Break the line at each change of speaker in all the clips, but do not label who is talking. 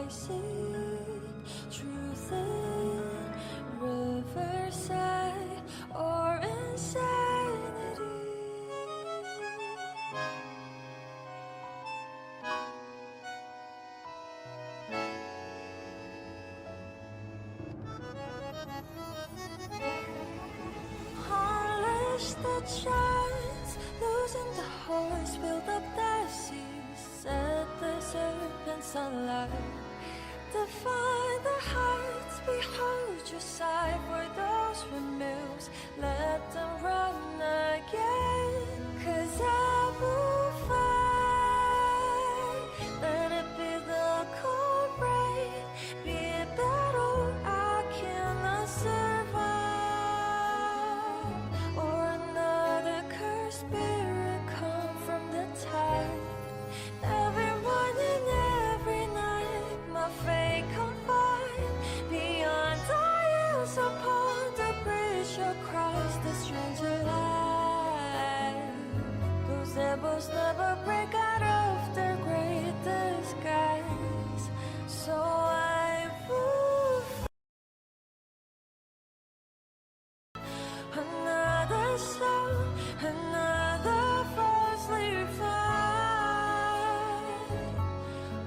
I seek truth in riverside or insanity. Unleash the giants, losing the horse, build up the seas, set the serpents alight. Define the heights, behold your sight for those windmills, let them run again. 'Cause I will fight, let it be the cold rain, be it battle I cannot survive, or another cursed spirit come from the tide. Every morning, every night, my fate confide. Beyond our years upon the bridge across the stranger light. Those devils never break out of their great disguise. So I move another soul, another falsely fight.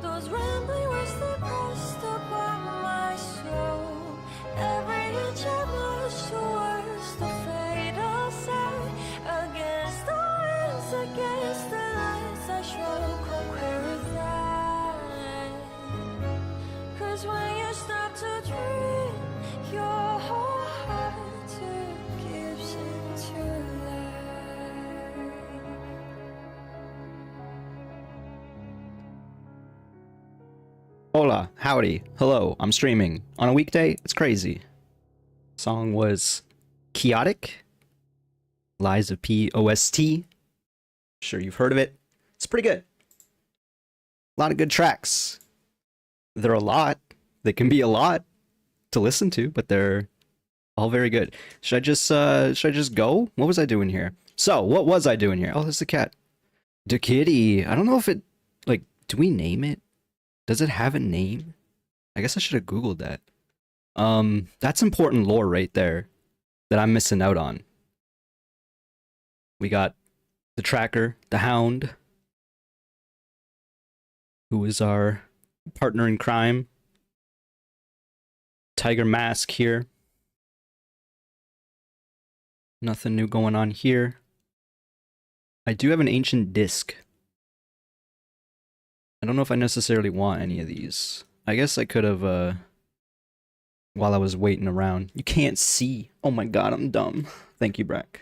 Those rambling words they pressed upon my soul. Every inch I blush towards the fatal side. Against the winds, against the lights, I shall conquer that. 'Cause when you stop to dream, your whole heart gives into life.
Hola, howdy, hello, I'm streaming. On a weekday, it's crazy. Song was Chaotic, Lies of P-O-S-T. Sure you've heard of it. It's pretty good. A lot of good tracks. They're a lot. They can be a lot to listen to, but they're all very good. Should I just go? What was I doing here? So, what was I doing here? Oh, there's the cat. The kitty. I don't know if it, like, do we name it? Does it have a name? I guess I should have Googled that. That's important lore right there that I'm missing out on. We got the tracker, the hound, who is our partner in crime. Tiger Mask here. Nothing new going on here. I do have an ancient disc. I don't know if I necessarily want any of these. I guess I could have, while I was waiting around. You can't see. Oh my god, I'm dumb. Thank you, Breck.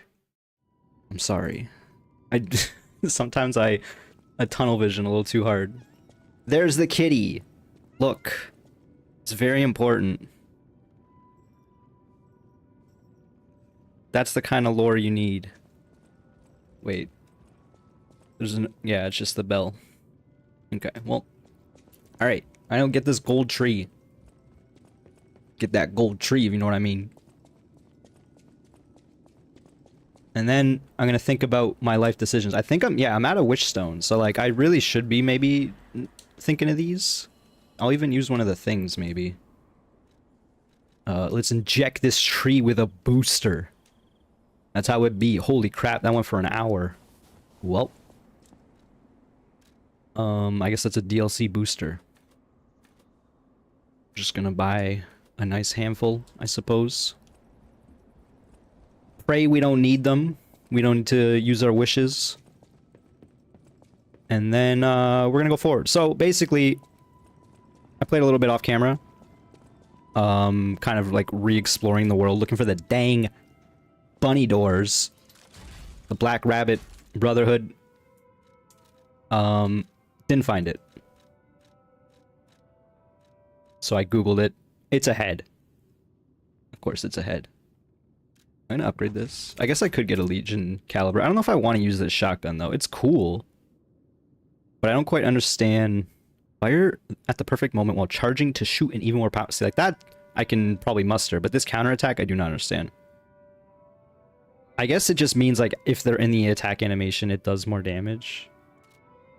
I'm sorry. Sometimes I tunnel vision a little too hard. There's the kitty. Look. It's very important. That's the kind of lore you need. Wait. There's an... Yeah, it's just the bell. Okay, well. Alright. I don't get this gold tree. Get that gold tree, if you know what I mean. And then I'm gonna think about my life decisions. I think I'm out of witchstone, so like I really should be maybe thinking of these. I'll even use one of the things maybe. Let's inject this tree with a booster. That's how it be. Holy crap, that went for an hour. Well. I guess that's a DLC booster. Just gonna buy a nice handful, I suppose. Pray we don't need them. We don't need to use our wishes. And then, we're gonna go forward. So, basically, I played a little bit off camera. Kind of like re-exploring the world, looking for the dang bunny doors. The Black Rabbit Brotherhood. Didn't find it. So I googled it. It's a head. Of course it's a head. I'm gonna upgrade this. I guess I could get a Legion caliber. I don't know if I want to use this shotgun though. It's cool. But I don't quite understand. Fire at the perfect moment while charging to shoot an even more power. See, like that I can probably muster, but this counterattack I do not understand. I guess it just means like if they're in the attack animation it does more damage.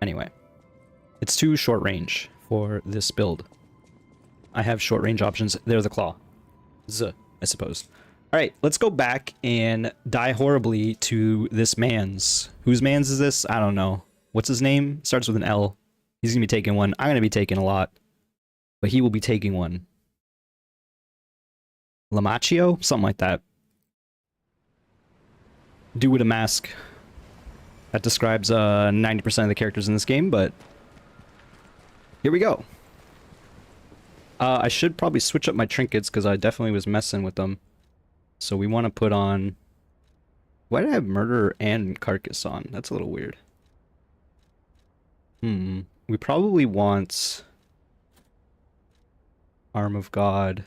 Anyway. It's too short range for this build. I have short range options. They're the claw. Z, I suppose. Alright, let's go back and die horribly to this man's. Whose man's is this? I don't know. What's his name? Starts with an L. He's gonna be taking one. I'm gonna be taking a lot. But he will be taking one. Lamaccio? Something like that. Dude with a mask. That describes 90% of the characters in this game, but here we go. I should probably switch up my trinkets because I definitely was messing with them. So we want to put on... Why did I have murder and carcass on? That's a little weird. We probably want... Arm of God.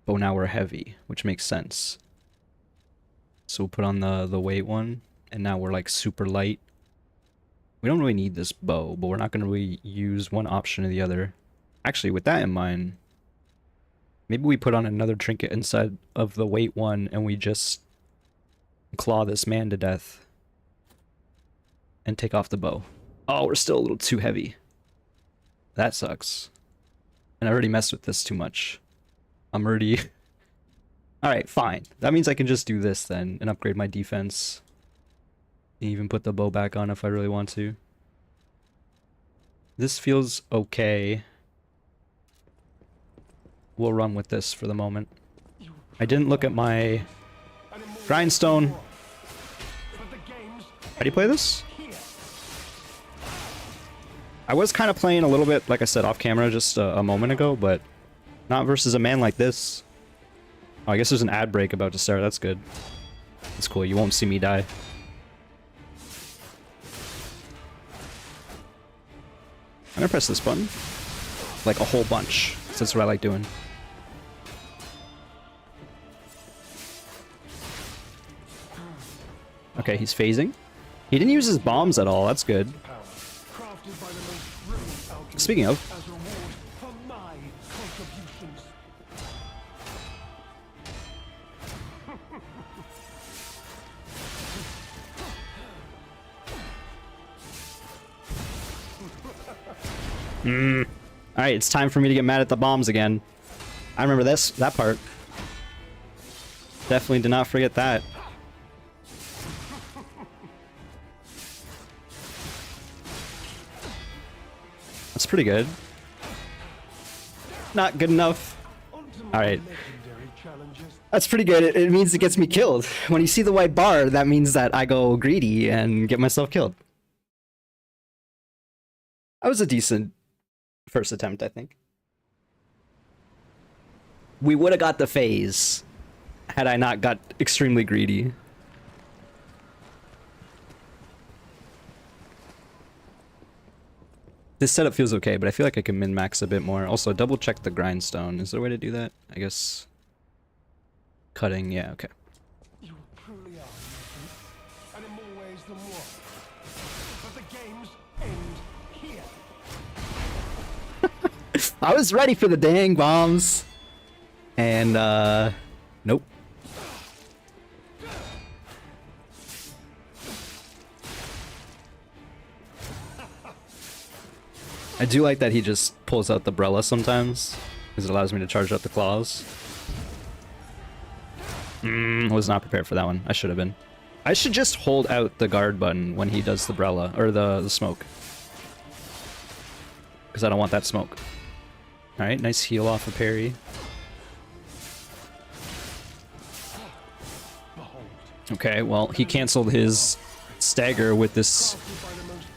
Oh, now we're heavy, which makes sense. So we'll put on the weight one, and now we're like super light. We don't really need this bow, but we're not going to really use one option or the other. Actually, with that in mind, maybe we put on another trinket inside of the weight one, and we just claw this man to death. And take off the bow. Oh, we're still a little too heavy. That sucks. And I already messed with this too much. I'm already... Alright, fine. That means I can just do this then, and upgrade my defense. Even put the bow back on if I really want to. This feels okay. We'll run with this for the moment. I didn't look at my grindstone. How do you play this? I was kind of playing a little bit, like I said, off camera just a moment ago, but not versus a man like this. Oh, I guess there's an ad break about to start. That's good. That's cool. You won't see me die. I'm gonna press this button. Like a whole bunch. So that's what I like doing. Okay, he's phasing. He didn't use his bombs at all. That's good. Speaking of... Alright, it's time for me to get mad at the bombs again. I remember that part. Definitely did not forget that. That's pretty good. Not good enough. Alright. That's pretty good. It means it gets me killed. When you see the white bar, that means that I go greedy and get myself killed. That was a decent first attempt, I think. We would have got the phase had I not got extremely greedy. This setup feels okay, but I feel like I can min-max a bit more. Also, double check the grindstone. Is there a way to do that? I guess... Cutting, yeah, okay.
You truly are, and in more ways than one. But the games end here.
I was ready for the dang bombs. And, nope. I do like that he just pulls out the Brella sometimes, because it allows me to charge up the claws. Was not prepared for that one. I should have been. I should just hold out the guard button when he does the Brella, or the smoke. Because I don't want that smoke. Alright, nice heal off of parry. Okay, well, he canceled his stagger with this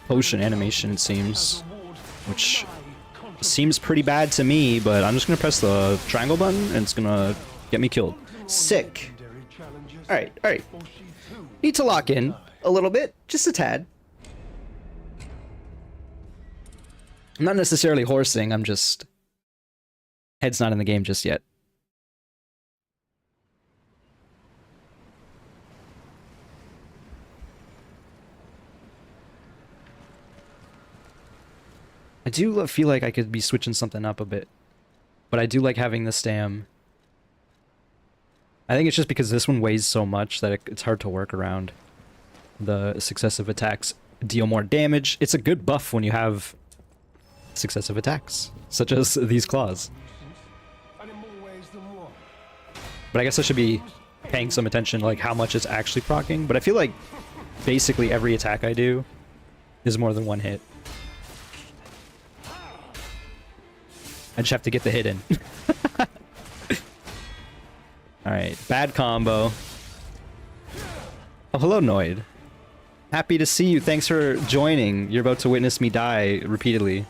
potion animation, it seems. Which seems pretty bad to me, but I'm just gonna press the triangle button and it's gonna get me killed. Sick. Alright, alright. Need to lock in a little bit, just a tad. I'm not necessarily horsing, I'm just... Head's not in the game just yet. I do feel like I could be switching something up a bit. But I do like having the stam. I think it's just because this one weighs so much that it's hard to work around the successive attacks deal more damage. It's a good buff when you have successive attacks, such as these claws.
And in more ways than one.
But I guess I should be paying some attention to like how much it's actually proccing. But I feel like basically every attack I do is more than one hit. I just have to get the hit in. Alright, bad combo. Oh, hello, Noid. Happy to see you. Thanks for joining. You're about to witness me die repeatedly.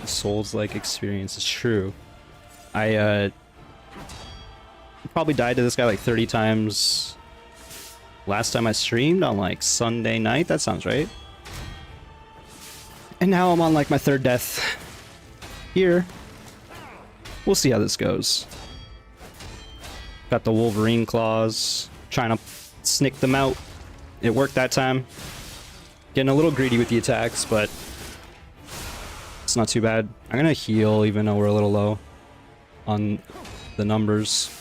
Souls-like experience is true. I probably died to this guy like 30 times last time I streamed on like Sunday night. That sounds right. And now I'm on like my third death here. We'll see how this goes. Got the Wolverine claws, trying to snick them out. It worked that time. Getting a little greedy with the attacks, but it's not too bad. I'm gonna heal even though we're a little low on the numbers.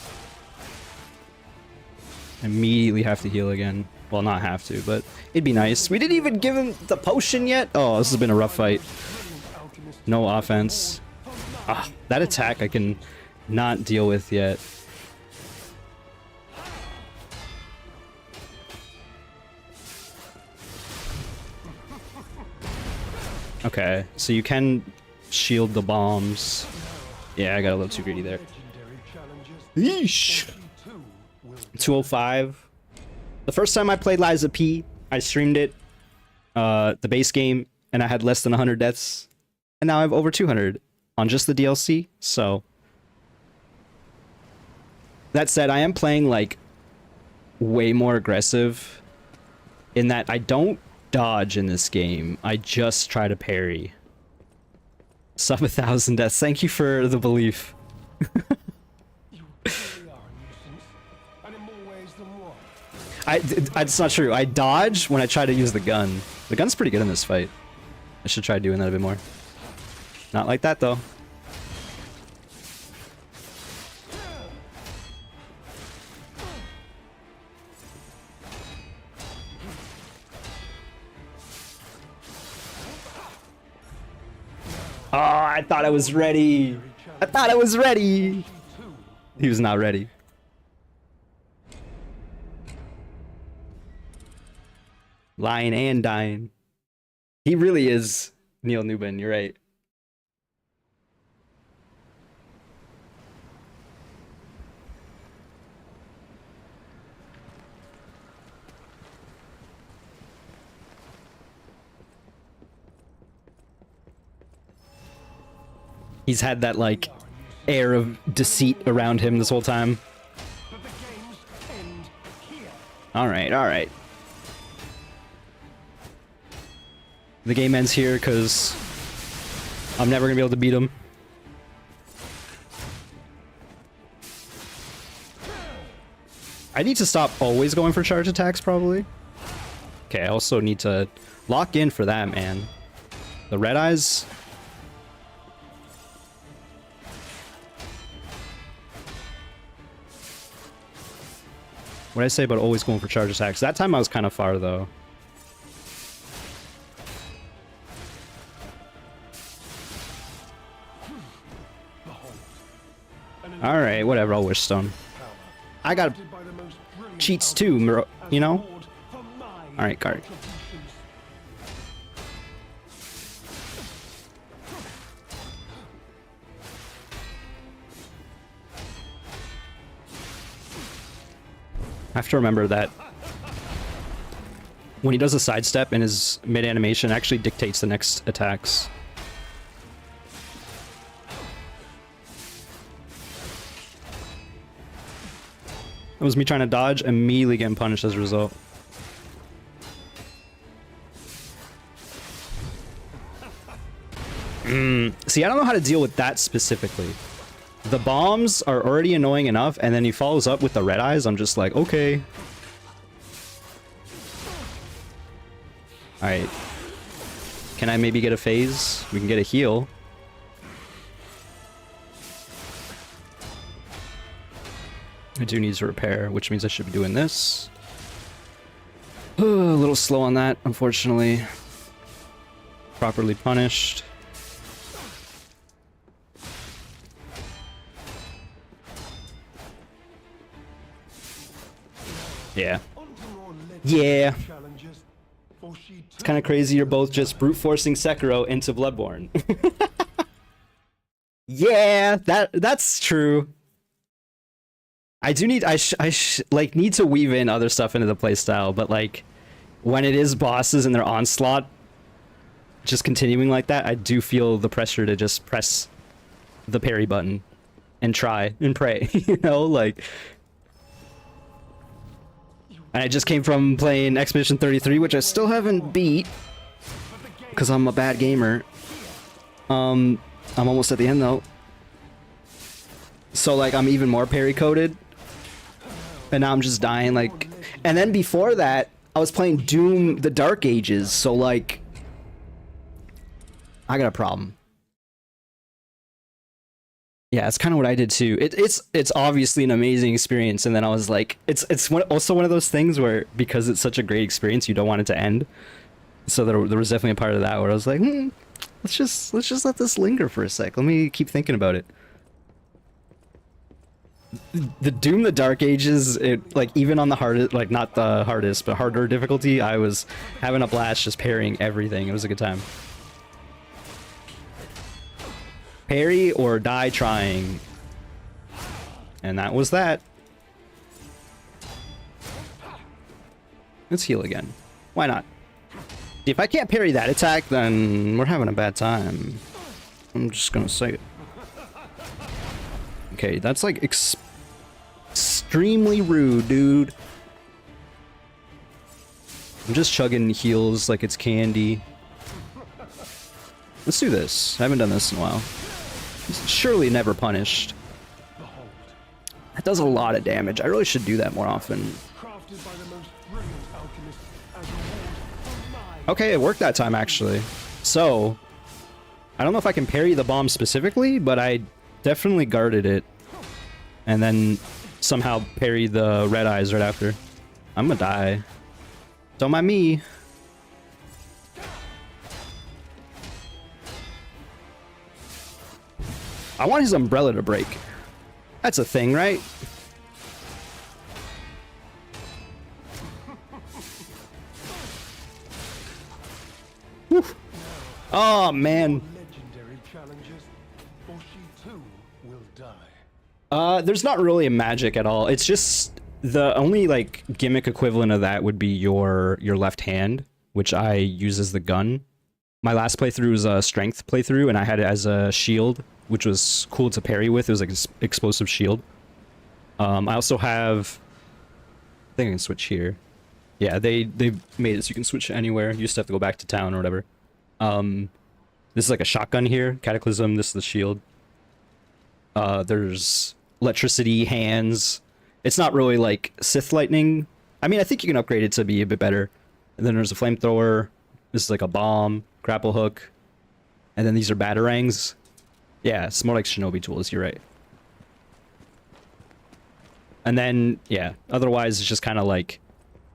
Immediately have to heal again. Well, not have to, but it'd be nice. We didn't even give him the potion yet. Oh, this has been a rough fight. No offense. Ah, that attack I can not deal with yet. Okay, so you can shield the bombs. Yeah, I got a little too greedy there. Yeesh. 205. The first time I played Liza P, I streamed it, the base game, and I had less than 100 deaths. And now I have over 200 on just the DLC, so... That said, I am playing, like, way more aggressive in that I don't dodge in this game. I just try to parry. Sub 1,000 deaths. Thank you for the belief. It's not true. I dodge when I try to use the gun. The gun's pretty good in this fight. I should try doing that a bit more. Not like that, though. Oh, I thought I was ready. I thought I was ready. He was not ready. Lying and dying. He really is Neil Newbin, you're right. He's had that, like, air of deceit around him this whole time. Alright, alright. The game ends here because I'm never gonna be able to beat him. I need to stop always going for charge attacks, probably. Okay, I also need to lock in for that, man. The red eyes. What did I say about always going for charge attacks? That time I was kind of far, though. Alright, whatever, I'll wish stone. I got cheats too, you know? Alright, card. I have to remember that when he does a sidestep in his mid-animation, it actually dictates the next attacks. It was me trying to dodge, immediately getting punished as a result. See, I don't know how to deal with that specifically. The bombs are already annoying enough, and then he follows up with the red eyes. I'm just like, okay. Alright. Can I maybe get a phase? We can get a heal. I do need to repair, which means I should be doing this. A little slow on that, unfortunately. Properly punished. Yeah. Yeah. It's kind of crazy you're both just brute forcing Sekiro into Bloodborne. Yeah, that's true. I do need like need to weave in other stuff into the playstyle, but like when it is bosses and their onslaught just continuing like that, I do feel the pressure to just press the parry button and try and pray, you know, like. And I just came from playing Expedition 33, which I still haven't beat because I'm a bad gamer. I'm almost at the end though. So like I'm even more parry coded. And now I'm just dying like, and then before that I was playing Doom the Dark Ages, so like I got a problem. Yeah, it's kind of what I did too. It's obviously an amazing experience, and then I was like, it's also one of those things where because it's such a great experience, you don't want it to end. So there was definitely a part of that where I was like, let's just let this linger for a sec. Let me keep thinking about it. The Doom the Dark Ages, it like even on the hardest, like not the hardest, but harder difficulty, I was having a blast just parrying everything. It was a good time. Parry or die trying. And that was that. Let's heal again. Why not? If I can't parry that attack, then we're having a bad time. I'm just gonna say it. Okay, that's like extremely rude, dude. I'm just chugging heals like it's candy. Let's do this. I haven't done this in a while. Surely never punished. That does a lot of damage. I really should do that more often. Okay, it worked that time actually. So, I don't know if I can parry the bomb specifically, but I definitely guarded it. And then somehow parried the red eyes right after. I'm gonna die. Don't mind me. I want his umbrella to break. That's a thing, right? Whew. Oh man. There's not really a magic at all. It's just the only like gimmick equivalent of that would be your left hand, which I use as the gun. My last playthrough was a strength playthrough, and I had it as a shield, which was cool to parry with. It was like an explosive shield. I also have, I think I can switch here. Yeah, they made it so you can switch anywhere. You just have to go back to town or whatever. This is like a shotgun here, Cataclysm. This is the shield. There's electricity, hands. It's not really like Sith lightning. I mean, I think you can upgrade it to be a bit better. And then there's a flamethrower. This is like a bomb, grapple hook. And then these are batarangs. Yeah, it's more like shinobi tools, you're right. And then, yeah, otherwise it's just kind of like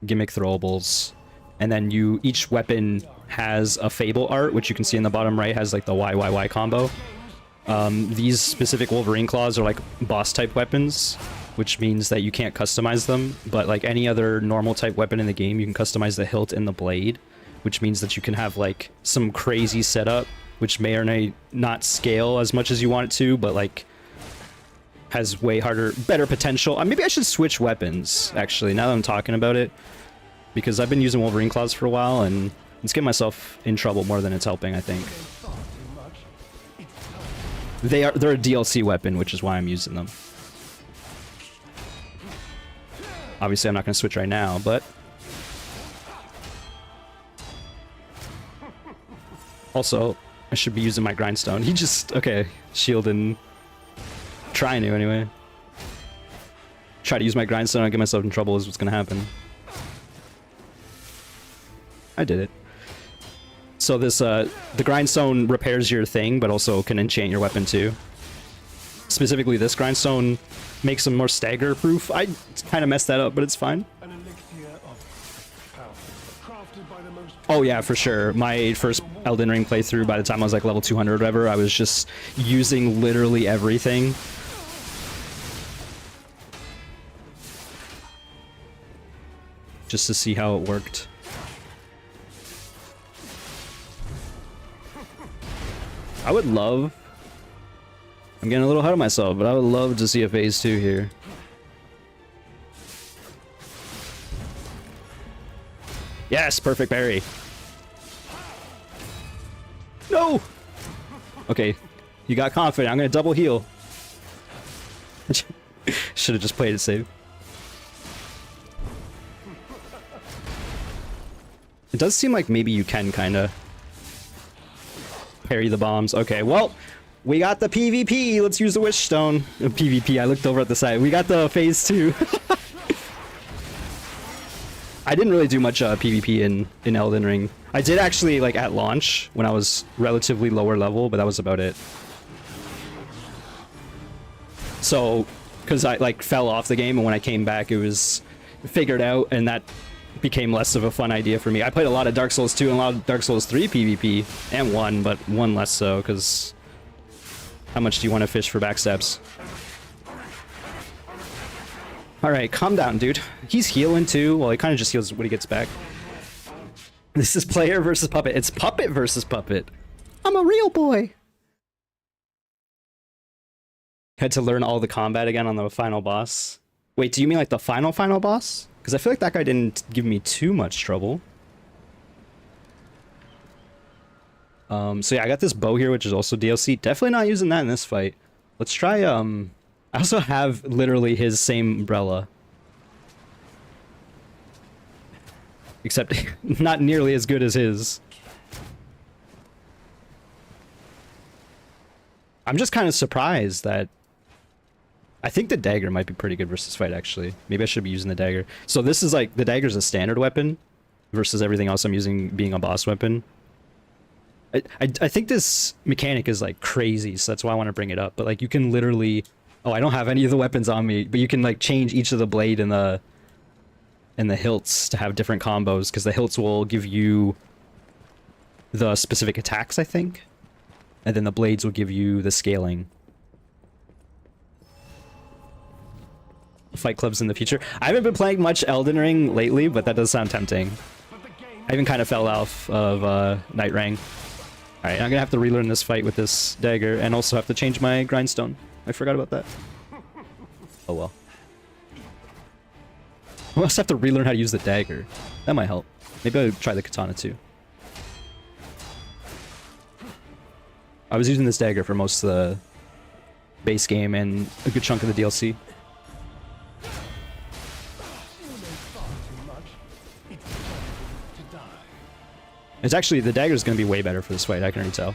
gimmick throwables. And then each weapon has a Fable art, which you can see in the bottom right, has like the YYY combo. These specific Wolverine claws are like boss type weapons, which means that you can't customize them, but like any other normal type weapon in the game, you can customize the hilt and the blade, which means that you can have like some crazy setup, which may or may not scale as much as you want it to, but like has way better potential. Maybe I should switch weapons, actually, now that I'm talking about it, because I've been using Wolverine claws for a while, and it's getting myself in trouble more than it's helping, I think. They're a DLC weapon, which is why I'm using them. Obviously, I'm not going to switch right now, but... Also, I should be using my grindstone. He just... Okay, shield and... Trying to, anyway. Try to use my grindstone and get myself in trouble is what's going to happen. I did it. So this, the grindstone repairs your thing, but also can enchant your weapon too. specifically this grindstone makes them more stagger proof. I kind of messed that up, but it's fine.
An elixir of power, crafted by the most
Oh yeah, for sure. My first Elden Ring playthrough, by the time I was like level 200 or whatever, I was just using literally everything. Just to see how it worked. I would love... I'm getting a little ahead of myself, but I would love to see a phase 2 here. Yes, perfect parry. No! Okay, you got confident. I'm gonna double heal. Should have just played it safe. It does seem like maybe you can kind of parry the bombs. Okay, well, we got the PvP. Let's use the Wish Stone. PvP, I looked over at the side. We got the phase 2. I didn't really do much PvP in Elden Ring. I did actually, like, at launch, when I was relatively lower level, but that was about it. So, because I, like, fell off the game, and when I came back, it was figured out, and that became less of a fun idea for me. I played a lot of Dark Souls 2 and a lot of Dark Souls 3 PvP, and 1, but 1 less so, because how much do you want to fish for backstabs? Alright, calm down, dude. He's healing too. Well, he kind of just heals when he gets back. This is player versus puppet. It's puppet versus puppet. I'm a real boy. Had to learn all the combat again on the final boss. Wait, do you mean like the final boss? Because I feel like that guy didn't give me too much trouble. So yeah, I got this bow here, which is also DLC. Definitely not using that in this fight. Let's try, I also have literally his same umbrella. Except not nearly as good as his. I'm just kind of surprised that... I think the dagger might be pretty good versus fight, actually. Maybe I should be using the dagger. So this is like, the dagger's a standard weapon versus everything else I'm using being a boss weapon. I think this mechanic is like crazy, so that's why I want to bring it up. But like you can literally... Oh, I don't have any of the weapons on me, but you can like change each of the blade and the hilts to have different combos, because the hilts will give you the specific attacks, I think. And then the blades will give you the scaling. Fight clubs in the future. I haven't been playing much Elden Ring lately, but that does sound tempting. I even kind of fell off of Night Rang. Alright, I'm gonna have to relearn this fight with this dagger, and also have to change my grindstone. I forgot about that. Oh well. I'll also have to relearn how to use the dagger. That might help. Maybe I'll try the katana too. I was using this dagger for most of the base game and a good chunk of the DLC. It's actually, the dagger is going to be way better for this fight, I can already tell.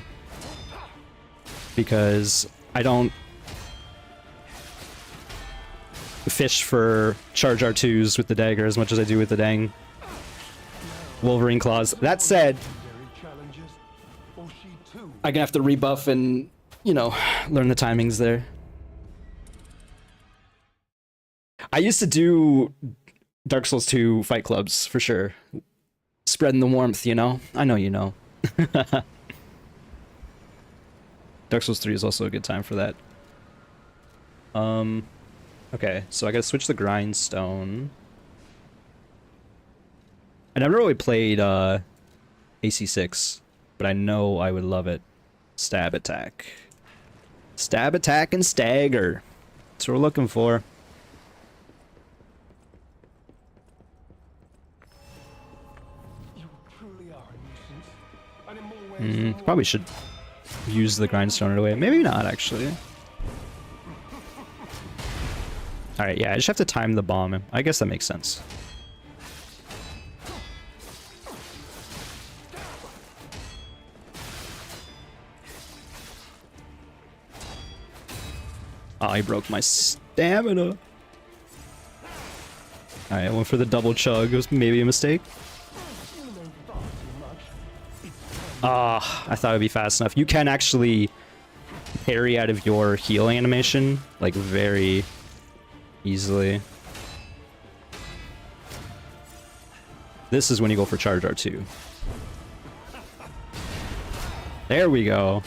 Because I don't fish for charge R2s with the dagger as much as I do with the dang Wolverine claws. That said, I'm gonna have to rebuff and, you know, learn the timings there. I used to do Dark Souls 2 fight clubs, for sure. Spreading the warmth, you know? I know you know. Dark Souls 3 is also a good time for that. Okay, so I gotta switch the grindstone. I never really played AC6, but I know I would love it. Stab attack. Stab attack and stagger. That's what we're looking for. Probably should use the grindstone right away. Maybe not, actually. Alright, yeah, I just have to time the bomb. I guess that makes sense. Oh, he broke my stamina. Alright, I went for the double chug. It was maybe a mistake. Ah, I thought it would be fast enough. You can actually parry out of your healing animation, like, very easily. This is when you go for charge R2. There we go.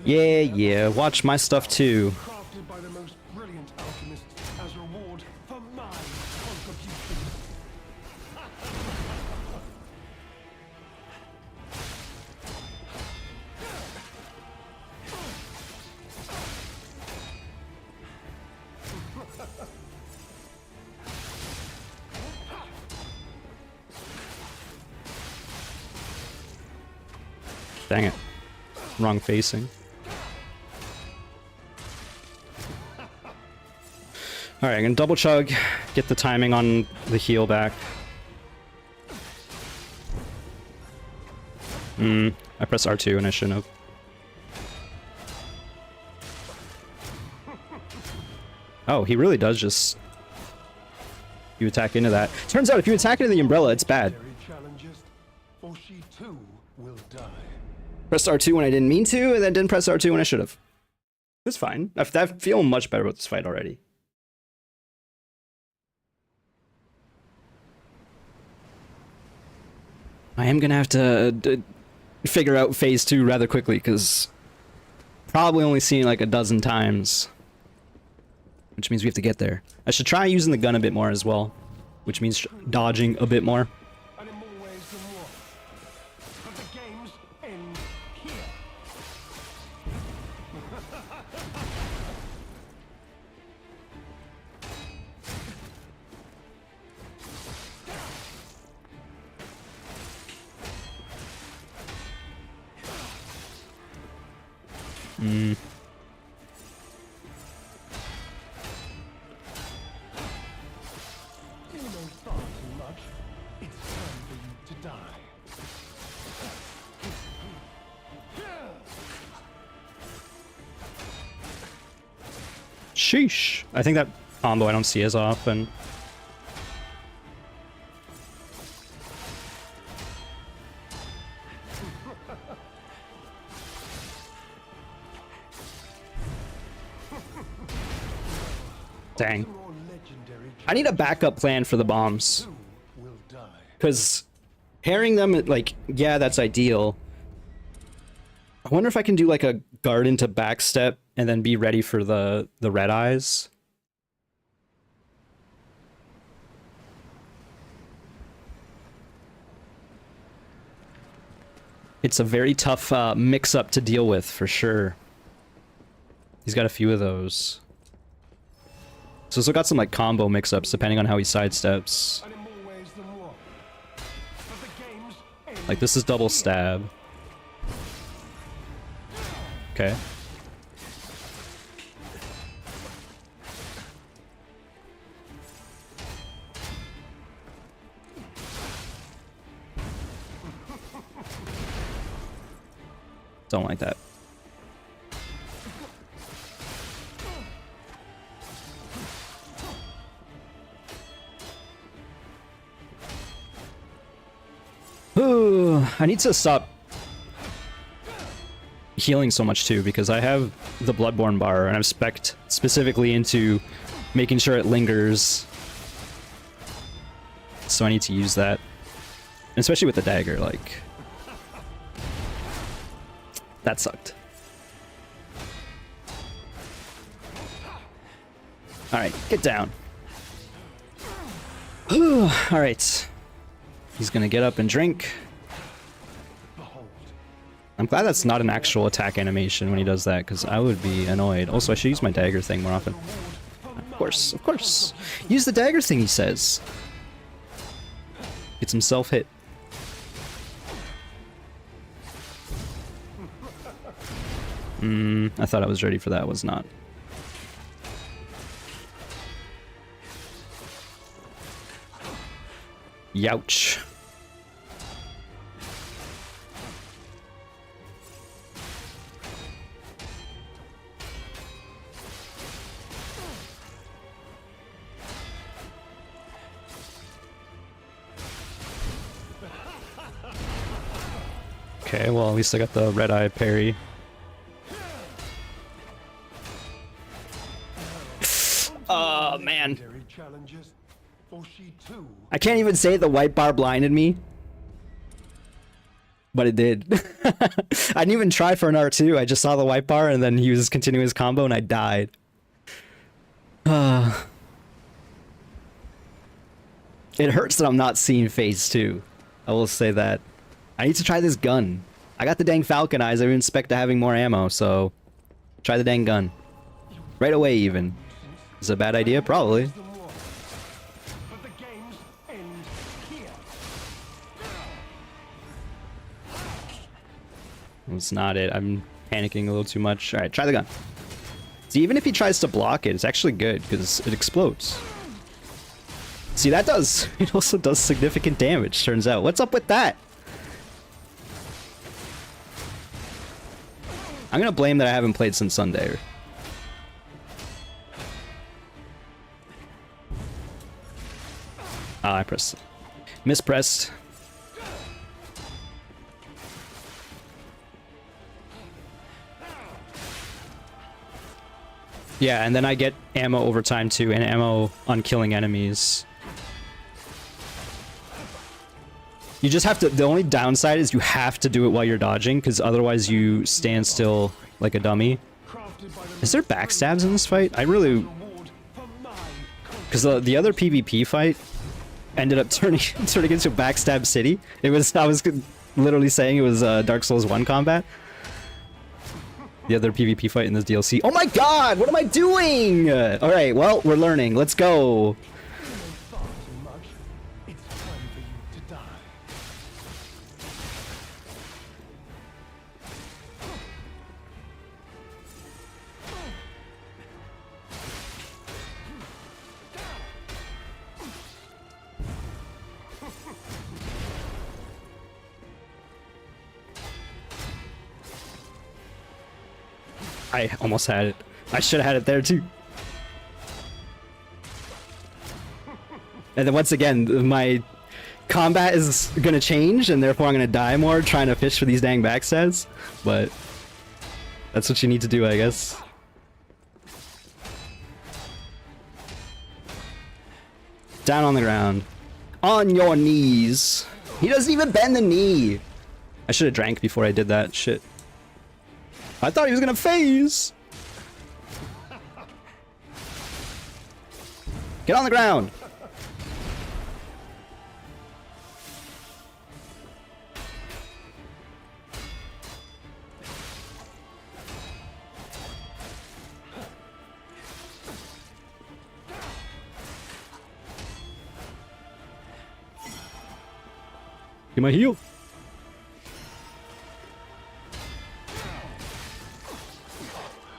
Yeah, watch my stuff too.
Crafted by the most brilliant alchemists as reward for my contribution.
Dang it. Wrong facing. Alright, I'm gonna double chug, get the timing on the heal back. I pressed R2 and I shouldn't have. Oh, he really does just... You attack into that. Turns out if you attack into the umbrella, it's bad.
Challenges, or she too will die.
Pressed R2 when I didn't mean to, and then didn't press R2 when I should have. It's fine. I feel much better about this fight already. I am gonna have to figure out phase 2 rather quickly, because probably only seen it like a dozen times. Which means we have to get there. I should try using the gun a bit more as well. Which means dodging a bit more.
And in more ways than one. But the games end here. You know far too much. It's time for you to die.
Sheesh. I think that combo I don't see as often. Dang.
More legendary
I need a backup plan for the bombs.
will die.
Because pairing them, like, yeah, that's ideal. I wonder if I can do like a guard into backstep and then be ready for the red eyes. It's a very tough mix-up to deal with, for sure. He's got a few of those. So he's got some like combo mix-ups depending on how he sidesteps.
And in more ways than one. But the games end.
Like this is double stab. Okay. Don't like that. Ooh, I need to stop healing so much too, because I have the Bloodborne bar and I'm spec'd specifically into making sure it lingers. So I need to use that. And especially with the dagger, like... That sucked. Alright, get down. Alright. He's gonna get up and drink. I'm glad that's not an actual attack animation when he does that, because I would be annoyed. Also, I should use my dagger thing more often. Of course, of course. Use the dagger thing, he says. Gets himself hit. I thought I was ready for that, I was not. Youch. Okay, well at least I got the red eye parry. Oh man.
Challenges, for she too
I can't even say the white bar blinded me. But it did. I didn't even try for an R2. I just saw the white bar and then he was continuing his combo and I died. It hurts that I'm not seeing phase 2. I will say that. I need to try this gun. I got the dang Falcon eyes. I didn't expect to having more ammo, so try the dang gun. Right away even. Is it a bad idea? Probably.
the war. But the games end here.
That's not it. I'm panicking a little too much. Alright, try the gun. See, even if he tries to block it, it's actually good because it explodes. See, that does. It also does significant damage, turns out. What's up with that? I'm gonna blame that I haven't played since Sunday. Ah, I pressed. Mispressed. Yeah, and then I get ammo over time too, and ammo on killing enemies. You just have to, the only downside is you have to do it while you're dodging, because otherwise you stand still like a dummy. Is there backstabs in this fight? I really... Because the other PvP fight ended up turning into Backstab City. It was, I was literally saying it was Dark Souls 1 combat. The other PvP fight in this DLC. Oh my god! What am I doing? Alright, well, we're learning. Let's go.
Far too much. It's time for you to die.
I almost had it. I should have had it there too. And then once again, my combat is gonna change, and therefore I'm gonna die more trying to fish for these dang backstabs. But that's what you need to do, I guess. Down on the ground. On your knees. He doesn't even bend the knee. I should have drank before I did that. Shit. I thought he was gonna phase. Get on the ground. Get my heal.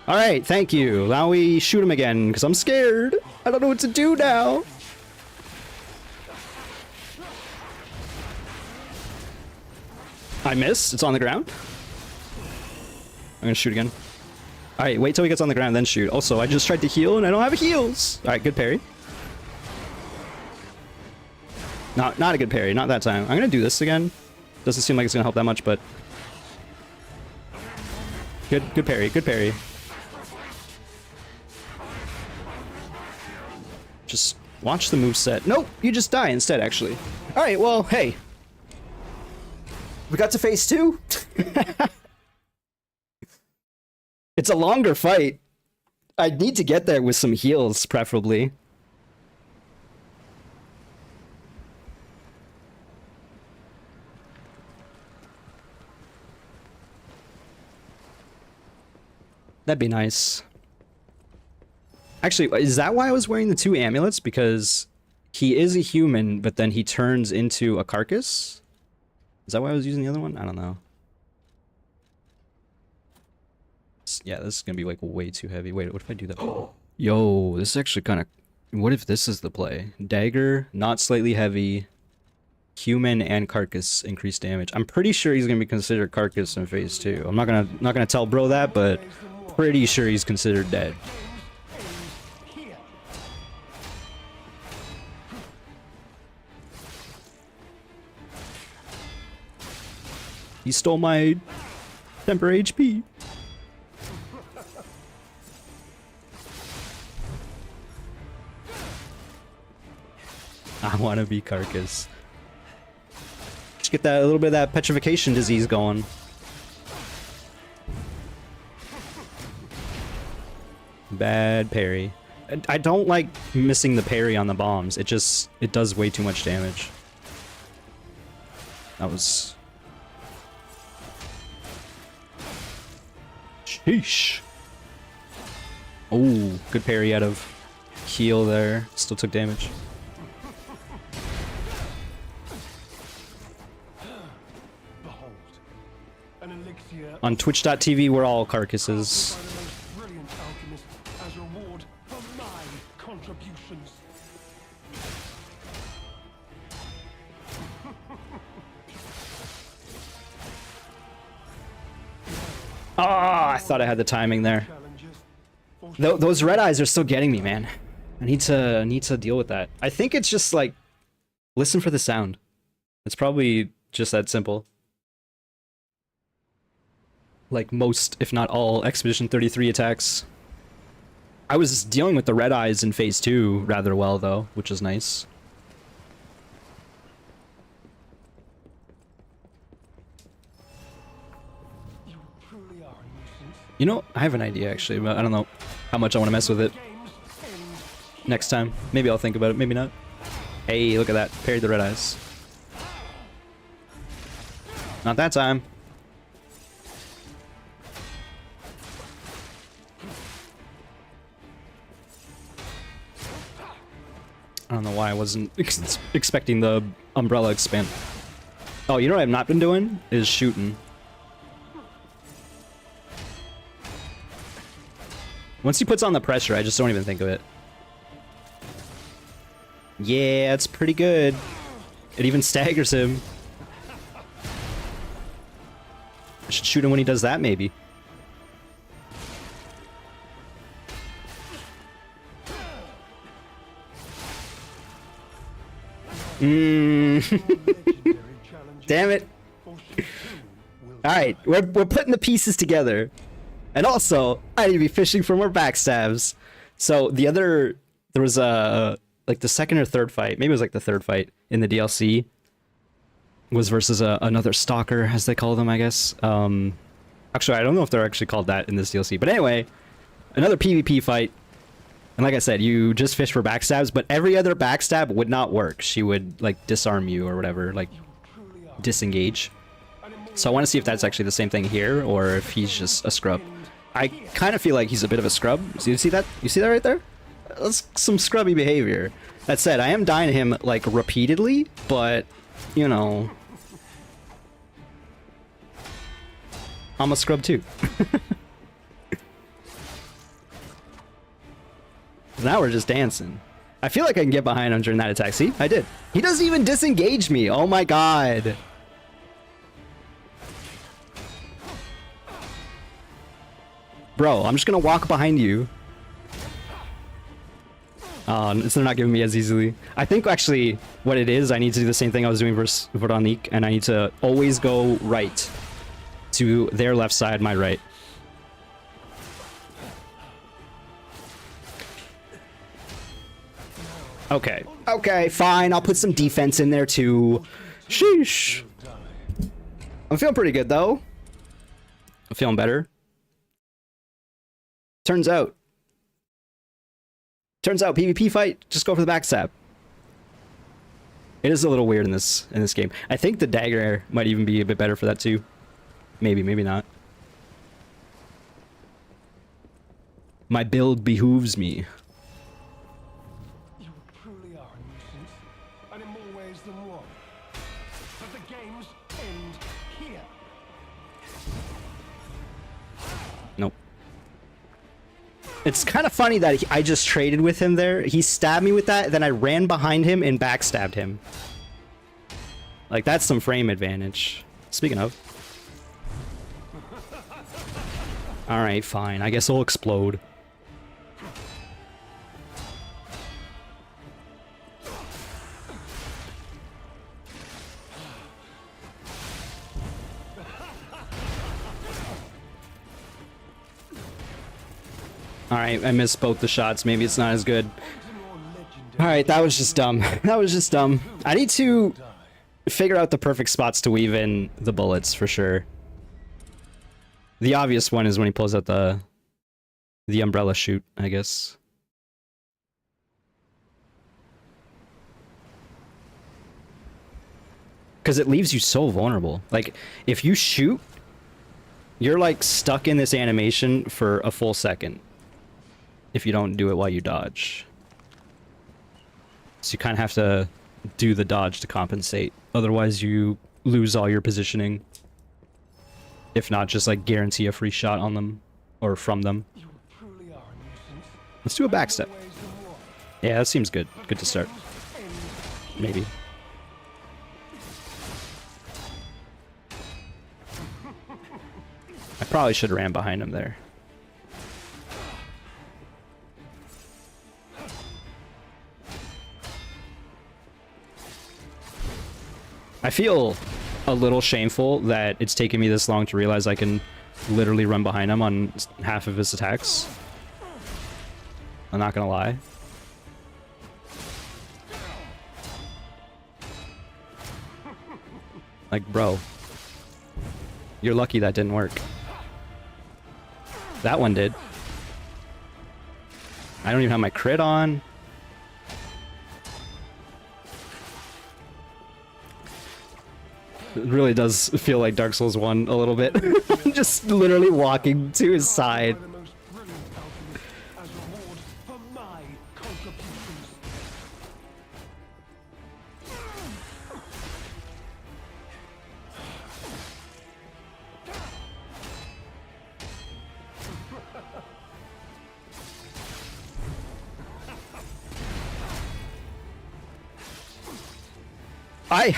Alright, thank you. Now we shoot him again, because I'm scared. I don't know what to do now. I missed. It's on the ground. I'm gonna shoot again. Alright, wait till he gets on the ground, then shoot. Also, I just tried to heal, and I don't have heals. Alright, good parry. Not a good parry. Not that time. I'm gonna do this again. Doesn't seem like it's gonna help that much, but... Good parry. Good parry. Just watch the moveset. Nope, you just die instead, actually. Alright, well, hey. We got to phase 2? It's a longer fight. I need to get there with some heals, preferably. That'd be nice. Actually, is that why I was wearing the 2 amulets? Because he is a human, but then he turns into a carcass? Is that why I was using the other one? I don't know. Yeah, this is gonna be like way too heavy. Wait, what if I do that? Oh. Yo, this is actually kind of... What if this is the play? Dagger, not slightly heavy, human and carcass increased damage. I'm pretty sure he's gonna be considered carcass in phase 2. I'm not gonna tell bro that, but pretty sure he's considered dead. He stole my temporary HP. I want to be Carcass. Just get that a little bit of that petrification disease going. Bad parry. I don't like missing the parry on the bombs. It does way too much damage. That was... Sheesh. Oh, good parry out of heal there. Still took damage.
Behold, an elixir
On twitch.tv, we're all carcasses.
by the most brilliant alchemist as reward for my contributions.
Ah, I thought I had the timing there.
Challenges for
Those red eyes are still getting me, man. I need to deal with that. I think it's just like, listen for the sound. It's probably just that simple. Like most, if not all, Expedition 33 attacks. I was dealing with the red eyes in Phase 2 rather well, though, which is nice.
you truly are a nuisance.
You know, I have an idea, actually, but I don't know how much I want to mess with it
Games end
next time. Maybe I'll think about it, maybe not. Hey, look at that. Parried the red eyes. Not that time. I don't know why I wasn't expecting the umbrella expand. Oh, you know what I've not been doing? Is shooting. Once he puts on the pressure, I just don't even think of it. Yeah, it's pretty good. It even staggers him. I should shoot him when he does that, maybe.
legendary challenges
Damn it.
for she too will
Alright, we're putting the pieces together. And also, I need to be fishing for more backstabs. So the other, there was a, like the second or third fight, maybe it was like the third fight in the DLC, was versus another stalker, as they call them, I guess. Actually, I don't know if they're actually called that in this DLC. But anyway, another PvP fight. And like I said, you just fish for backstabs, but every other backstab would not work. She would, like, disarm you or whatever, like,
truly are
disengage. So I want to see if that's actually the same thing here, or if he's just a scrub. I kind of feel like he's a bit of a scrub. So you see that? You see that right there? That's some scrubby behavior. That said, I am dying him, like, repeatedly, but, you know... I'm a scrub too. Now we're just dancing. I feel like I can get behind him during that attack. See? I did. He doesn't even disengage me. Oh my god. Bro, I'm just gonna walk behind you. So they're not giving me as easily. I think actually what it is, I need to do the same thing I was doing versus Veronique, and I need to always go right to their left side, my right. Okay. Okay, fine. I'll put some defense in there too. Sheesh. I'm feeling pretty good though. I'm feeling better. Turns out PvP fight, just go for the backstab. It is a little weird in this game. I think the dagger might even be a bit better for that too. Maybe, maybe not. My build behooves me.
You truly are a nuisance, and in more ways than one. But the games end here.
Nope. It's kind of funny that I just traded with him there. He stabbed me with that, then I ran behind him and backstabbed him. Like, that's some frame advantage. Speaking of. Alright, fine. I guess I'll explode. Alright, I missed both the shots. Maybe it's not as good. Alright, that was just dumb. That was just dumb. I need to figure out the perfect spots to weave in the bullets for sure. The obvious one is when he pulls out the umbrella chute, I guess. Because it leaves you so vulnerable. Like, if you shoot, you're like stuck in this animation for a full second. If you don't do it while you dodge. So you kind of have to do the dodge to compensate. Otherwise you lose all your positioning. If not, just like guarantee a free shot on them. Or from them. Let's do a backstep. Yeah, that seems good. Good to start. Maybe. I probably should have ran behind him there. I feel a little shameful that it's taken me this long to realize I can literally run behind him on half of his attacks. I'm not gonna lie. Like, bro. You're lucky that didn't work. That one did. I don't even have my crit on. It really does feel like Dark Souls 1 a little bit. Just literally walking to his side.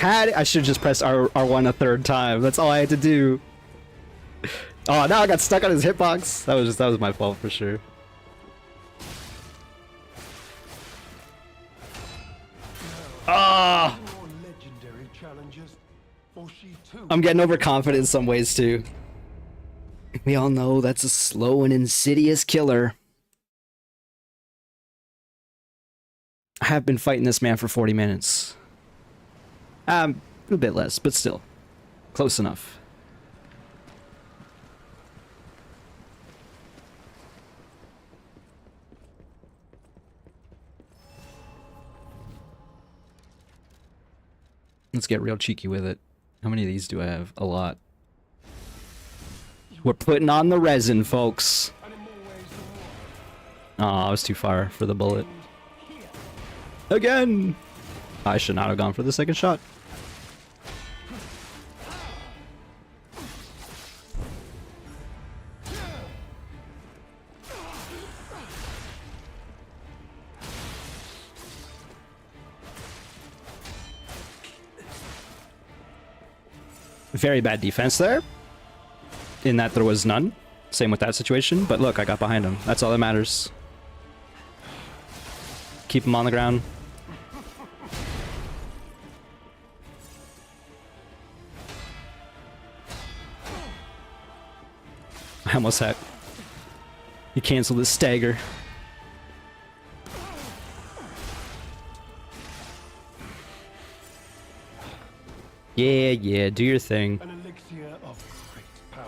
I should just press R1 a third time. That's all I had to do. Oh, now I got stuck on his hitbox. That was my fault for sure. Ah! I'm getting overconfident in some ways too. We all know that's a slow and insidious killer. I have been fighting this man for 40 minutes. A bit less, but still. Close enough. Let's get real cheeky with it. How many of these do I have? A lot. We're putting on the resin, folks. Oh, I was too far for the bullet. Again! I should not have gone for the second shot. Very bad defense there. In that there was none. Same with that situation. But look, I got behind him. That's all that matters. Keep him on the ground. I almost had... He canceled his stagger. Yeah, do your thing.
An elixir of great power,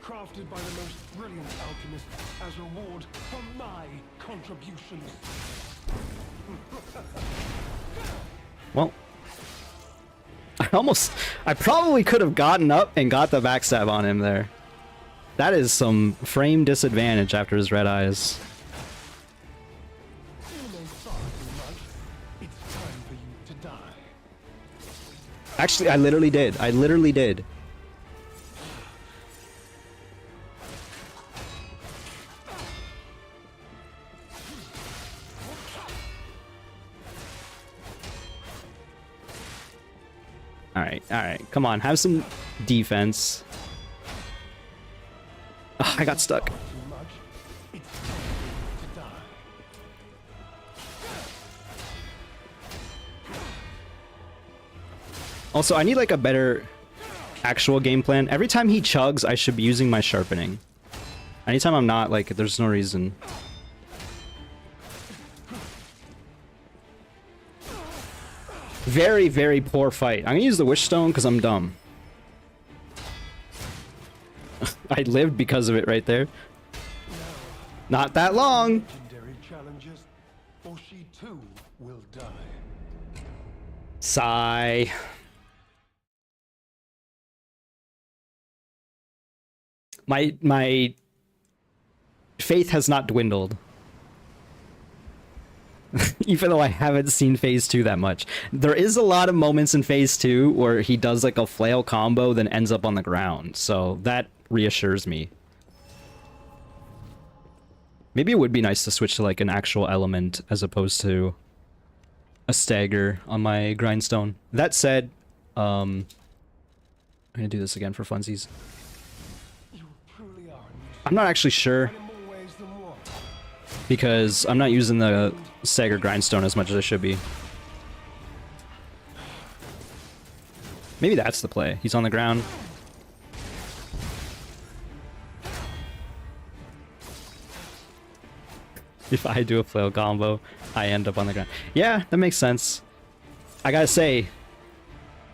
crafted by the most brilliant alchemist as reward for my contributions.
Well, I probably could have gotten up and got the backstab on him there. That is some frame disadvantage after his red eyes. Actually, I literally did. I literally did. Alright. Come on, have some defense. Oh, I got stuck. Also, I need like a better actual game plan. Every time he chugs, I should be using my sharpening. Anytime I'm not, like, there's no reason. Very, very poor fight. I'm gonna use the Wish Stone because I'm dumb. I lived because of it right there. Not that long.
Legendary challenges, or she too will die.
Sigh. My faith has not dwindled. Even though I haven't seen phase 2 that much. There is a lot of moments in phase 2 where he does like a flail combo then ends up on the ground. So that reassures me. Maybe it would be nice to switch to like an actual element as opposed to a stagger on my grindstone. That said, I'm gonna do this again for funsies.
You truly are a nuisance,
I'm not actually sure
and in more ways than one.
because I'm not using the stagger grindstone as much as I should be. Maybe that's the play. He's on the ground. If I do a flail combo, I end up on the ground. Yeah, that makes sense. I gotta say,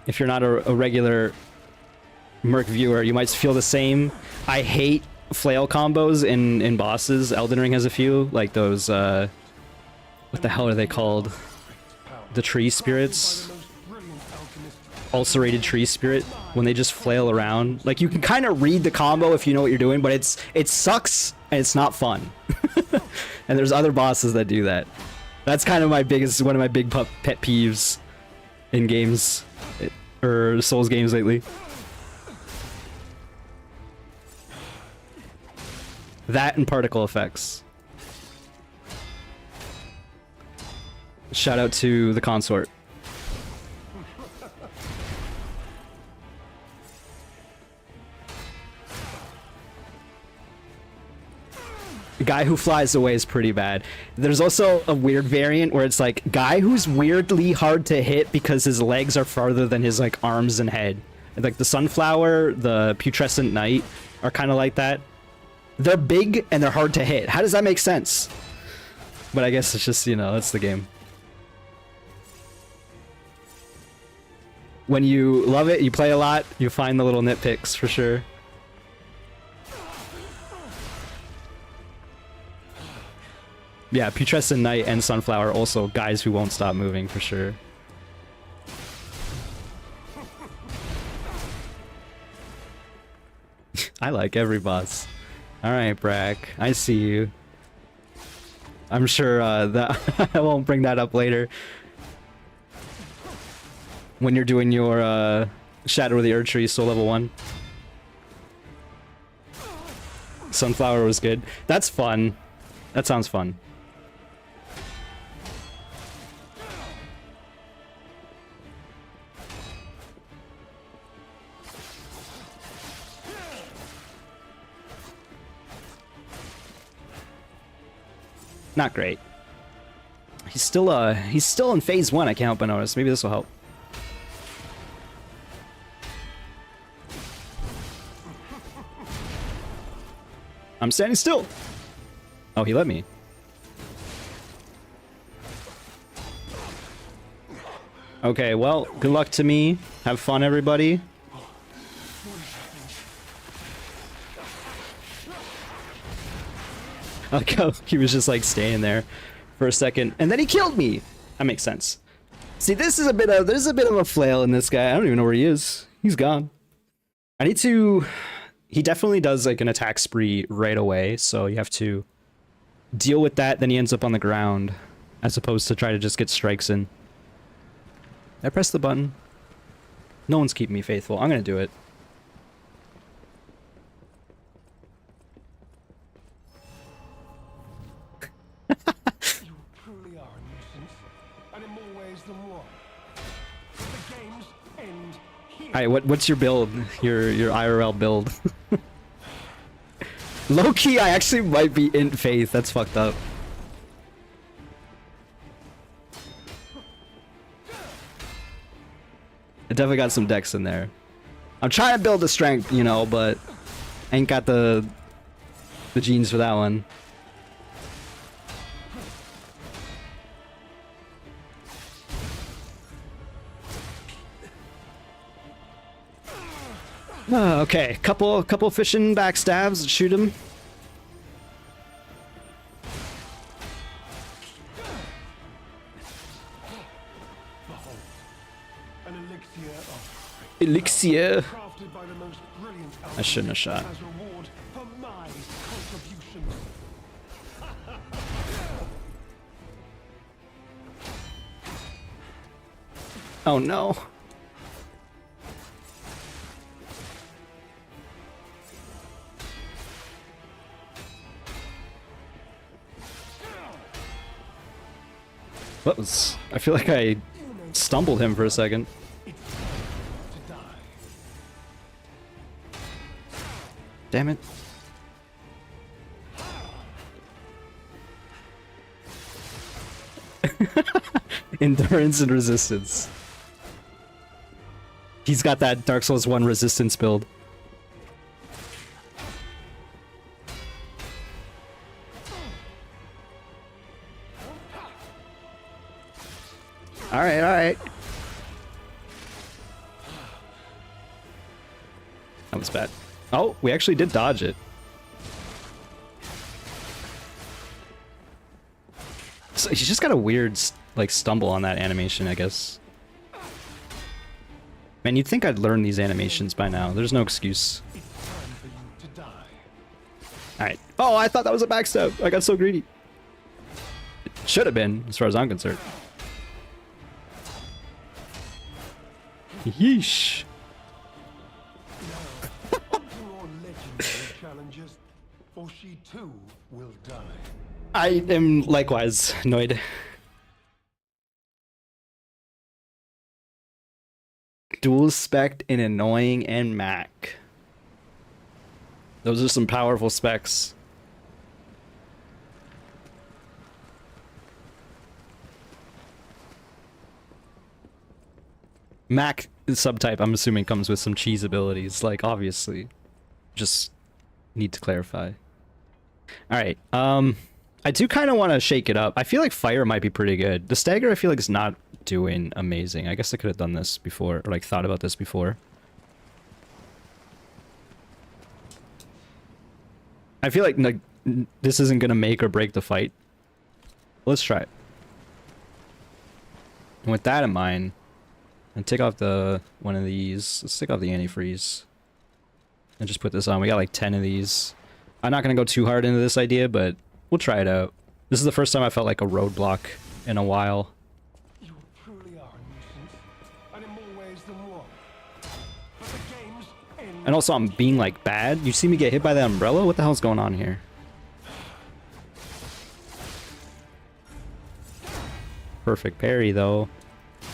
if you're not a regular Merc viewer, you might feel the same. I hate flail combos in bosses. Elden Ring has a few, like those, what the hell are they called? The tree spirits? Ulcerated tree spirit, when they just flail around. Like, you can kind of read the combo if you know what you're doing, but it sucks and it's not fun. And there's other bosses that do that. That's kind of one of my big pet peeves in games, or Souls games lately. That and particle effects. Shout out to the consort. The guy who flies away is pretty bad. There's also a weird variant where it's like guy who's weirdly hard to hit because his legs are farther than his like arms and head. Like the Sunflower, the Putrescent Knight are kind of like that. They're big and they're hard to hit. How does that make sense? But I guess it's just, you know, that's the game. When you love it, you play a lot, you find the little nitpicks for sure. Yeah, Putrescent Knight and Sunflower also guys who won't stop moving for sure. I like every boss. Alright, Brack. I see you. I'm sure that I won't bring that up later. When you're doing your Shadow of the Erdtree Soul Level 1. Sunflower was good. That's fun. That sounds fun. Not great. He's still in phase 1, I can't help but notice. Maybe this will help. I'm standing still. Oh, he let me. Okay, well, good luck to me. Have fun, everybody. I like how he was just like staying there for a second, and then he killed me. That makes sense. See, there's a bit of a flail in this guy. I don't even know where he is. He's gone. I need to. He definitely does like an attack spree right away, so you have to deal with that. Then he ends up on the ground, as opposed to try to just get strikes in. I pressed the button. No one's keeping me faithful. I'm gonna do it.
You truly are a nuisance, and in more ways than one. The games end here.
Alright, what's your build? Your IRL build. Low-key, I actually might be in faith. That's fucked up. I definitely got some decks in there. I'm trying to build the strength, you know, but ain't got the genes for that one. Okay, couple fishing backstabs. Let's shoot him.
Behold, an elixir of
Elixir.
crafted by the most brilliant
I shouldn't have shot.
as reward for my contributions.
Oh no. What was... I feel like I stumbled him for a second.
It's time to die.
Damn it. Endurance and resistance. He's got that Dark Souls 1 resistance build. Alright, alright. That was bad. Oh, we actually did dodge it. So he's just got a weird, like, stumble on that animation, I guess. Man, you'd think I'd learn these animations by now. There's no excuse.
It's time for you to die.
Alright. Oh, I thought that was a backstab. I got so greedy. It should have been, as far as I'm concerned. Yeesh.
To more legendary challenges, for she too will die.
I am likewise annoyed. Dual spec and annoying and Mac. Those are some powerful specs. Mac subtype, I'm assuming, comes with some cheese abilities, like, obviously. Just need to clarify. Alright, I do kind of want to shake it up. I feel like fire might be pretty good. The stagger, I feel like, is not doing amazing. I guess I could have done this before, or, like, thought about this before. I feel like this isn't going to make or break the fight. Let's try it. And with that in mind, and take off the one of these. Let's take off the antifreeze. And just put this on. We got like 10 of these. I'm not going to go too hard into this idea, but we'll try it out. This is the first time I felt like a roadblock in a while.
You truly are a nuisance, and in more ways than one. But the game's end.
And also I'm being like bad. You see me get hit by the umbrella? What the hell's going on here? Perfect parry though.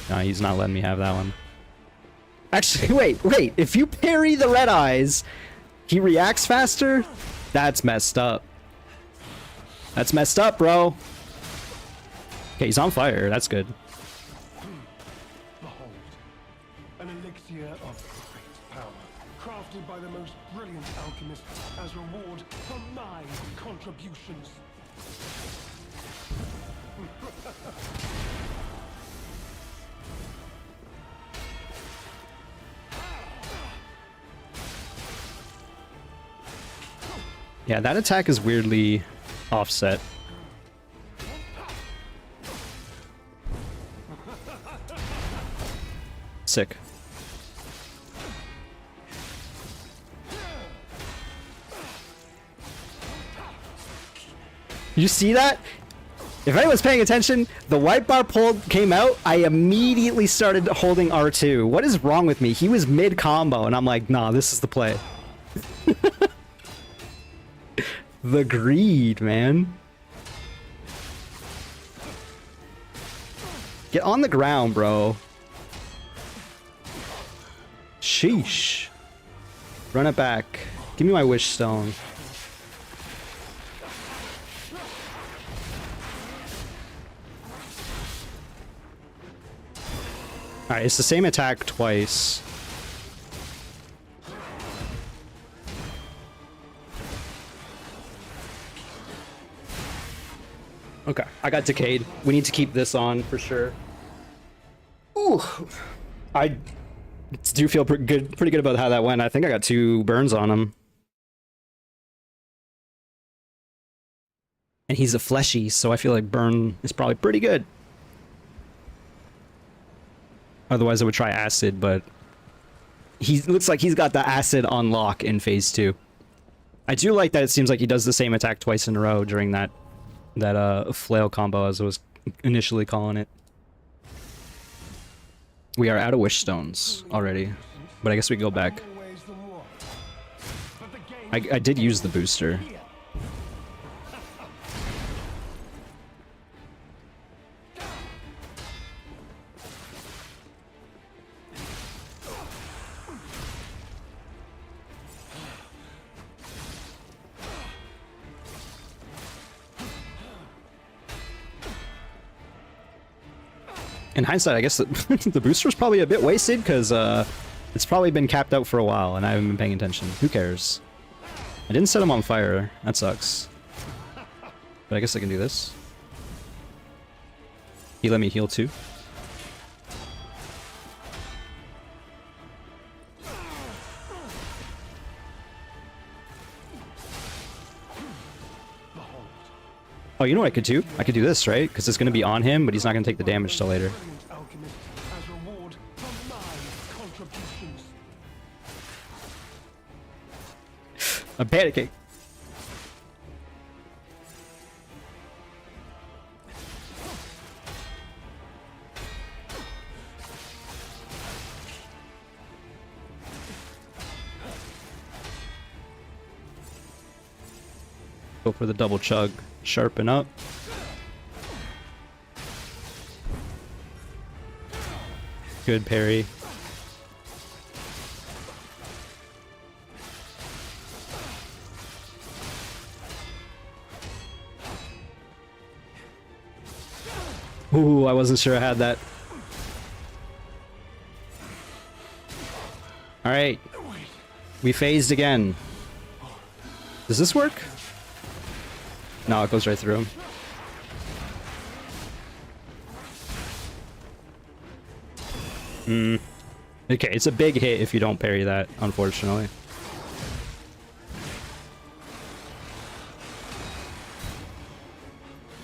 No, he's not letting me have that one. Actually, wait. If you parry the red eyes, he reacts faster? That's messed up. That's messed up, bro. Okay, he's on fire. That's good.
Behold, an elixir of great power, crafted by the most brilliant alchemist as reward for my contributions.
Yeah, that attack is weirdly offset. Sick. You see that? If anyone's paying attention, the white bar pull came out, I immediately started holding R2. What is wrong with me? He was mid-combo, and I'm like, nah, this is the play. The greed, man. Get on the ground, bro. Sheesh. Run it back. Give me my wish stone. Alright, it's the same attack twice. Okay, I got decayed. We need to keep this on for sure. Ooh, I do feel pretty good about how that went. I think I got 2 burns on him. And he's a fleshy, so I feel like burn is probably pretty good. Otherwise I would try acid, but he looks like he's got the acid on lock in phase 2. I do like that it seems like he does the same attack twice in a row during that flail combo, as I was initially calling it. We are out of wish stones already, but I guess we can go back. I did use the booster. In hindsight, I guess the booster's probably a bit wasted, because it's probably been capped out for a while, and I haven't been paying attention. Who cares? I didn't set him on fire. That sucks. But I guess I can do this. He let me heal too. Oh, you know what I could do? I could do this, right? Because it's going to be on him, but he's not going to take the damage till later. I'm panicking. Go for the double chug. Sharpen up. Good parry. Ooh, I wasn't sure I had that. Alright. We phased again. Does this work? No, it goes right through him. Okay, it's a big hit if you don't parry that, unfortunately.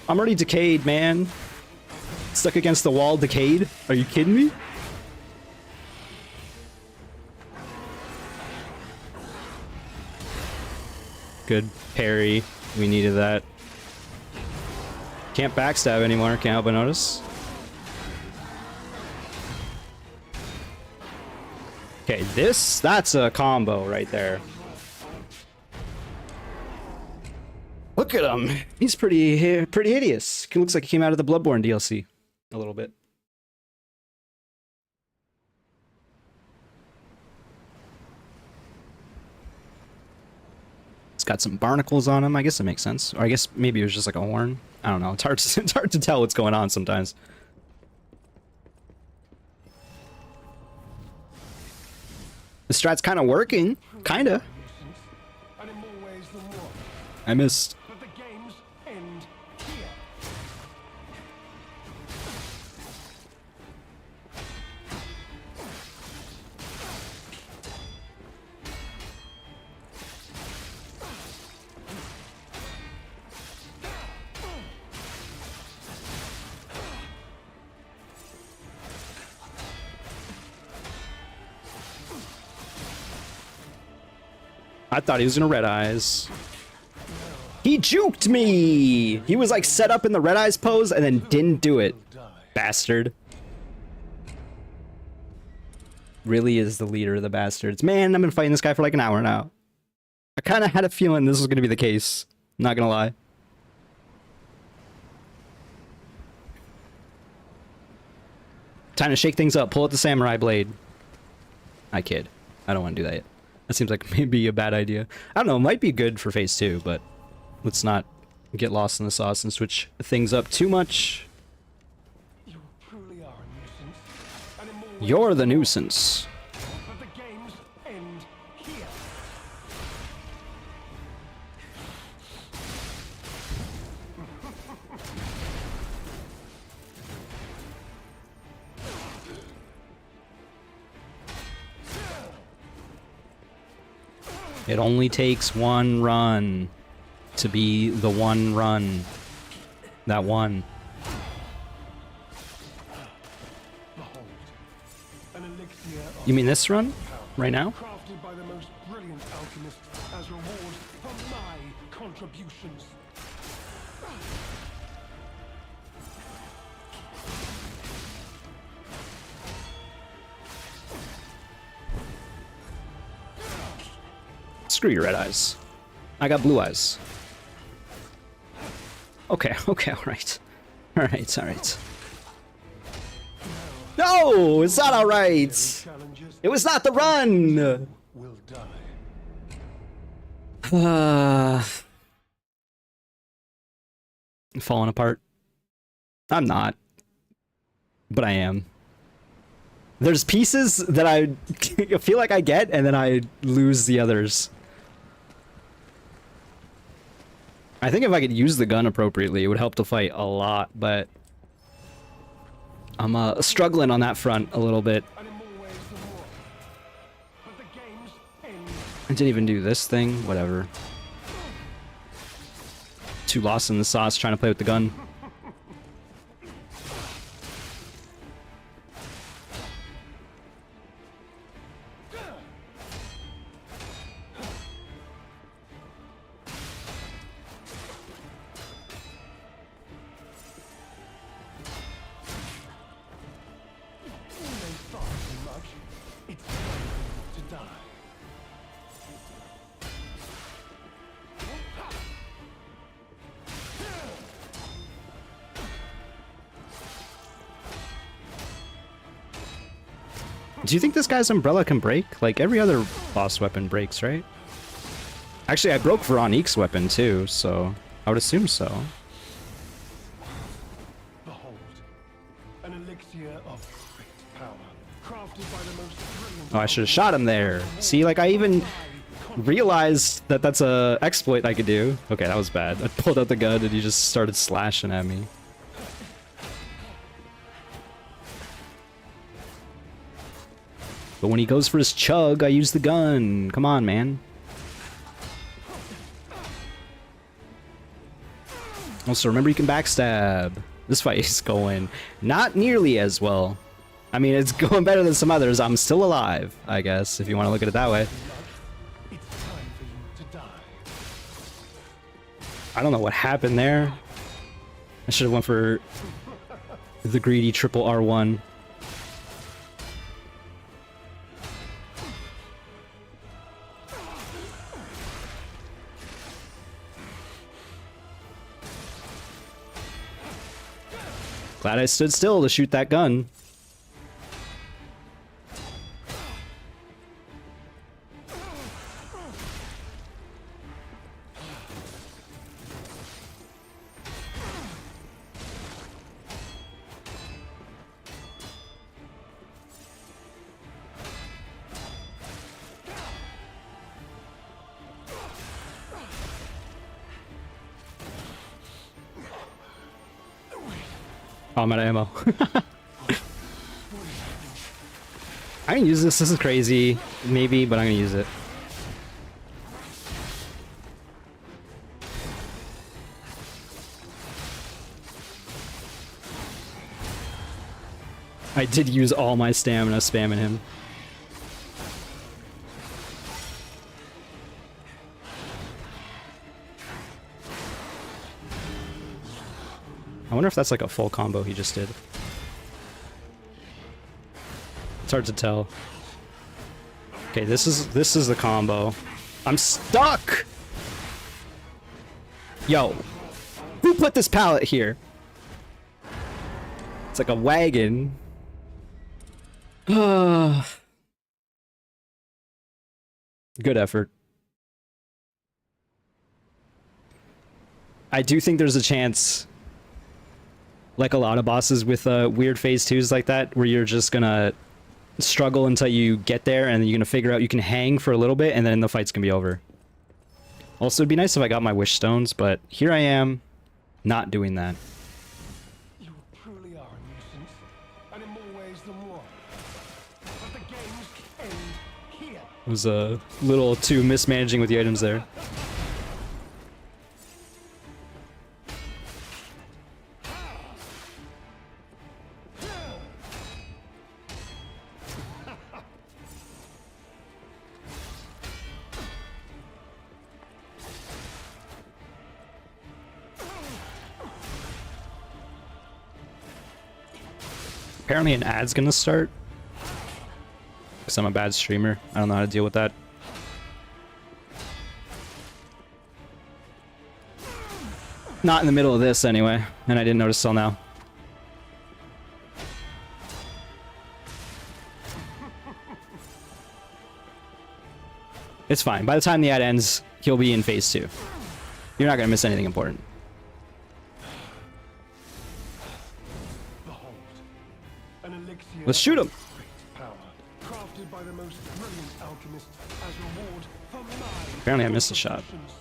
I'm already decayed, man. Stuck against the wall, decayed? Are you kidding me? Good parry. We needed that. Can't backstab anymore, can't help but notice. Okay, that's a combo right there. Look at him. He's pretty hideous. He looks like he came out of the Bloodborne DLC a little bit. It's got some barnacles on him. I guess it makes sense. Or I guess maybe it was just like a horn. I don't know. It's hard to tell what's going on sometimes. The strat's kind of working. Kinda. I missed.
But the games end here.
I thought he was gonna red eyes. He juked me! He was like set up in the red eyes pose and then didn't do it. Bastard. Really is the leader of the bastards. Man, I've been fighting this guy for like an hour now. I kind of had a feeling this was gonna be the case. Not gonna lie. Time to shake things up. Pull out the samurai blade. I kid. I don't want to do that yet. That seems like maybe a bad idea. I don't know. It might be good for phase 2, but let's not get lost in the sauce and switch things up too much.
You truly are a nuisance. And in more ways
You're the
than one.
nuisance.
But the games end here.
It only takes one run to be the one run. That one.
Behold, an elixir of
You mean this run? Right now?
crafted by the most brilliant alchemist as reward for my contributions.
Screw your red eyes. I got blue eyes. Okay, okay, alright. Alright, alright. No! It's not alright!
Challenges
It was not the run!
will die.
Falling apart. I'm not. But I am. There's pieces that I feel like I get, and then I lose the others. I think if I could use the gun appropriately, it would help the fight a lot, but I'm struggling on that front a little bit.
And in more ways than one. But the game's end.
I didn't even do this thing, whatever. Too lost in the sauce trying to play with the gun.
They thought too much. It's time to die.
Do you think this guy's umbrella can break? Like, every other boss weapon breaks, right? Actually, I broke Veronique's weapon, too, so I would assume so.
Behold, an elixir of great power, crafted by the most brilliant.
Oh, I should have shot him there. See, like, I even realized that that's a exploit I could do. Okay, that was bad. I pulled out the gun and he just started slashing at me. But when he goes for his chug, I use the gun. Come on, man. Also, remember you can backstab. This fight is going not nearly as well. I mean, it's going better than some others. I'm still alive, I guess, if you want to look at it that way.
It's time for you to die.
I don't know what happened there. I should have went for the greedy triple R1. Glad I stood still to shoot that gun. Oh, I'm out of ammo. I can use this. This is crazy. Maybe, but I'm gonna use it. I did use all my stamina spamming him. I wonder if that's like a full combo he just did. It's hard to tell. Okay, this is the combo. I'm stuck! Yo, who put this pallet here? It's like a wagon. Good effort. I do think there's a chance, like a lot of bosses with weird phase 2s like that, where you're just gonna struggle until you get there and then you're gonna figure out you can hang for a little bit and then the fight's gonna be over. Also, it'd be nice if I got my wish stones, but here I am, not doing that.
You truly are a nuisance, and in more ways than one. But the game's end here.
Was a little too mismanaging with the items there. Apparently an ad's gonna start. Because I'm a bad streamer. I don't know how to deal with that. Not in the middle of this anyway, and I didn't notice till now. It's fine. By the time the ad ends, he'll be in phase 2. You're not gonna miss anything important.
Behold, an elixir
Let's shoot him.
of great power, crafted by the most brilliant alchemist as reward for my
Apparently I missed a shot.
contributions.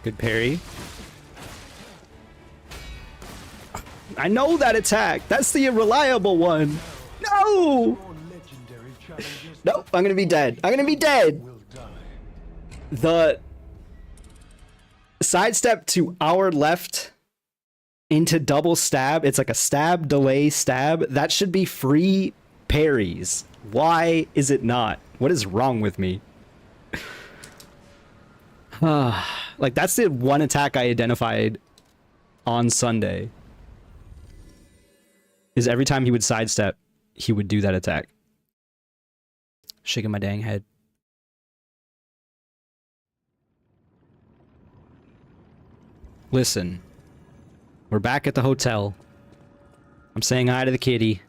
Good parry. I know that attack. That's the reliable one. No!
More legendary challenges
Nope, I'm gonna be dead. I'm gonna be dead.
will die.
The sidestep to our left into double stab. It's like a stab, delay, stab. That should be free parries. Why is it not? What is wrong with me? Like, that's the one attack I identified on Sunday. Is every time he would sidestep, he would do that attack. Shaking my dang head. Listen. We're back at the hotel. I'm saying hi to the kitty.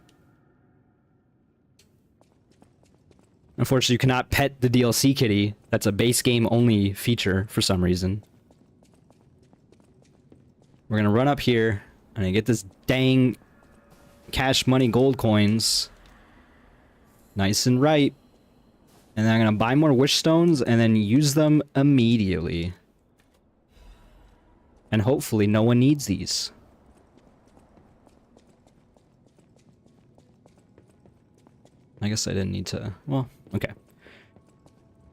Unfortunately, you cannot pet the DLC kitty. That's a base game only feature for some reason. We're gonna run up here. I'm gonna get this dang cash money gold coins. Nice and right. And then I'm gonna buy more wish stones and then use them immediately. And hopefully no one needs these. I guess I didn't need to. Well, okay.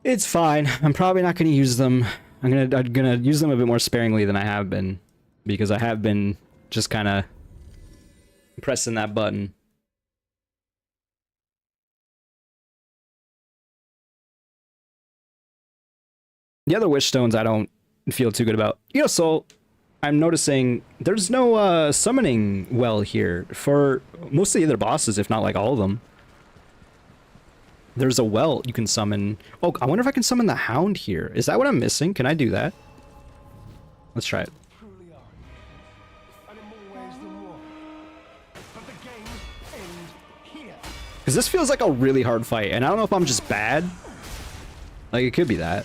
It's fine. I'm probably not going to use them. I'm gonna use them a bit more sparingly than I have been, because I have been just kind of pressing that button. The other wish stones I don't feel too good about. You know, so I'm noticing there's no summoning well here for most of the other bosses, if not like all of them. There's a well you can summon. Oh, I wonder if I can summon the Hound here. Is that what I'm missing? Can I do that? Let's try it.
Truly are, and in more ways than one. But the games end here.
Because this feels like a really hard fight, and I don't know if I'm just bad. Like, it could be that.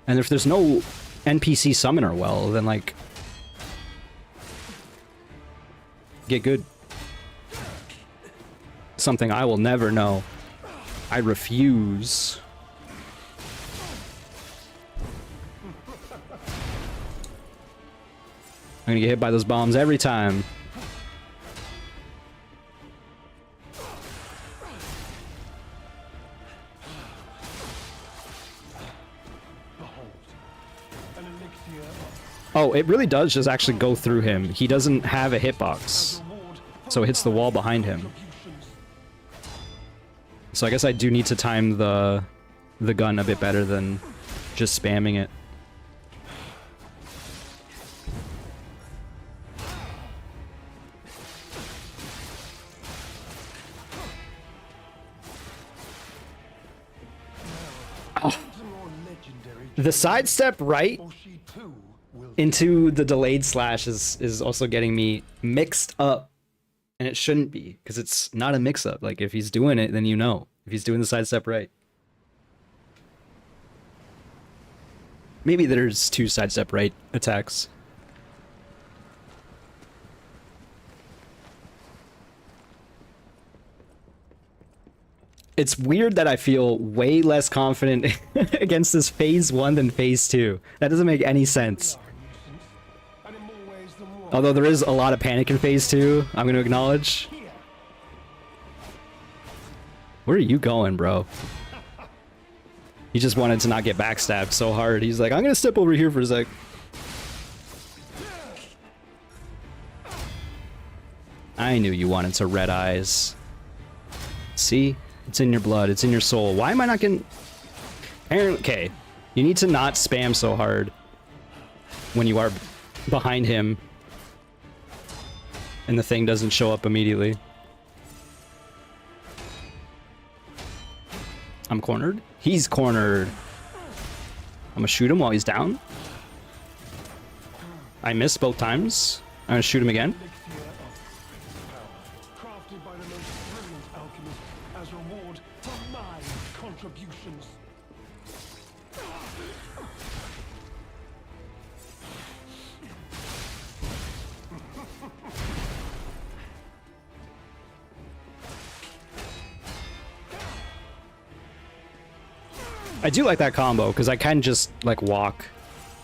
And if there's no NPC summoner well, then, like, get good. Something I will never know. I refuse. I'm gonna get hit by those bombs every time.
Behold, an elixir of
Oh, it really does just actually go through him. He doesn't have a hitbox,
reward for
so it hits the wall behind him.
contributions.
So I guess I do need to time the gun a bit better than just spamming it.
Some more legendary
The sidestep right
or she too will
into the delayed slash is also getting me mixed up. And it shouldn't be, because it's not a mix-up. Like, if he's doing it, then you know. If he's doing the sidestep right. Maybe there's 2 sidestep right attacks. it's weird that I feel way less confident against this phase 1 than phase 2. That doesn't make any sense.
And in more ways than one.
Although there is a lot of panic in phase 2, I'm going to acknowledge.
Here.
Where are you going, bro? He just wanted to not get backstabbed so hard. He's like, I'm going to step over here for a sec. I knew you wanted to red eyes. See? It's in your blood. It's in your soul. Why am I not getting... Okay. You need to not spam so hard when you are behind him and the thing doesn't show up immediately. I'm cornered. He's cornered. I'm gonna shoot him while he's down. I missed both times. I'm gonna shoot him again.
Crafted by the most brilliant alchemist as reward for my contributions.
I do like that combo because I can just like walk,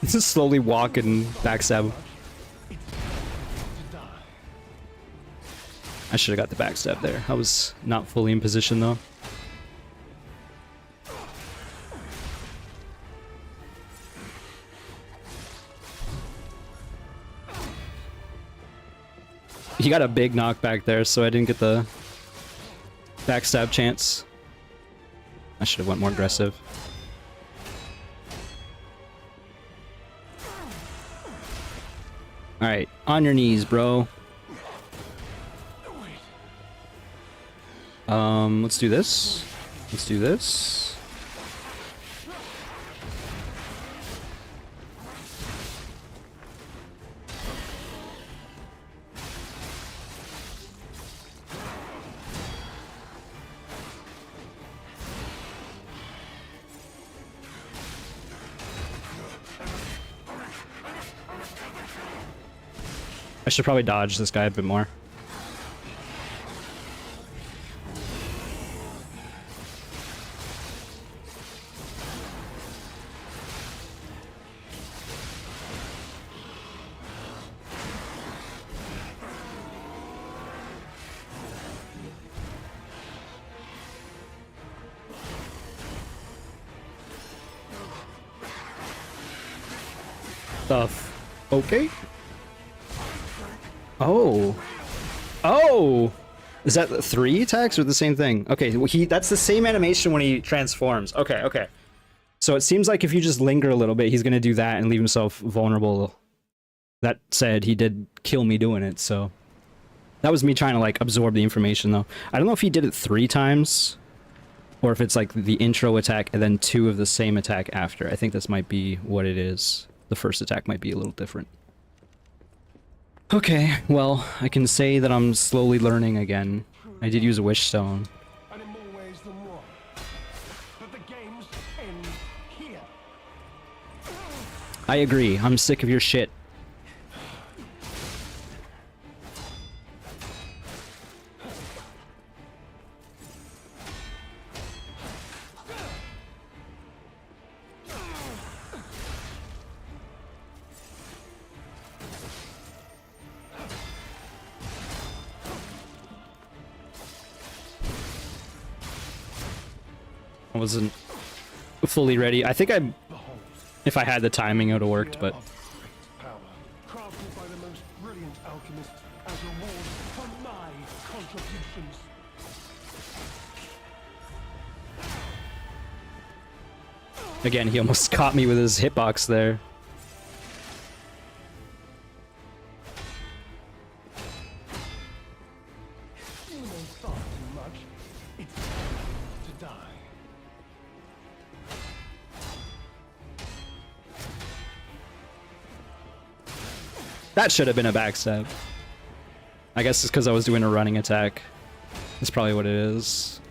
just slowly walk and backstab. I should have got the backstab there. I was not fully in position though. He got a big knockback there, so I didn't get the backstab chance. I should have went more aggressive. Alright, on your knees, bro. Let's do this. Let's do this. I should probably dodge this guy a bit more. Stuff. Okay. Oh. Oh! Is that 3 attacks or the same thing? Okay, well, that's the same animation when he transforms. Okay, okay. So it seems like if you just linger a little bit, he's gonna do that and leave himself vulnerable. That said, he did kill me doing it, so... That was me trying to, like, absorb the information, though. I don't know if he did it 3 times, or if it's, like, the intro attack and then 2 of the same attack after. I think this might be what it is. The first attack might be a little different. Okay, well, I can say that I'm slowly learning again. I did use a wish stone.
And in more ways than one. But the games end here.
I agree. I'm sick of your shit. I wasn't fully ready. I think if I had the timing, it would have worked, but...
Power. Crafted by the most brilliant alchemist as reward for my contributions.
Again, he almost caught me with his hitbox there.
You may thought too much. It's time to die.
That should have been a backstab. I guess it's because I was doing a running attack. That's probably what it is.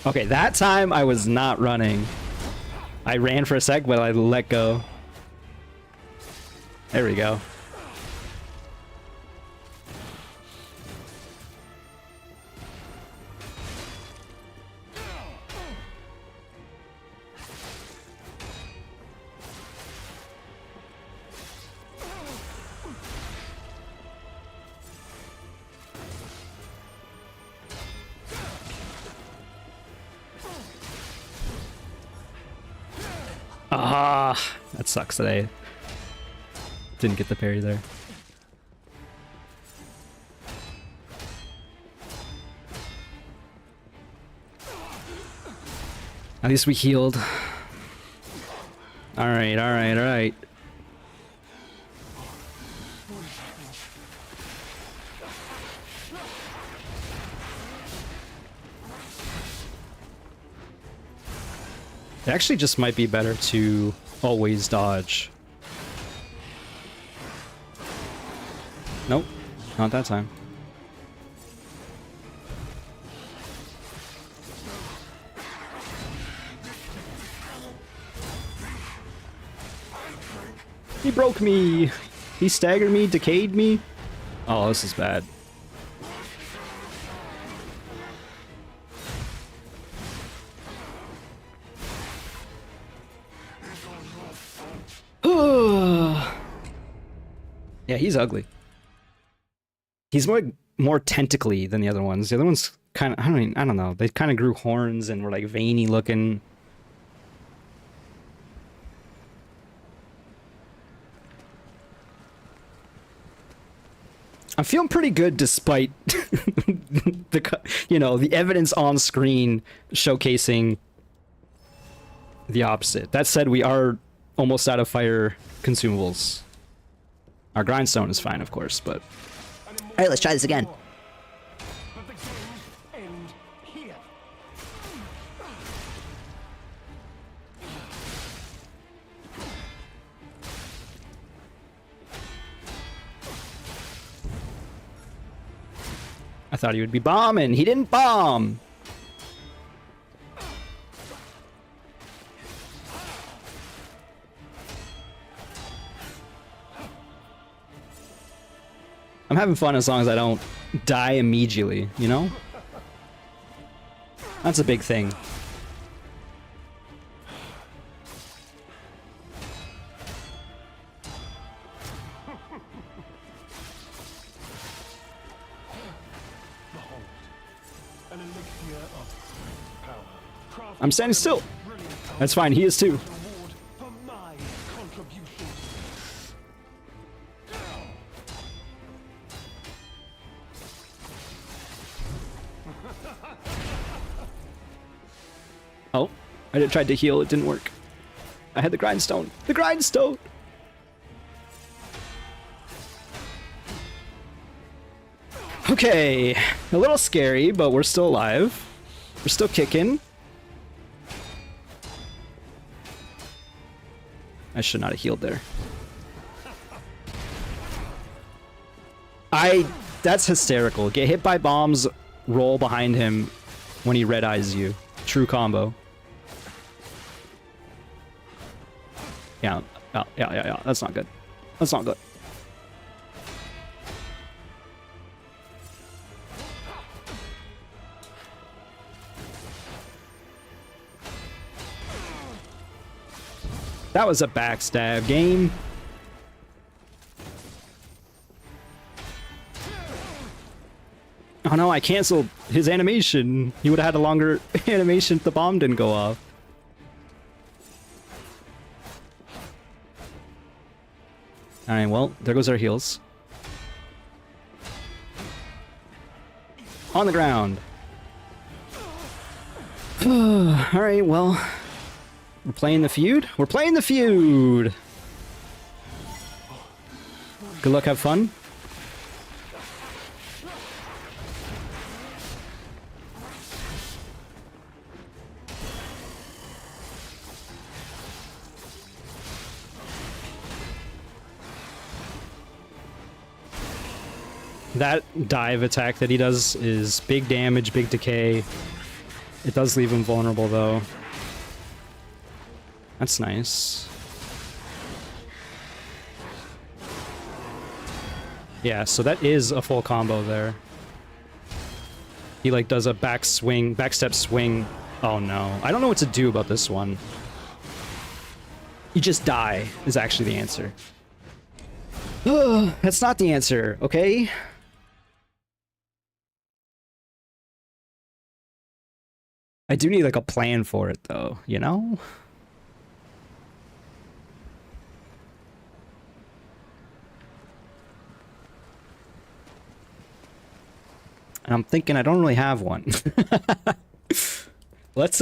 Okay, that time I was not running. I ran for a sec, but I let go. There we go. Ah, that sucks that I didn't get the parry there. At least we healed. Alright, alright, alright. It actually just might be better to always dodge. Nope, not that time. He broke me! He staggered me, decayed me. Oh, this is bad. Yeah, he's ugly. He's more tentacly than the other ones. The other ones kind of, I don't know. They kind of grew horns and were like veiny looking. I'm feeling pretty good despite the evidence on screen showcasing the opposite. That said, we are almost out of fire consumables. Our grindstone is fine, of course, but... Alright, let's try this again.
But the games end here.
I thought he would be bombing. He didn't bomb. I'm having fun as long as I don't die immediately, you know? That's a big thing.
Behold, an elixir of power. Crafted
I'm standing still.
by a brilliant
That's fine, he is too.
reward for my contribution.
Oh, I tried to heal, it didn't work. I had the grindstone. The grindstone! Okay, a little scary, but we're still alive. We're still kicking. I should not have healed there. That's hysterical. Get hit by bombs, roll behind him when he red eyes you. True combo. Yeah, yeah. That's not good. That's not good. That was a backstab game. Oh no, I canceled his animation. He would have had a longer animation if the bomb didn't go off. Alright, well, there goes our heals. On the ground. Alright, well. We're playing the feud? We're playing the feud! Good luck, have fun. That dive attack that he does is big damage, big decay. It does leave him vulnerable, though. That's nice. Yeah, so that is a full combo there. He, like, does a back swing, backstep swing. Oh, no. I don't know what to do about this one. You just die, is actually the answer. That's not the answer, okay? I do need, like, a plan for it, though, you know? And I'm thinking I don't really have one. Let's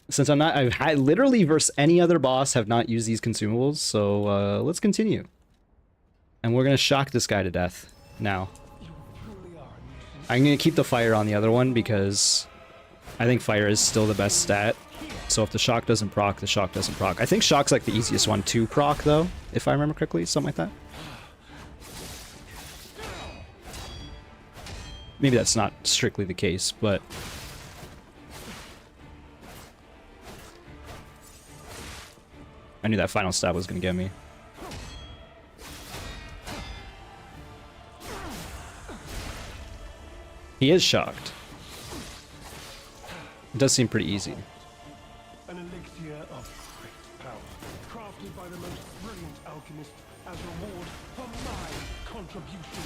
since I've had literally versus any other boss have not used these consumables, so let's continue. And we're gonna shock this guy to death now. I'm gonna keep the fire on the other one because I think fire is still the best stat. So if the shock doesn't proc, the shock doesn't proc. I think shock's like the easiest one to proc though, if I remember correctly, something like that. Maybe that's not strictly the case, but I knew that final stab was gonna get me. He is shocked. It does seem pretty easy.
An elixir of great power, crafted by the most brilliant alchemist as reward for my contribution.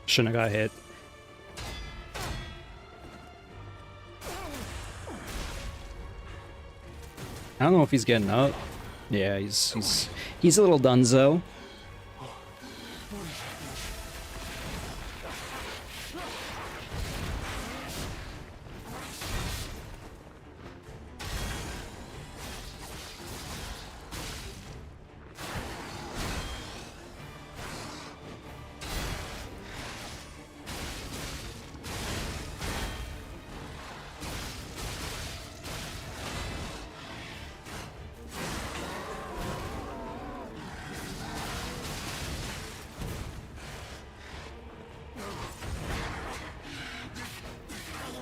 Shouldn't have got hit. I don't know if he's getting up. Yeah, he's a little dunzo.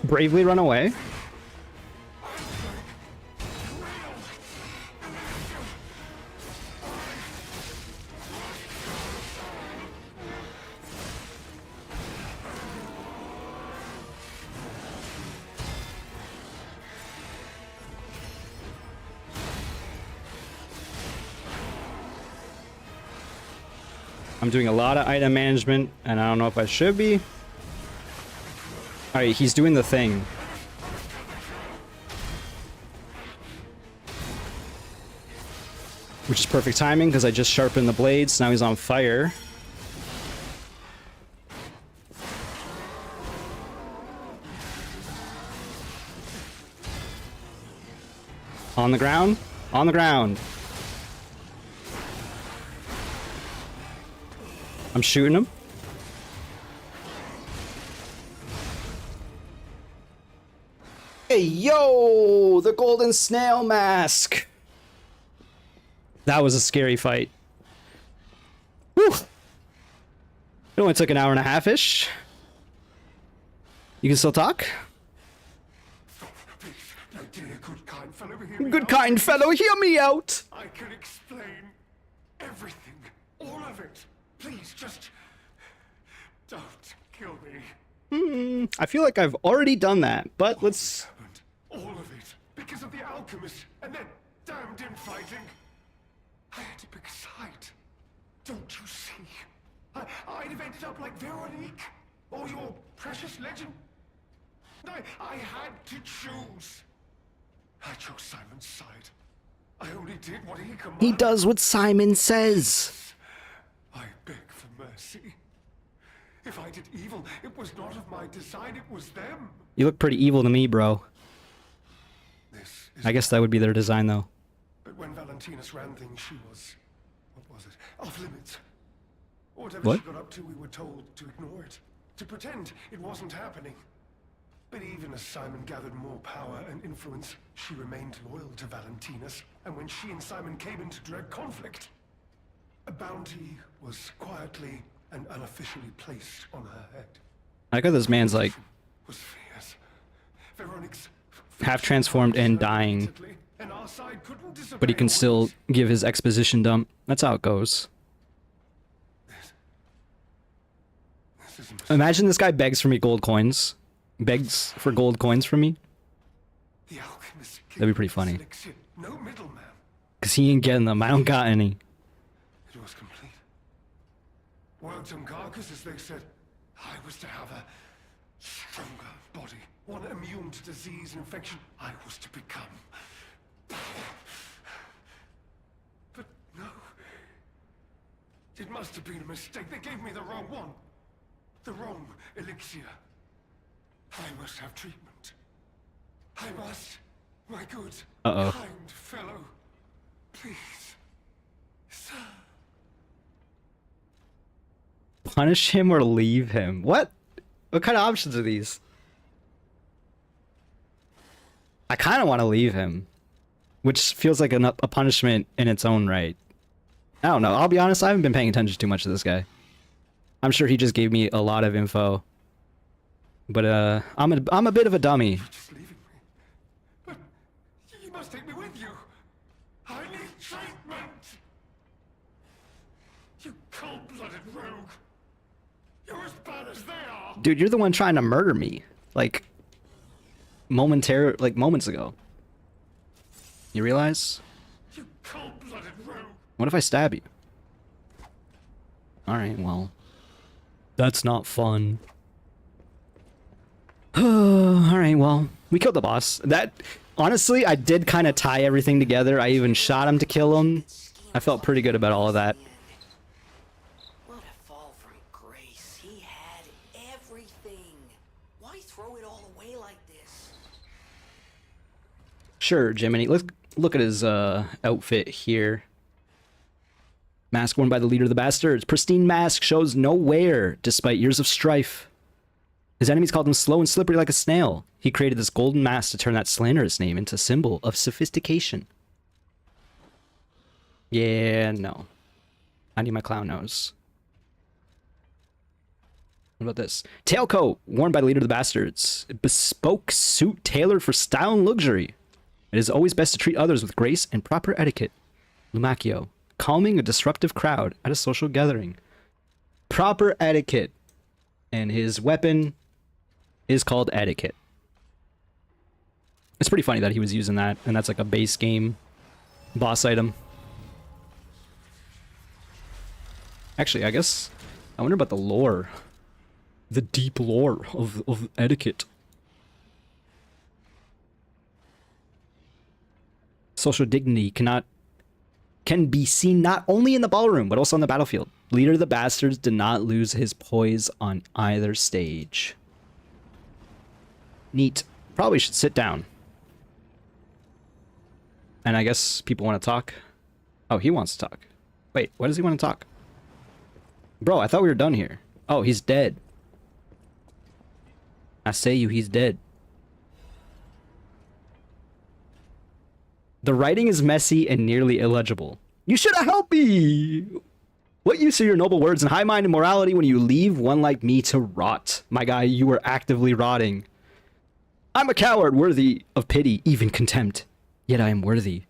Bravely run away. I'm doing a lot of item management, and I don't know if I should be. Alright, he's doing the thing. Which is perfect timing, because I just sharpened the blades, now he's on fire. On the ground? On the ground. I'm shooting him. Hey, yo! The golden snail mask! That was a scary fight. Whew! It only took an hour and a half-ish. You can still talk?
My dear good kind fellow, hear me
Good
out.
kind fellow, hear me out!
I can explain everything, all of it. Please, just don't kill me.
I feel like I've already done that, but let's...
Happened, all of it, because of the alchemist and that damned infighting. I had to pick a side. Don't you see? I'd have ended up like Veronique, or your precious legend. I had to choose. I chose Simon's side. I only did what he commanded.
He does what Simon says.
I beg for mercy. If I did evil, it was not of my design, it was them.
You look pretty evil to me, bro.
This is
I guess that would be their design, though.
But when Valentinus ran things, she was... what was it? Off limits. Whatever
What?
she got up to, we were told to ignore it. To pretend it wasn't happening. But even as Simon gathered more power and influence, she remained loyal to Valentinus. And when she and Simon came into direct conflict, a bounty was quietly and unofficially placed on her head.
I got this man's like
Was fierce. Veronique's
half transformed and dying,
and our side couldn't disobey
but he can still
orders.
give his exposition dump. That's how it goes.
This isn't
Imagine this guy begs for me gold coins. Begs for gold coins from me.
the alchemist.
That'd be pretty funny.
Elixir. No middleman.
Cause he ain't getting them. I don't got any.
It was complete. Worked on carcass, as they said. I was to have a stronger body, one immune to disease and infection. I was to become. But no. It must have been a mistake. They gave me the wrong one. The wrong elixir. I must have treatment. I must. My good,
Uh-oh.
kind fellow. Please. Sir.
Punish him or leave him. What? What kind of options are these? I kind of want to leave him, which feels like a punishment in its own right. I don't know. I'll be honest. I haven't been paying attention too much to this guy. I'm sure he just gave me a lot of info, but I'm a bit of a dummy.
Just leaving me. But you must take me with you. I need treatment. You cold-blooded rogue. You're as bad as they are.
Dude, you're the one trying to murder me, like moments ago. You realize?
You cold-blooded rogue.
What if I stab you? All right, well, that's not fun. All right, well, we killed the boss. That, honestly, I did kind of tie everything together. I even shot him to kill him. I felt pretty good about all of that.
What a fall from grace. He had everything. Why throw it all away like this?
Sure, Jiminy. Let's look at his outfit here. Mask worn by the leader of the bastards. Pristine mask shows no wear, despite years of strife. His enemies called him slow and slippery like a snail. He created this golden mask to turn that slanderous name into a symbol of sophistication. Yeah, no. I need my clown nose. What about this? Tailcoat, worn by the leader of the bastards. A bespoke suit tailored for style and luxury. It is always best to treat others with grace and proper etiquette. Lumacchio, calming a disruptive crowd at a social gathering. Proper etiquette. And his weapon is called etiquette. It's pretty funny that he was using that, and that's like a base game boss item. Actually, I guess I wonder about the lore. The deep lore of etiquette. Social dignity can be seen not only in the ballroom, but also on the battlefield. Leader of the Bastards did not lose his poise on either stage. Neat. Probably should sit down. And I guess people want to talk. Oh, he wants to talk. Wait, why does he want to talk? Bro, I thought we were done here. Oh, he's dead. I say you, he's dead. The writing is messy and nearly illegible. You should have helped me! What use are your noble words and high-minded morality when you leave one like me to rot? My guy, you are actively rotting. I'm a coward worthy of pity, even contempt. Yet I am worthy.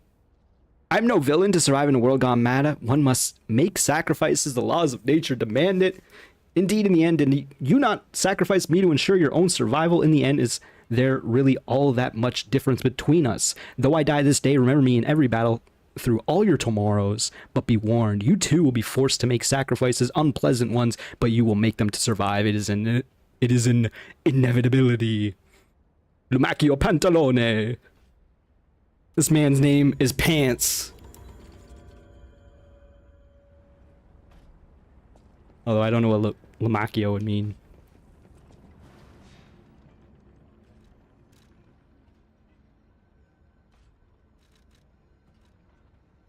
I'm no villain to survive in a world gone mad. One must make sacrifices. The laws of nature demand it. Indeed, in the end, did you not sacrifice me to ensure your own survival? In the end, is there really all that much difference between us? Though I die this day, remember me in every battle through all your tomorrows. But be warned, you too will be forced to make sacrifices, unpleasant ones, but you will make them to survive. It is an inevitability. Lumacchio Pantalone. This man's name is Pants. Although I don't know what Lumacchio would mean.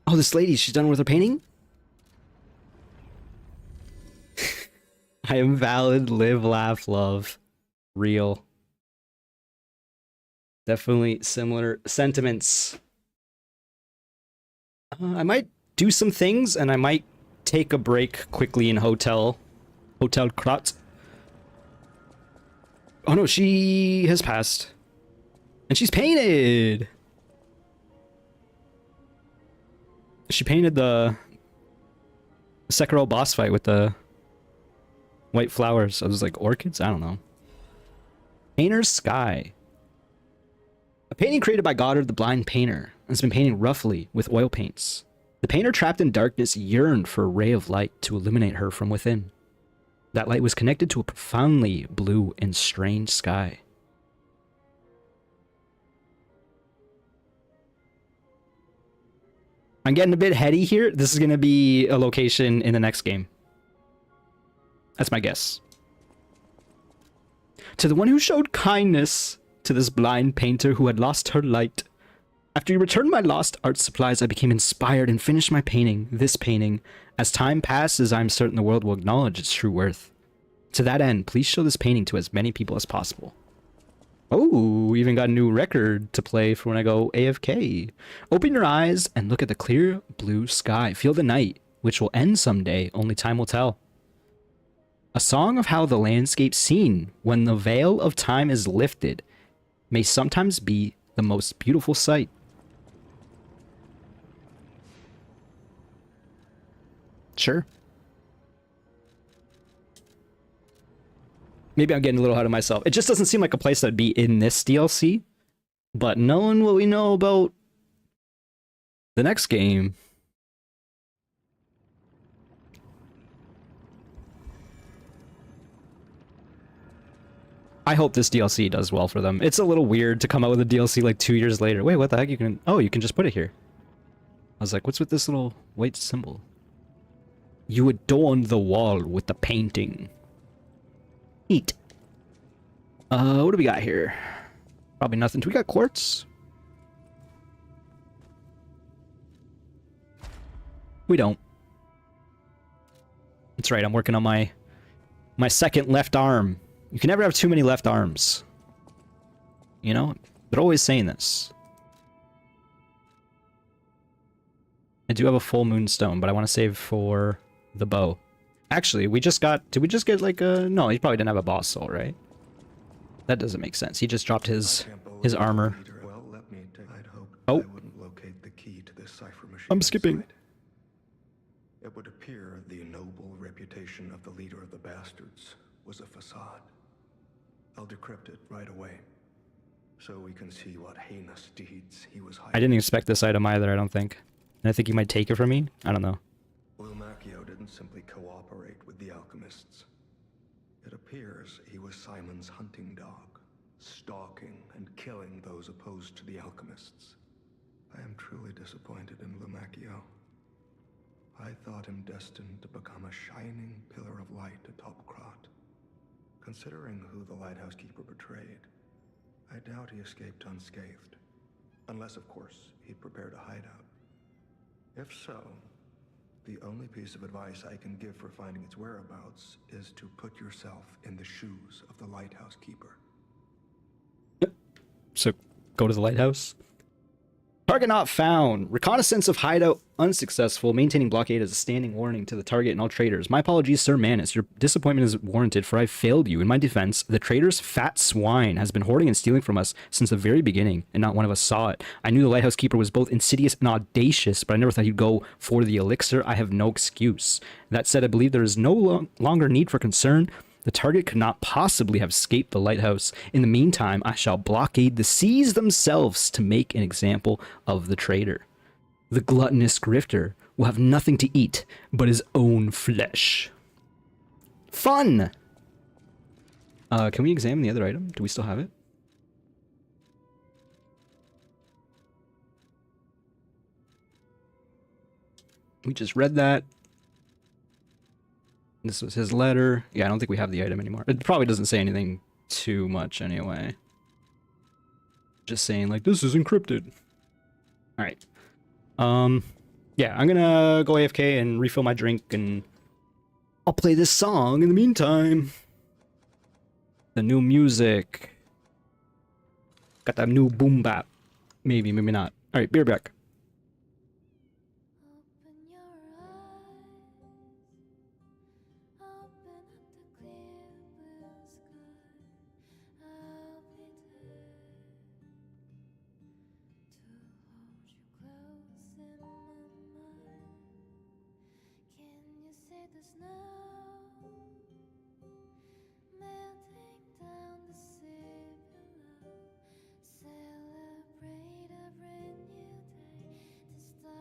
Oh, this lady, she's done with her painting? I am valid, live, laugh, love. Real. Definitely similar sentiments. I might do some things, and I might take a break quickly in hotel Hotel Krat. Oh no, she has passed. And she's painted! She painted the Sekiro boss fight with the white flowers. I was like, orchids? I don't know. Painter's Sky. A painting created by Goddard the blind painter has been painting roughly with oil paints. The painter trapped in darkness yearned for a ray of light to illuminate her from within. That light was connected to a profoundly blue and strange sky. I'm getting a bit heady here. This is going to be a location in the next game. That's my guess. To the one who showed kindness to this blind painter who had lost her light. After you returned my lost art supplies, I became inspired and finished my painting, this painting. As time passes, I am certain the world will acknowledge its true worth. To that end, please show this painting to as many people as possible. Oh, we even got a new record to play for when I go AFK. Open your eyes and look at the clear blue sky. Feel the night, which will end someday, only time will tell. A song of how the landscape seen when the veil of time is lifted may sometimes be the most beautiful sight. Sure. Maybe I'm getting a little ahead of myself. It just doesn't seem like a place that'd be in this DLC. But knowing what we know about the next game, I hope this DLC does well for them. It's a little weird to come out with a DLC like 2 years later. Wait, what the heck? You can... Oh, you can just put it here. I was like, what's with this little white symbol? You adorned the wall with the painting. Neat. What do we got here? Probably nothing. Do we got quartz? We don't. That's right, I'm working on my second left arm. You can never have too many left arms. You know? They're always saying this. I do have a full moonstone, but I want to save for the bow. Actually, we just got... Did we just get like a... No, he probably didn't have a boss soul, right? That doesn't make sense. He just dropped his armor.
Well, let me take... I'd hoped
Oh.
I wouldn't locate the key to this cipher machine.
I'm skipping.
inside. It would appear the noble reputation of the leader of the bastards was a facade. I'll decrypt it right away, so we can see what heinous deeds he was hiding.
I didn't expect this item either, I don't think. And I think he might take it from me? I don't know.
Lumacchio didn't simply cooperate with the alchemists. It appears he was Simon's hunting dog, stalking and killing those opposed to the alchemists. I am truly disappointed in Lumacchio. I thought him destined to become a shining pillar of light atop Krat. Considering who the lighthouse keeper betrayed, I doubt he escaped unscathed. Unless, of course, he'd prepared a hideout. If so, the only piece of advice I can give for finding its whereabouts is to put yourself in the shoes of the lighthouse keeper.
So, go to the lighthouse. Target not found. Reconnaissance of hideout unsuccessful. Maintaining blockade as a standing warning to the target and all traders. My apologies, Sir Manus. Your disappointment is warranted, for I failed you. In my defense, the trader's fat swine has been hoarding and stealing from us since the very beginning, and not one of us saw it. I knew the lighthouse keeper was both insidious and audacious, but I never thought he'd go for the elixir. I have no excuse. That said, I believe there is no longer need for concern. The target could not possibly have escaped the lighthouse. In the meantime, I shall blockade the seas themselves to make an example of the trader. The gluttonous grifter will have nothing to eat but his own flesh. Fun! Can we examine the other item? Do we still have it? We just read that. This was his letter. Yeah, I don't think we have the item anymore. It probably doesn't say anything too much anyway. Just saying, like, this is encrypted. Alright. Yeah, I'm gonna go AFK and refill my drink, and I'll play this song in the meantime. The new music. Got that new boom bap. Maybe, maybe not. Alright, be right back.
Open your eyes, open a the snow, melting down the sea below. Celebrate a brand new day to start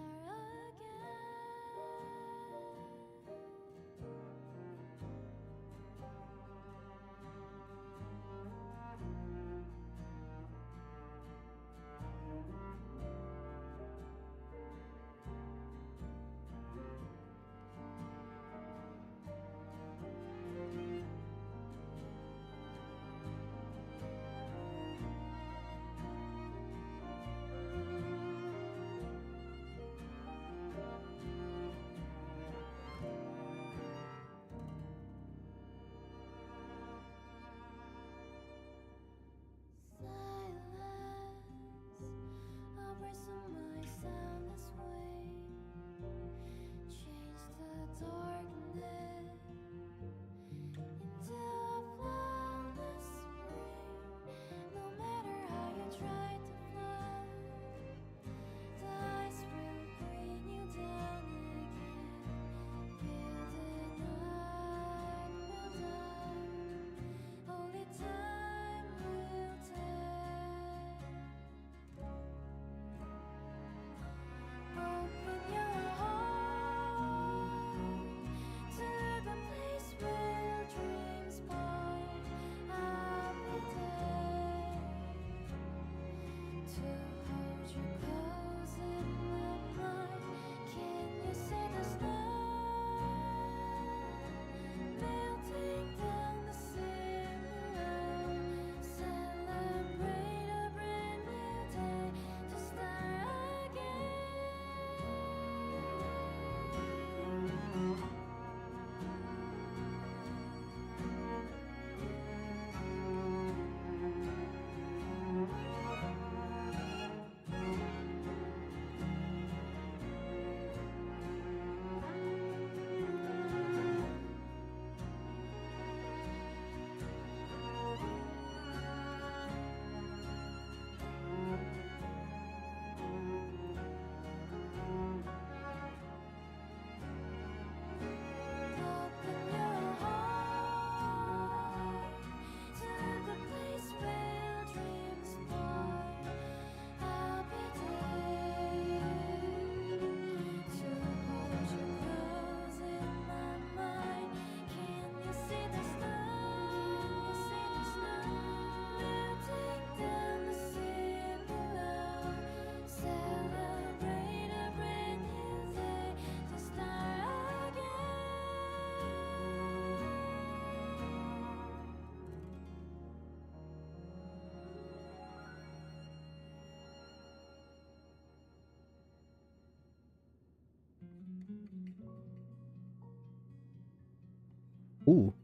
Ooh,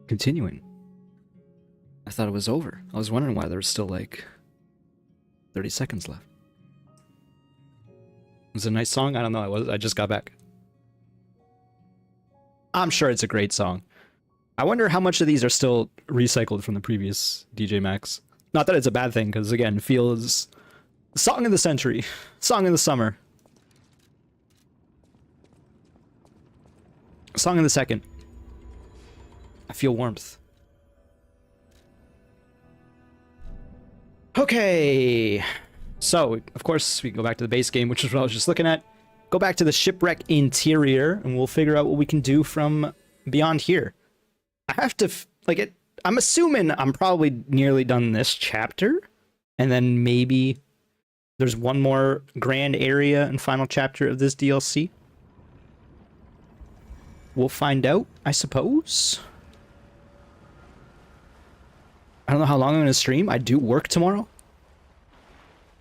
continuing. I thought it was over. I was wondering why there was still like 30 seconds left. It was a nice song. I don't know. I just got back. I'm sure it's a great song. I wonder how much of these are still recycled from the previous DJ Max. Not that it's a bad thing, because again, feels song of the century, song of the summer, song of the second. I feel warmth. Okay, so of course we go back to the base game, which is what I was just looking at. Go back to the shipwreck interior, and we'll figure out what we can do from beyond here. I have to I'm assuming I'm probably nearly done this chapter, and then maybe there's one more grand area and final chapter of this DLC. We'll find out, I suppose. I don't know how long I'm going to stream. I do work tomorrow.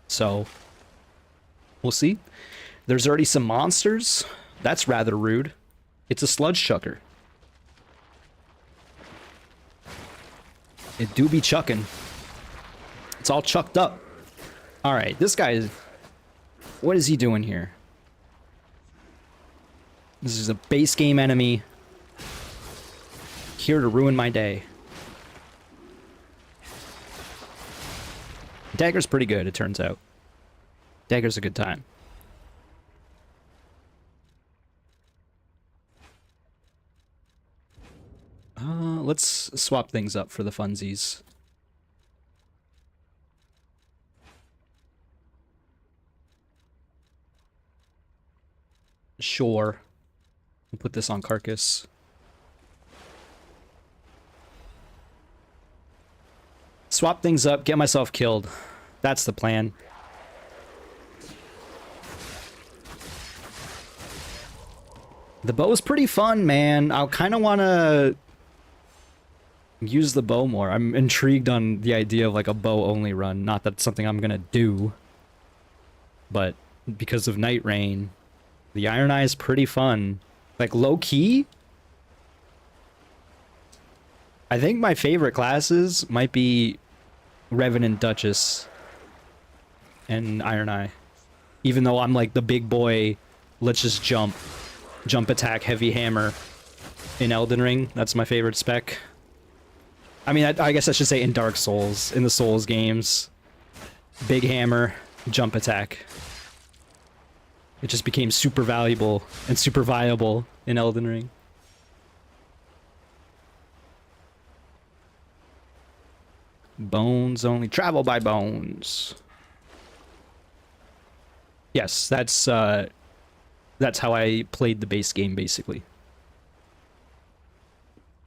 So, we'll see. There's already some monsters. That's rather rude. It's a sludge chucker. It do be chucking. It's all chucked up. Alright, this guy is... What is he doing here? This is a base game enemy. Here to ruin my day. Dagger's pretty good, it turns out. Dagger's a good time. Let's swap things up for the funsies. Sure. We'll put this on Carcass. Swap things up, get myself killed. That's the plan. The bow is pretty fun, man. I kind of want to use the bow more. I'm intrigued on the idea of like a bow only run. Not that it's something I'm gonna do, but because of Night Rain, the Iron Eye is pretty fun. Like low key, I think my favorite classes might be Revenant, Duchess, and Iron Eye. Even though I'm like the big boy, let's just jump attack, heavy hammer in Elden Ring. That's my favorite spec. I mean, I guess I should say in Dark Souls, in the Souls games. Big hammer, jump attack. It just became super valuable and super viable in Elden Ring. Bones only. Travel by bones. Yes, that's how I played the base game, basically.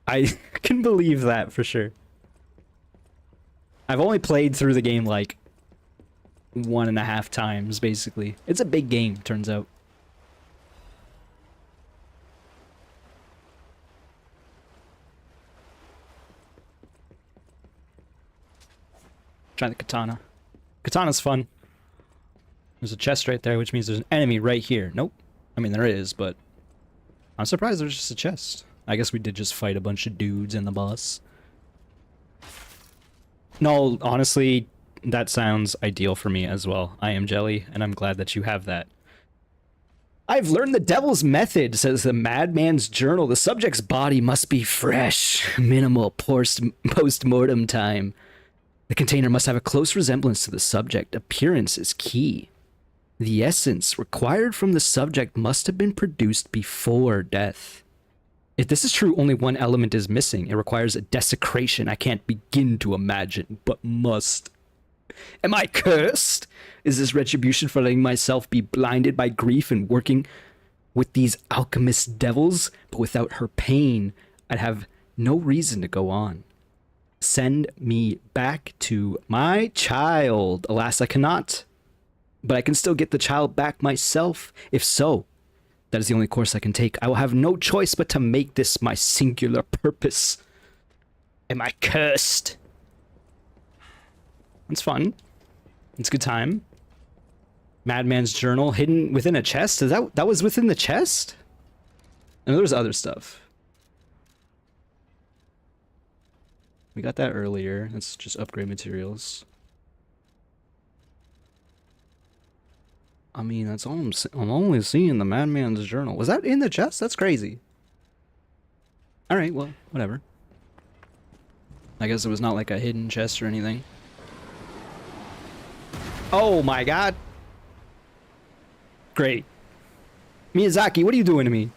I can believe that for sure. I've only played through the game like 1.5 times, basically. It's a big game, turns out. Try the katana. Katana's fun. There's a chest right there, which means there's an enemy right here. Nope. I mean, there is, but I'm surprised there's just a chest. I guess we did just fight a bunch of dudes in the boss. No, honestly, that sounds ideal for me as well. I am Jelly, and I'm glad that you have that. I've learned the devil's method, says the madman's journal. The subject's body must be fresh. Minimal post-mortem time. The container must have a close resemblance to the subject. Appearance is key. The essence required from the subject must have been produced before death. If this is true, only one element is missing. It requires a desecration I can't begin to imagine, but must. Am I cursed? Is this retribution for letting myself be blinded by grief and working with these alchemist devils? But without her pain, I'd have no reason to go on. Send me back to my child. Alas, I cannot. But I can still get the child back myself. If so, that is the only course I can take. I will have no choice but to make this my singular purpose. Am I cursed? It's fun. It's a good time. Madman's journal hidden within a chest. Is that was within the chest? And there was other stuff. We got that earlier. That's just upgrade materials. I mean, that's all I'm only seeing the Madman's journal. Was that in the chest? That's crazy. Alright, well, whatever. I guess it was not like a hidden chest or anything. Oh my god. Great. Miyazaki, what are you doing to me?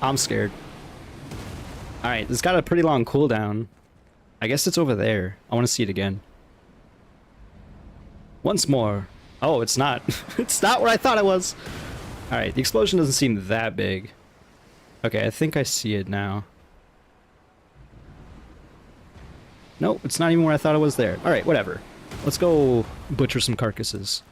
I'm scared. Alright, this got a pretty long cooldown. I guess it's over there. I want to see it again. Once more. Oh, it's not. It's not where I thought it was. Alright, the explosion doesn't seem that big. Okay, I think I see it now. Nope, it's not even where I thought it was there. Alright, whatever. Let's go butcher some carcasses.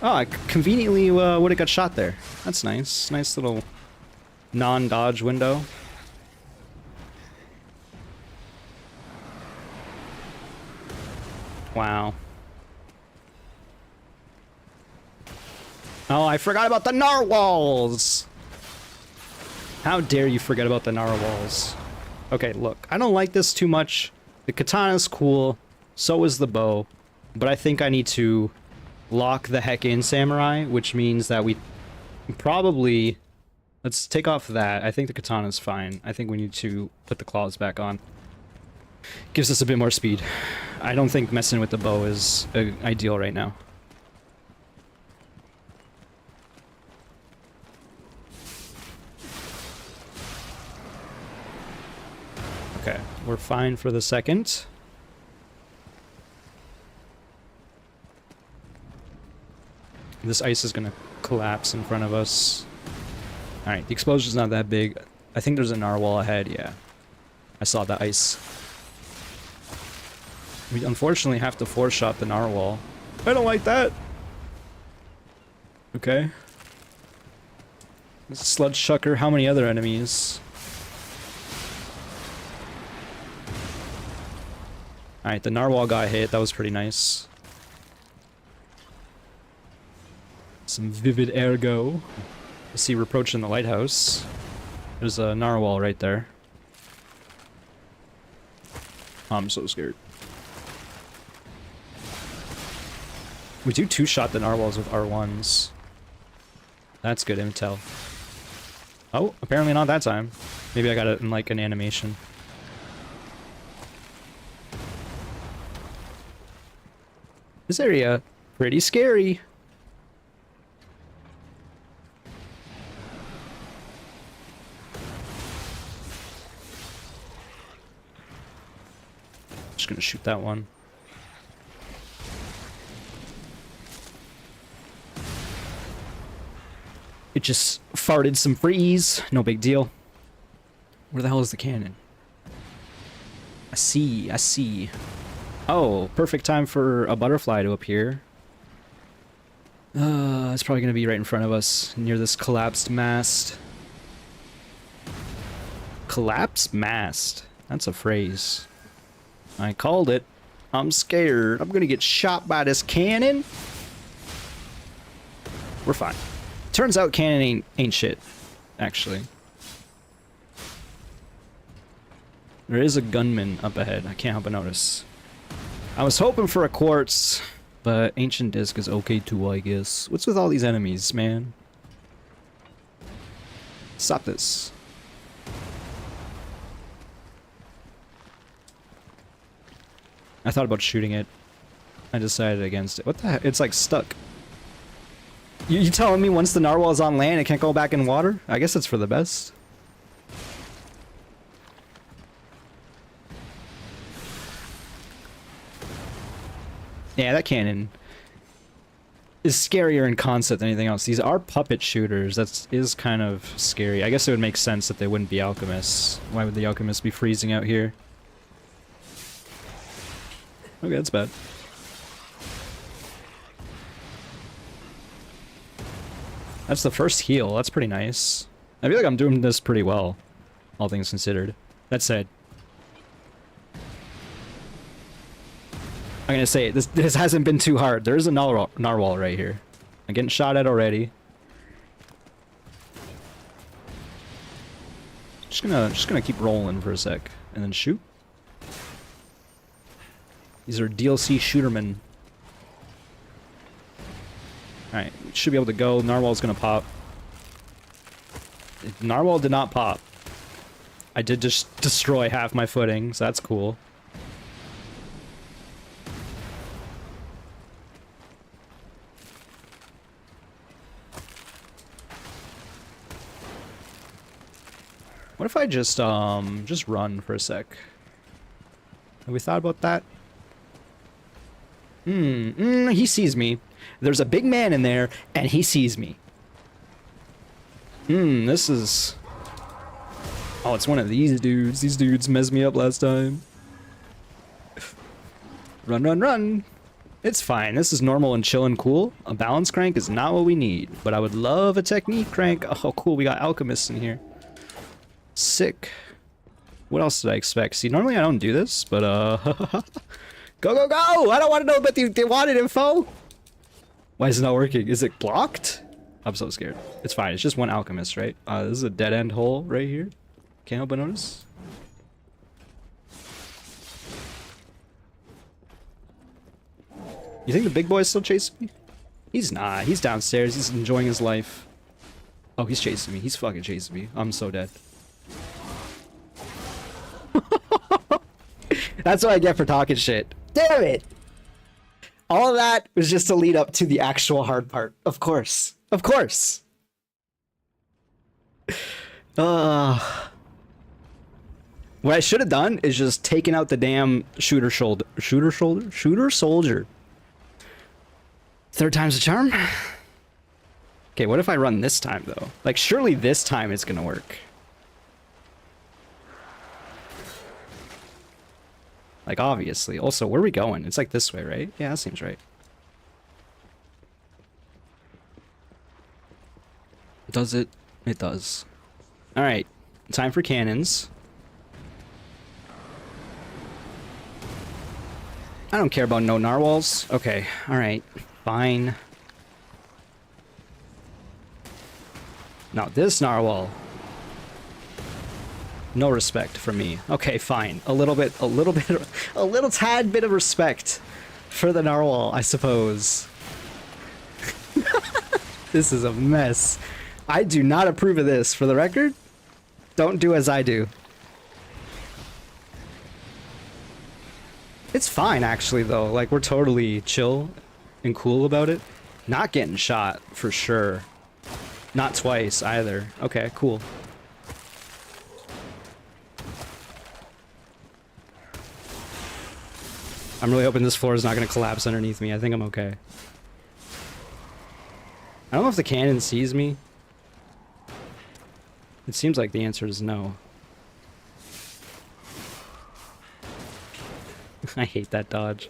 Oh, I conveniently would have got shot there. That's nice. Nice little non-dodge window. Wow. Oh, I forgot about the narwhals! How dare you forget about the narwhals? Okay, look, I don't like this too much. The katana's cool, so is the bow, but I think I need to lock the heck in samurai, which means that we probably... Let's take off that. I think the katana's fine. I think we need to put the claws back on. Gives us a bit more speed. I don't think messing with the bow is ideal right now. Okay, we're fine for the second. This ice is gonna collapse in front of us. Alright, the explosion's not that big. I think there's a narwhal ahead, yeah. I saw the ice. We unfortunately have to four-shot the narwhal. I don't like that! Okay. Sludge chucker, how many other enemies? Alright, the narwhal got hit, that was pretty nice. Some vivid ergo. I see we're approaching the lighthouse. There's a narwhal right there. I'm so scared. We do two-shot the narwhals with R1s. That's good intel. Oh, apparently not that time. Maybe I got it in like an animation. This area, pretty scary. Just gonna shoot that one. It just farted some freeze. No big deal. Where the hell is the cannon? I see, I see. Oh, perfect time for a butterfly to appear. It's probably gonna be right in front of us, near this collapsed mast. Collapsed mast? That's a phrase. I called it. I'm scared. I'm gonna get shot by this cannon. We're fine. Turns out cannon ain't shit, actually. There is a gunman up ahead. I can't help but notice. I was hoping for a quartz, but ancient disc is okay too, I guess. What's with all these enemies, man? Stop this. I thought about shooting it. I decided against it. What the heck? It's like stuck. You telling me once the narwhal is on land, it can't go back in water? I guess it's for the best. Yeah, that cannon is scarier in concept than anything else. These are puppet shooters. That is kind of scary. I guess it would make sense that they wouldn't be alchemists. Why would the alchemists be freezing out here? Okay, that's bad. That's the first heal. That's pretty nice. I feel like I'm doing this pretty well, all things considered. That said, I'm gonna say this hasn't been too hard. There is a narwhal right here. I'm getting shot at already. Just gonna keep rolling for a sec and then shoot. These are DLC shootermen. Alright, should be able to go. Narwhal's gonna pop. Narwhal did not pop. I did just destroy half my footing, so that's cool. What if I just run for a sec? Have we thought about that? He sees me. There's a big man in there, and he sees me. This is... Oh, it's one of these dudes. These dudes messed me up last time. Run, run, run! It's fine. This is normal and chill and cool. A balance crank is not what we need, but I would love a technique crank. Oh, cool. We got alchemists in here. Sick. What else did I expect? See, normally I don't do this, but go, go, go! I don't want to know about the wanted info! Why is it not working? Is it blocked? I'm so scared. It's fine. It's just one alchemist, right? This is a dead-end hole right here. Can't help but notice. You think the big boy is still chasing me? He's not. He's downstairs. He's enjoying his life. Oh, he's chasing me. He's fucking chasing me. I'm so dead. That's what I get for talking shit. Damn it! All of that was just to lead up to the actual hard part. Of course. Of course. What I should have done is just taken out the damn shooter soldier. Third time's a charm. Okay, what if I run this time though? Like, surely this time it's gonna work. Like, obviously. Also, where are we going? It's like this way, right? Yeah, that seems right. Does it? It does. Alright. Time for cannons. I don't care about no narwhals. Okay. Alright. Fine. Now, this narwhal. No respect from me. Okay, fine. A little tad bit of respect for the narwhal, I suppose. This is a mess. I do not approve of this. For the record, don't do as I do. It's fine, actually, though. Like, we're totally chill and cool about it. Not getting shot, for sure. Not twice, either. Okay, cool. I'm really hoping this floor is not going to collapse underneath me. I think I'm okay. I don't know if the cannon sees me. It seems like the answer is no. I hate that dodge.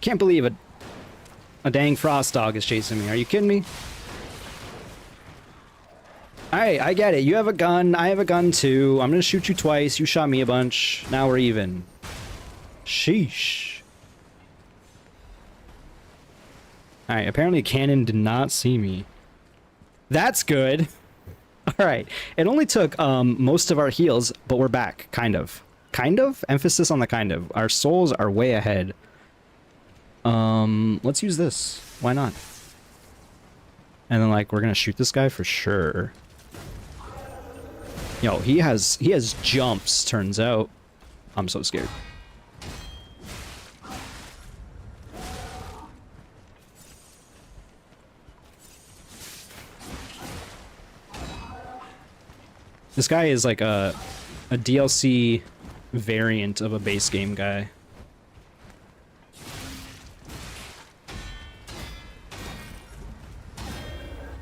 Can't believe it. A dang frost dog is chasing me. Are you kidding me? Alright, I get it. You have a gun. I have a gun too. I'm gonna shoot you twice. You shot me a bunch. Now we're even. Sheesh. Alright, apparently a cannon did not see me. That's good. Alright. It only took most of our heals, but we're back. Kind of. Kind of? Emphasis on the kind of. Our souls are way ahead. Let's use this. Why not? And then, like, we're gonna shoot this guy for sure. Yo, he has jumps, turns out. I'm so scared. This guy is like a DLC variant of a base game guy.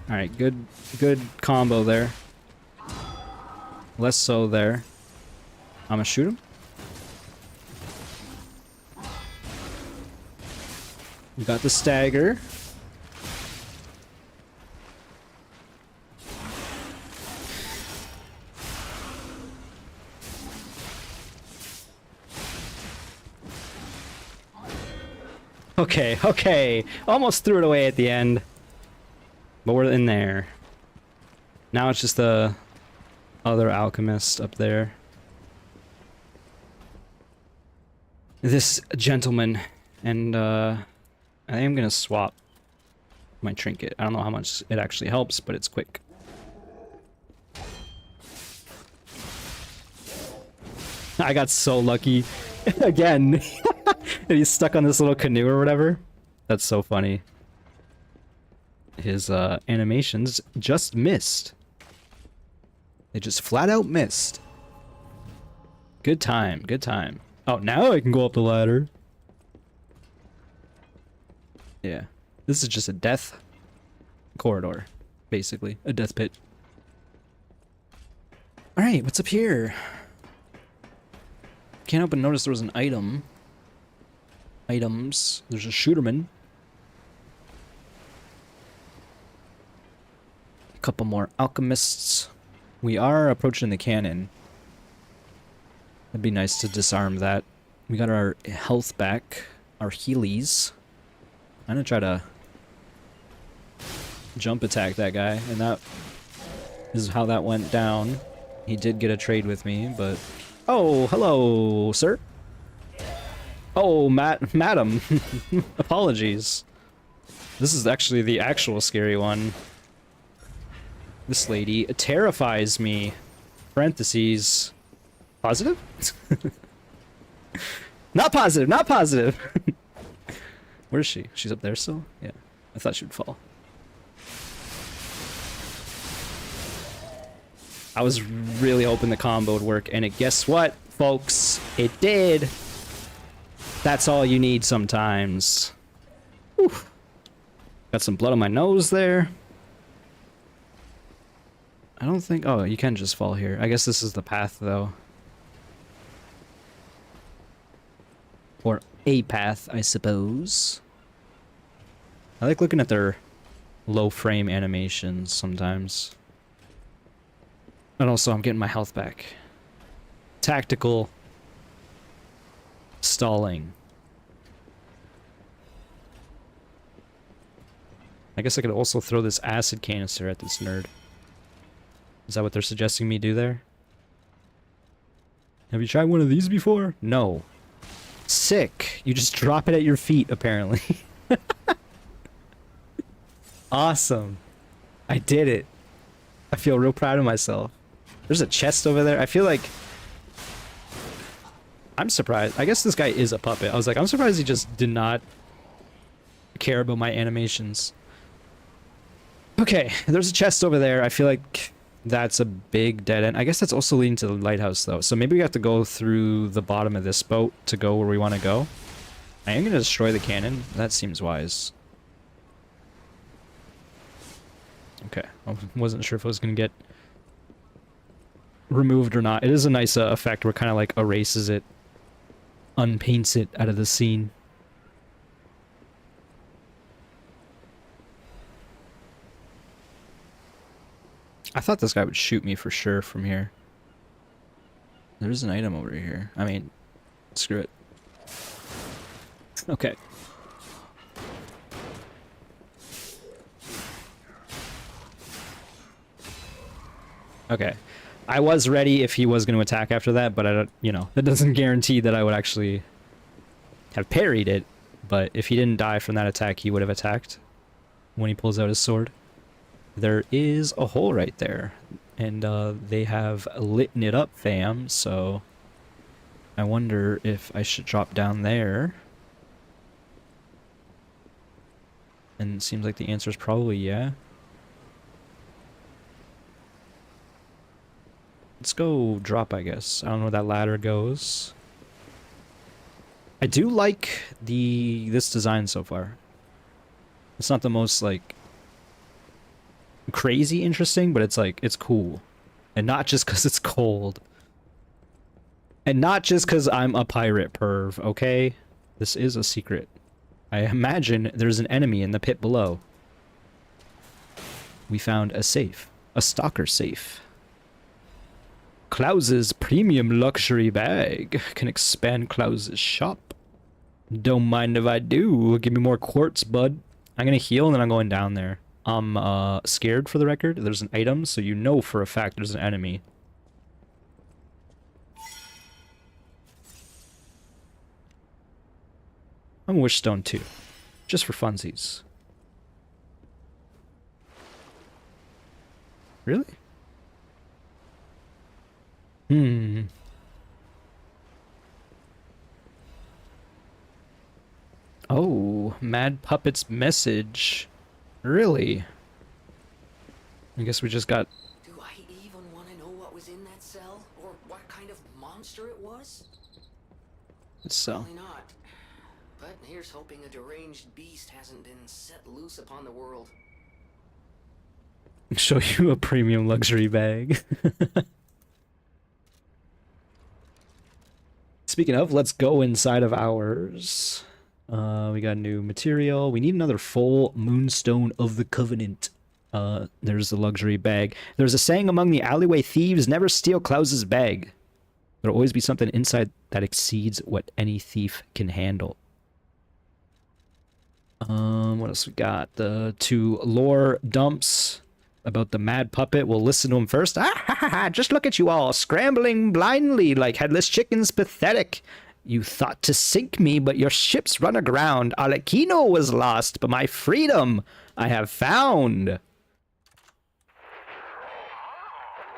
Alright, good combo there. Less so there. I'm gonna shoot him. We got the stagger. Okay, okay. Almost threw it away at the end. But we're in there. Now it's just the other alchemist up there. This gentleman. And I am gonna swap my trinket. I don't know how much it actually helps, but it's quick. I got so lucky. Again. He's stuck on this little canoe or whatever. That's so funny. His animations just missed. They just flat out missed. Good time, good time. Oh, now I can go up the ladder. Yeah. This is just a death corridor, basically. A death pit. Alright, what's up here? Can't help but notice there was an item. Items. There's a shooterman. A couple more alchemists. We are approaching the cannon. It'd be nice to disarm that. We got our health back. Our healies. I'm gonna try to jump attack that guy, and that is how that went down. He did get a trade with me, but... Oh, hello, sir. Oh, madam. Apologies. This is actually the actual scary one. This lady terrifies me. Parentheses. Positive? Not positive, not positive! Where is she? She's up there still? Yeah. I thought she would fall. I was really hoping the combo would work, and guess what, folks? It did! That's all you need sometimes. Whew. Got some blood on my nose there. I don't think... Oh, you can just fall here. I guess this is the path, though. Or a path, I suppose. I like looking at their low frame animations sometimes. And also, I'm getting my health back. Tactical stalling. I guess I could also throw this acid canister at this nerd. Is that what they're suggesting me do there? Have you tried one of these before? No. Sick. You just drop it at your feet, apparently. Awesome. I did it. I feel real proud of myself. There's a chest over there. I feel like... I'm surprised. I guess this guy is a puppet. I was like, I'm surprised he just did not care about my animations. Okay, there's a chest over there. I feel like that's a big dead end. I guess that's also leading to the lighthouse, though. So maybe we have to go through the bottom of this boat to go where we want to go. I am going to destroy the cannon. That seems wise. Okay, I wasn't sure if I was going to get removed or not. It is a nice effect where it kind of like erases it, unpaints it out of the scene. I thought this guy would shoot me for sure from here. There's an item over here. I mean, screw it. Okay. Okay. I was ready if he was going to attack after that, but I don't, you know, that doesn't guarantee that I would actually have parried it. But if he didn't die from that attack, he would have attacked when he pulls out his sword. There is a hole right there, and they have lit it up, fam, so I wonder if I should drop down there. And it seems like the answer is probably yeah. Let's go drop, I guess. I don't know where that ladder goes. I do like this design so far. It's not the most, like, crazy interesting, but it's like, it's cool. And not just because it's cold. And not just because I'm a pirate perv, okay? This is a secret. I imagine there's an enemy in the pit below. We found a safe. A stalker safe. Klaus's premium luxury bag can expand Klaus's shop. Don't mind if I do. Give me more quartz, bud. I'm gonna heal and then I'm going down there. I'm scared for the record. There's an item, so you know for a fact there's an enemy. I'm a Wishstone too. Just for funsies. Really? Oh, Mad Puppet's message. Really? I guess we just got...
Do I even want to know what was in that cell? Or what kind of monster it was?
So.
Probably not. But here's hoping a deranged beast hasn't been set loose upon the world.
Show you a premium luxury bag. Speaking of, let's go inside of ours. We got new material. We need another full Moonstone of the Covenant. There's the luxury bag. There's a saying among the alleyway thieves, never steal Klaus's bag. There'll always be something inside that exceeds what any thief can handle. What else we got? The 2 lore dumps about the Mad Puppet. We'll listen to him first. Ah, ha, ha, ha. Just look at you all, scrambling blindly like headless chickens, pathetic. You thought to sink me, but your ships run aground. Alekino was lost, but my freedom I have found.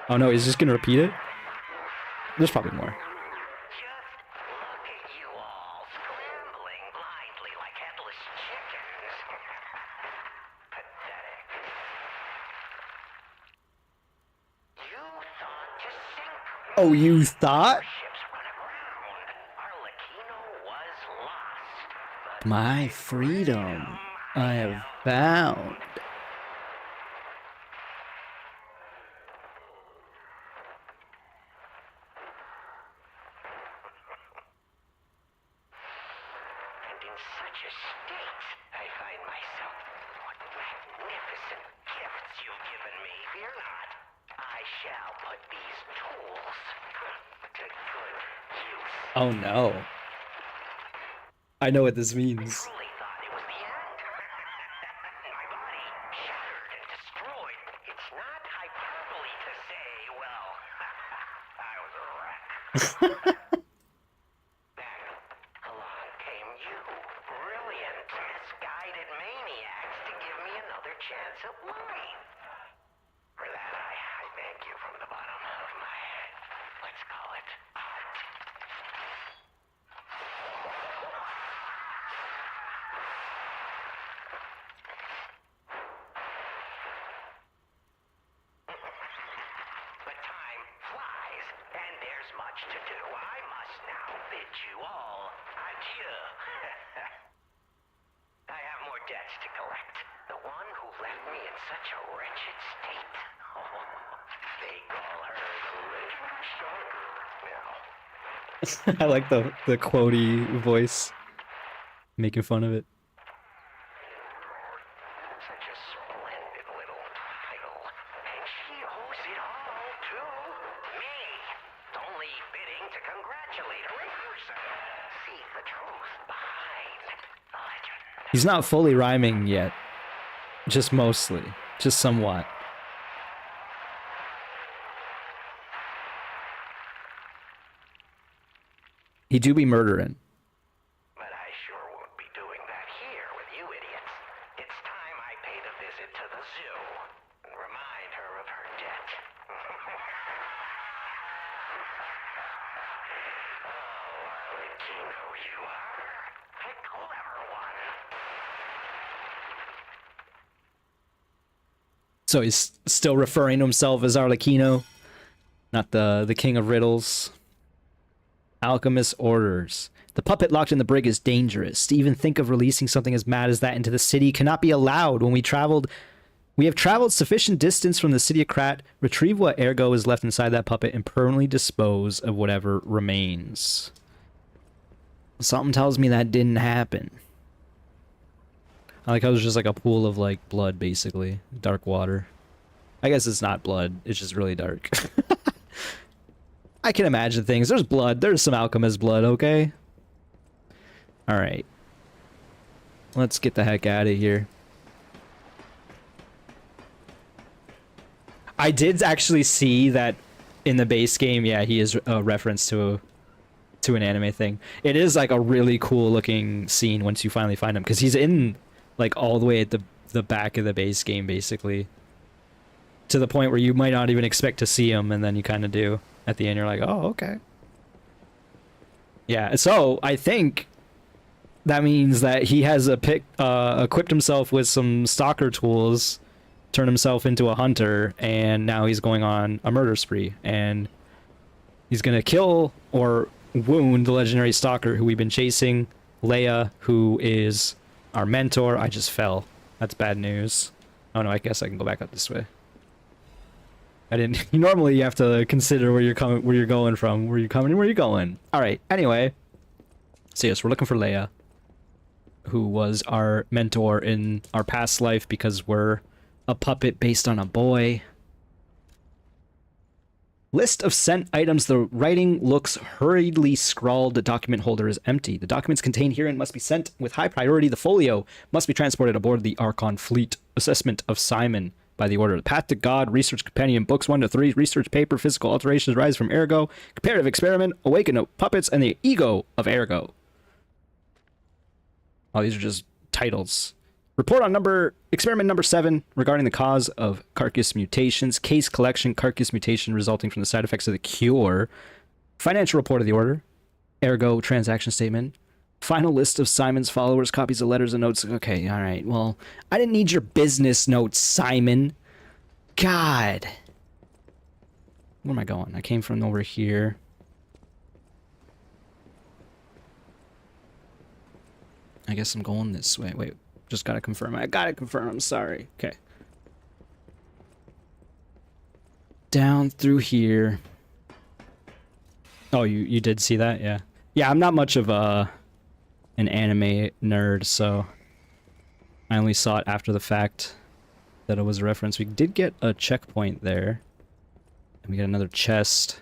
Oh no, he's just gonna repeat it? There's probably more.
Just look at you all scrambling blindly like headless chickens. Pathetic. You thought to sink.
Oh, you thought?
Ships run aground. Arlecchino was lost. But
My freedom I have found.
and in such a state, I find myself. What magnificent gifts you've given me. Fear not. I shall put these tools to good use.
Oh no. I know what this means.
Truly thought it was the end. My body shattered and destroyed. It's not hyperbole to say, well, I was a wreck. Then along came you, brilliant, misguided maniacs, to give me another chance at life. For that, I thank you from the bottom of my, let's call it, heart. But time flies, and there's much to do. I must now bid you all adieu. I have more debts to collect. The one who left me in such a wretched state. Oh, they call her the Legend Stalker now.
I like the quotey voice. Making fun of it.
Such a splendid little title. And she owes it all to me. Only bidding to congratulate her in person. See the truth behind the legend.
He's not fully rhyming yet. Just mostly. Just somewhat. He do be murdering.
But I sure won't be doing that here with you idiots. It's time I paid a visit to the zoo and remind her of her debt. Oh, Arlecchino, you are a clever one.
So he's still referring to himself as Arlecchino, not the king of riddles. Alchemist orders. The puppet locked in the brig is dangerous. To even think of releasing something as mad as that into the city cannot be allowed. When we have traveled sufficient distance from the city of Krat. Retrieve what ergo is left inside that puppet and permanently dispose of whatever remains. Something tells me that didn't happen. I like how there's just like a pool of like blood, basically. Dark water. I guess it's not blood. It's just really dark. I can imagine things. There's blood. There's some alchemist blood, okay? Alright. Let's get the heck out of here. I did actually see that in the base game, yeah, he is a reference to an anime thing. It is like a really cool looking scene once you finally find him, because he's in like all the way at the back of the base game, basically. To the point where you might not even expect to see him, and then you kind of do. At the end, you're like, oh, okay. Yeah, so I think that means that he has equipped himself with some stalker tools, turned himself into a hunter, and now he's going on a murder spree. And he's going to kill or wound the legendary stalker who we've been chasing, Leia, who is our mentor. I just fell. That's bad news. Oh no, I guess I can go back up this way. I didn't. Normally, you have to consider where you're coming, where you're going from, where you're coming, and where you're going. All right. Anyway, so yes, we're looking for Leia, who was our mentor in our past life because we're a puppet based on a boy. List of sent items. The writing looks hurriedly scrawled. The document holder is empty. The documents contained herein must be sent with high priority. The folio must be transported aboard the Archon fleet. Assessment of Simon. By the order of the Path to God, Research Companion, Books 1 to 3, Research Paper, Physical Alterations Rise from Ergo, Comparative Experiment, Awaken of Puppets, and the Ego of Ergo. Oh, these are just titles. Report on Experiment number 7 regarding the cause of carcass mutations. Case collection, carcass mutation resulting from the side effects of the cure. Financial report of the order. Ergo, transaction statement. Final list of Simon's followers, copies of letters and notes. Okay, alright. Well, I didn't need your business notes, Simon. God. Where am I going? I came from over here. I guess I'm going this way. Wait, just gotta confirm. I gotta confirm. I'm sorry. Okay. Down through here. Oh, you did see that? Yeah. Yeah, I'm not much of an anime nerd, so I only saw it after the fact that it was a reference. We did get a checkpoint there. And we got another chest.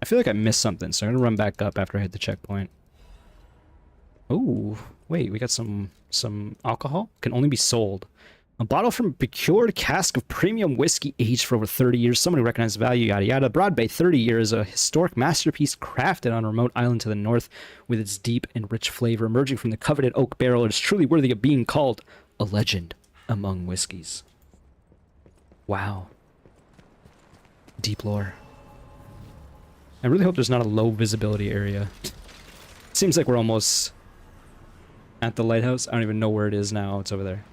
I feel like I missed something, so I'm gonna run back up after I hit the checkpoint. Oh, wait, we got some alcohol? Can only be sold. A bottle from a procured cask of premium whiskey aged for over 30 years. Someone who recognized value, yada yada. Broad Bay 30 years, a historic masterpiece crafted on a remote island to the north with its deep and rich flavor emerging from the coveted oak barrel. It is truly worthy of being called a legend among whiskeys. Wow. Deep lore. I really hope there's not a low visibility area. Seems like we're almost at the lighthouse. I don't even know where it is now. It's over there.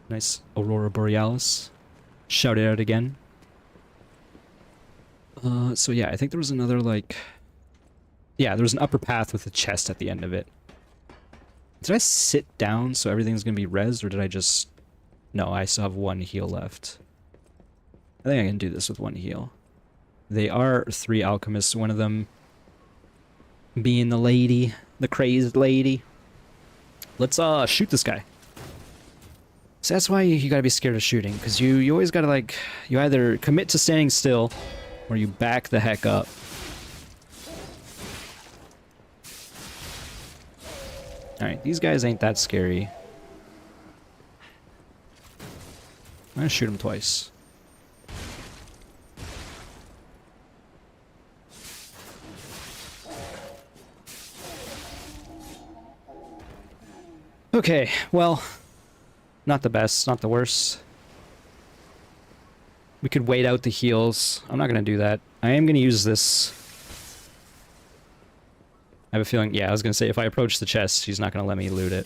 Nice Aurora Borealis. Shout it out again. So yeah, I think there was another, like... Yeah, there was an upper path with a chest at the end of it. Did I sit down so everything's gonna be rezzed, or did I just... No, I still have one heal left. I think I can do this with one heal. They are 3 alchemists, one of them being the lady, the crazed lady. Let's shoot this guy. So that's why you gotta be scared of shooting, because you always gotta, like, you either commit to standing still or you back the heck up. Alright, these guys ain't that scary. I'm gonna shoot him twice. Okay, well, not the best, not the worst. We could wait out the heals. I'm not gonna do that. I am gonna use this. I have a feeling, yeah, I was gonna say if I approach the chest, she's not gonna let me loot it.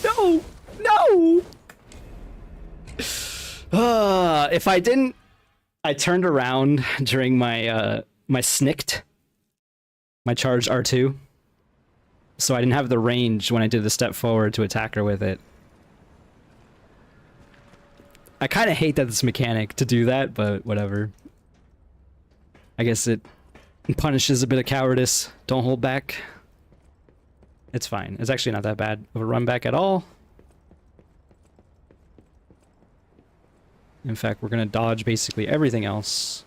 No! No! If I didn't... I turned around during my, my snicked. My charged R2. So I didn't have the range when I did the step forward to attack her with it. I kind of hate that this mechanic to do that, but whatever. I guess it punishes a bit of cowardice. Don't hold back. It's fine. It's actually not that bad of a run back at all. In fact, we're gonna dodge basically everything else.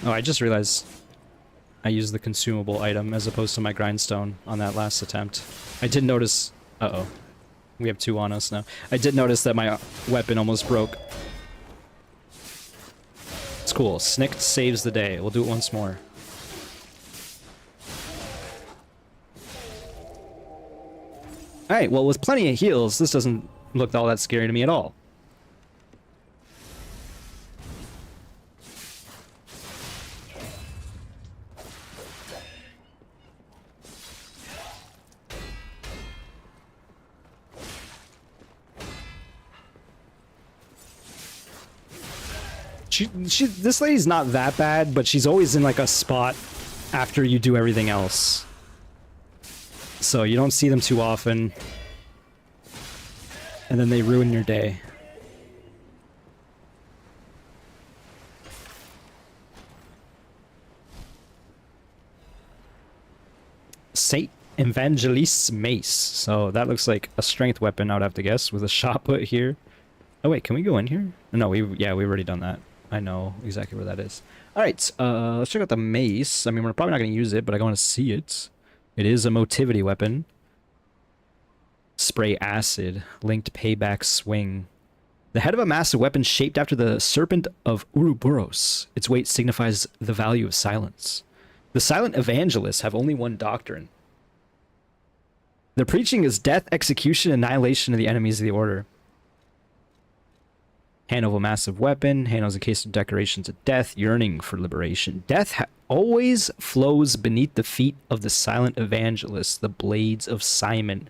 Oh, I just realized I used the consumable item as opposed to my grindstone on that last attempt. I did notice... Uh-oh. We have 2 on us now. I did notice that my weapon almost broke. It's cool. Snicked saves the day. We'll do it once more. Alright, well, with plenty of heals, this doesn't look all that scary to me at all. This lady's not that bad, but she's always in like a spot after you do everything else. So you don't see them too often. And then they ruin your day. Saint Evangelist's Mace. So that looks like a strength weapon, I would have to guess, with a shot put here. Oh wait, can we go in here? No, we've already done that. I know exactly where that is. Alright, let's check out the mace. I mean, we're probably not going to use it, but I want to see it. It is a motivity weapon. Spray acid. Linked payback swing. The head of a massive weapon shaped after the serpent of Ouroboros. Its weight signifies the value of silence. The silent evangelists have only one doctrine. Their preaching is death, execution, annihilation of the enemies of the order. Handle of a massive weapon. Handles a case of decorations of death, yearning for liberation. Death always flows beneath the feet of the silent evangelists, the blades of Simon.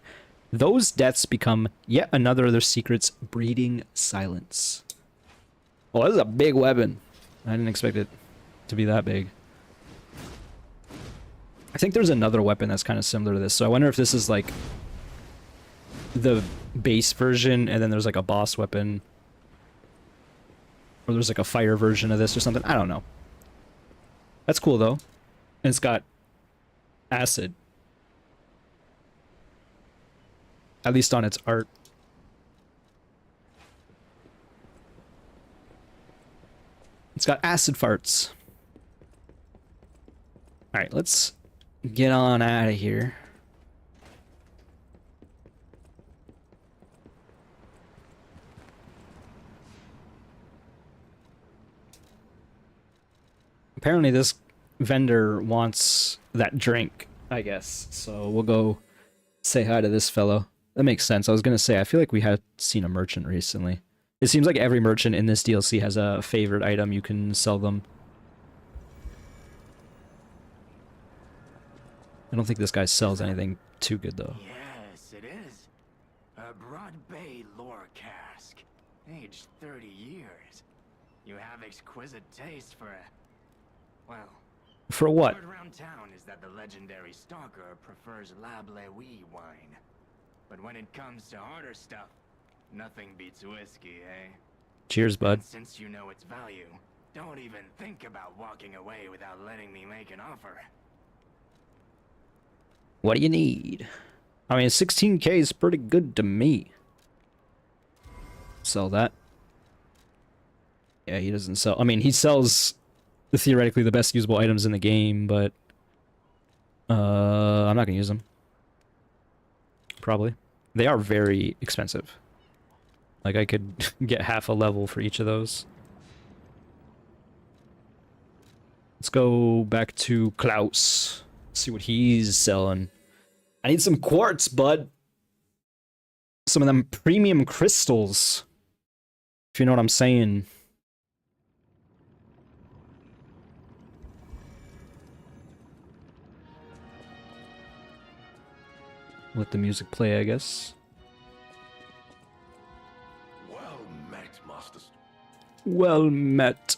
Those deaths become yet another of their secrets, breeding silence. Oh, this is a big weapon. I didn't expect it to be that big. I think there's another weapon that's kind of similar to this, so I wonder if this is like the base version, and then there's like a boss weapon. Or there's like a fire version of this or something. I don't know. That's cool though. And it's got acid. At least on its art. It's got acid farts. Alright, let's get on out of here. Apparently this vendor wants that drink, I guess. So we'll go say hi to this fellow. That makes sense. I was going to say, I feel like we had seen a merchant recently. It seems like every merchant in this DLC has a favorite item you can sell them. I don't think this guy sells anything too good, though.
Yes, it is. A Broad Bay lore cask. Aged 30 years. You have exquisite taste for a... well...
For what?
Word around town is that the legendary stalker prefers Lab Lewy wine. But when it comes to harder stuff, nothing beats whiskey, eh?
Cheers, bud.
And since you know its value, don't even think about walking away without letting me make an offer.
What do you need? I mean, 16k is pretty good to me. Sell that. Yeah, he doesn't sell... I mean, he sells theoretically the best usable items in the game, but... I'm not gonna use them. Probably. They are very expensive. Like, I could get half a level for each of those. Let's go back to Klaus. See what he's selling. I need some quartz, bud. Some of them premium crystals. If you know what I'm saying. Let the music play, I guess.
Well met, Masters.
Well met.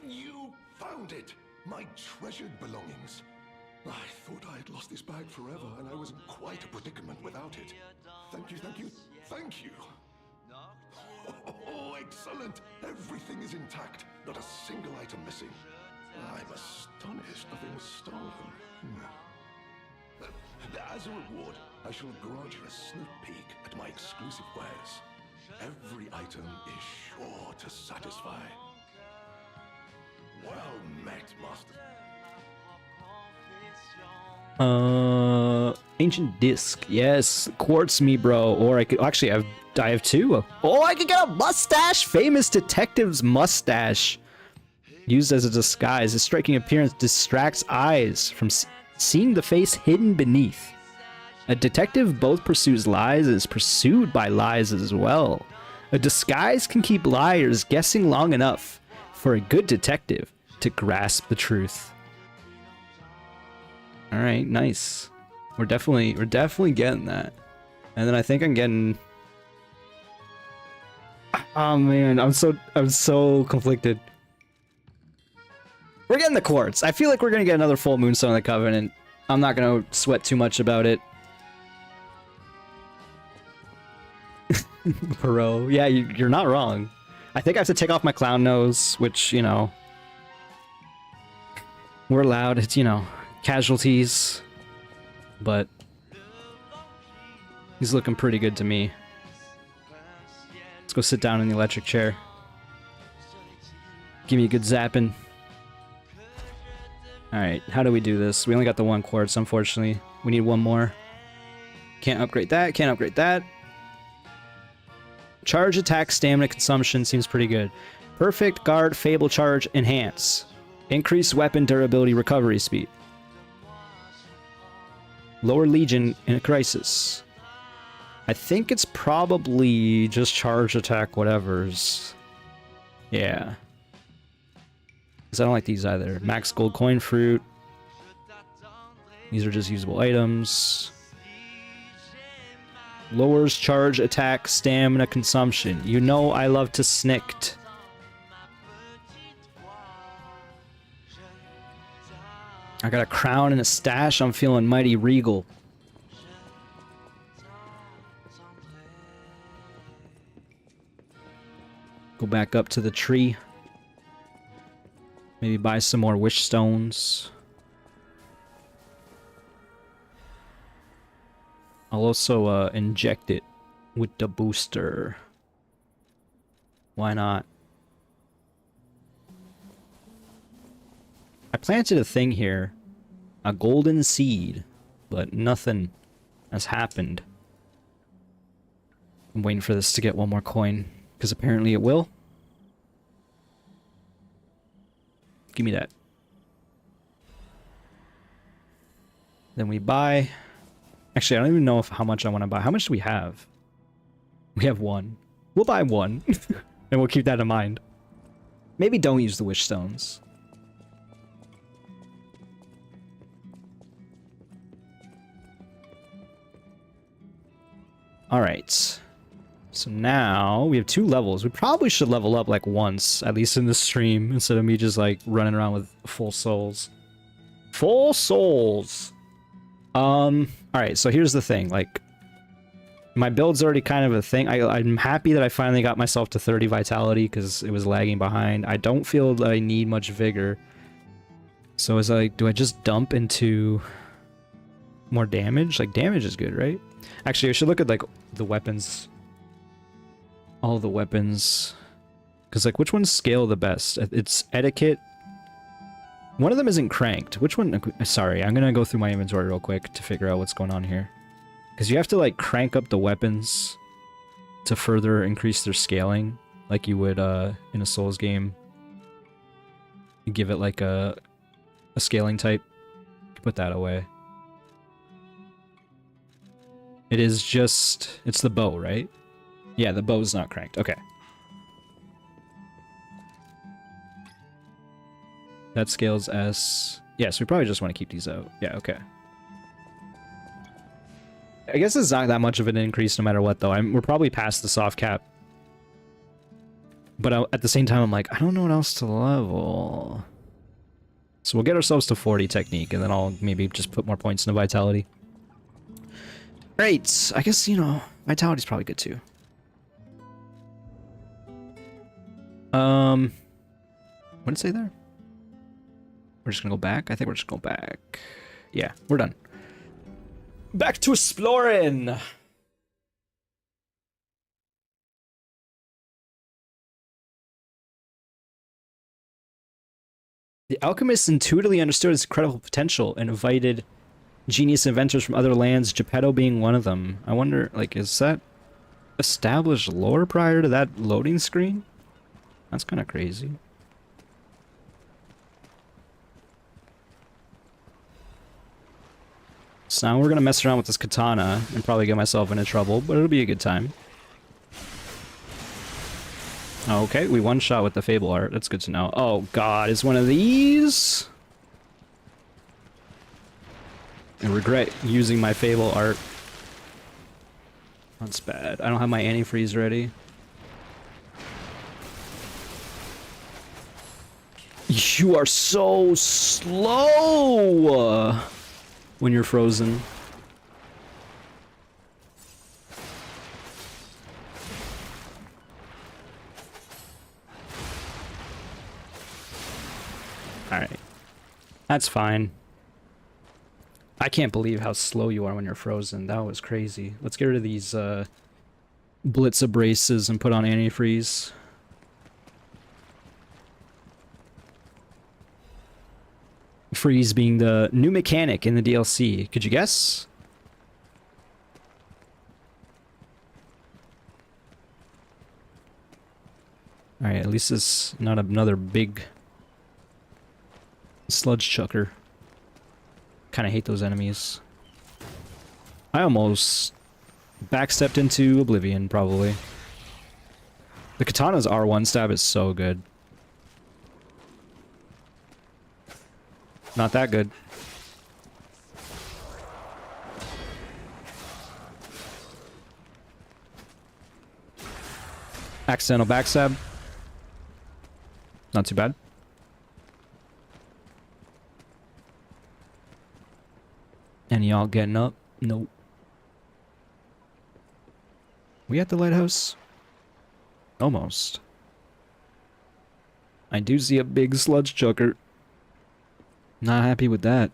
You found it! My treasured belongings. I thought I had lost this bag forever, and I was in quite a predicament without it. Thank you, thank you, thank you! Oh, excellent! Everything is intact, not a single item missing. I'm astonished nothing was stolen. As a reward, I shall grant you a sneak peek at my exclusive wares. Every item is sure to satisfy. Well met, Master.
Ancient disc. Yes, quartz me, bro. Or I could actually I have two. Oh, I could get a mustache. Famous detective's mustache. Used as a disguise, his striking appearance distracts eyes from seeing the face hidden beneath. A detective both pursues lies and is pursued by lies as well. A disguise can keep liars guessing long enough for a good detective to grasp the truth. All right, nice. We're definitely getting that. And then I think I'm getting... Oh man, I'm so conflicted. We're getting the quartz. I feel like we're gonna get another full Moonstone of the Covenant. I'm not gonna sweat too much about it. Bro, yeah, you're not wrong. I think I have to take off my clown nose, which, you know, we're allowed. It's, you know, casualties, but he's looking pretty good to me. Let's go sit down in the electric chair. Give me a good zapping. Alright, how do we do this? We only got the one quartz, unfortunately. We need one more. Can't upgrade that. Can't upgrade that. Charge, attack, stamina, consumption seems pretty good. Perfect, guard, fable, charge, enhance. Increase weapon durability, recovery speed. Lower legion in a crisis. I think it's probably just charge, attack, whatever's. Yeah. Because I don't like these either. Max gold coin fruit. These are just usable items. Lowers charge, attack, stamina, consumption. You know I love to snikt. I got a crown and a stash. I'm feeling mighty regal. Go back up to the tree. Maybe buy some more wish stones. I'll also inject it with the booster. Why not? I planted a thing here. A golden seed. But nothing has happened. I'm waiting for this to get one more coin. Because apparently it will. Give me that. Then we buy... Actually, I don't even know how much I want to buy. How much do we have? We have one. We'll buy one. And we'll keep that in mind. Maybe don't use the wish stones. Alright. So now we have 2 levels. We probably should level up like once, at least in the stream, instead of me just like running around with full souls. Full souls! Alright, so here's the thing, like, my build's already kind of a thing. I'm happy that I finally got myself to 30 vitality, because it was lagging behind. I don't feel that I need much vigor. So is like, do I just dump into more damage? Like, damage is good, right? Actually, I should look at, like, the weapons. All the weapons. Because, like, which ones scale the best? It's etiquette. One of them isn't cranked. Which one? Sorry, I'm gonna go through my inventory real quick to figure out what's going on here. Because you have to, like, crank up the weapons to further increase their scaling, like you would in a Souls game. You give it, like, a scaling type. Put that away. It is just... It's the bow, right? Yeah, the bow's not cranked. Okay. That scales as... Yeah, so we probably just want to keep these out. Yeah, okay. I guess it's not that much of an increase no matter what, though. We're probably past the soft cap. But at the same time, I'm like, I don't know what else to level. So we'll get ourselves to 40 technique, and then I'll maybe just put more points into vitality. Great! I guess, you know, vitality's probably good, too. What did it say there? We're just gonna go back? I think we're just going back. Yeah, we're done. Back to exploring! The alchemists intuitively understood its incredible potential and invited genius inventors from other lands, Geppetto being one of them. I wonder, like, is that established lore prior to that loading screen? That's kind of crazy. So now we're gonna mess around with this katana and probably get myself into trouble, but it'll be a good time. Okay, we one-shot with the Fable art. That's good to know. Oh god, is one of these? I regret using my Fable art. That's bad. I don't have my antifreeze ready. You are so slow when you're frozen. Alright. That's fine. I can't believe how slow you are when you're frozen. That was crazy. Let's get rid of these blitz abrasives and put on antifreeze. freeze being the new mechanic in the DLC. Could you guess? Alright, at least it's not another big sludge chucker. Kinda hate those enemies. I almost backstepped into oblivion, probably. The katana's R1 stab is so good. Not that good. Accidental backstab. Not too bad. Any y'all getting up? Nope. We at the lighthouse? Almost. I do see a big sludge chucker. Not happy with that.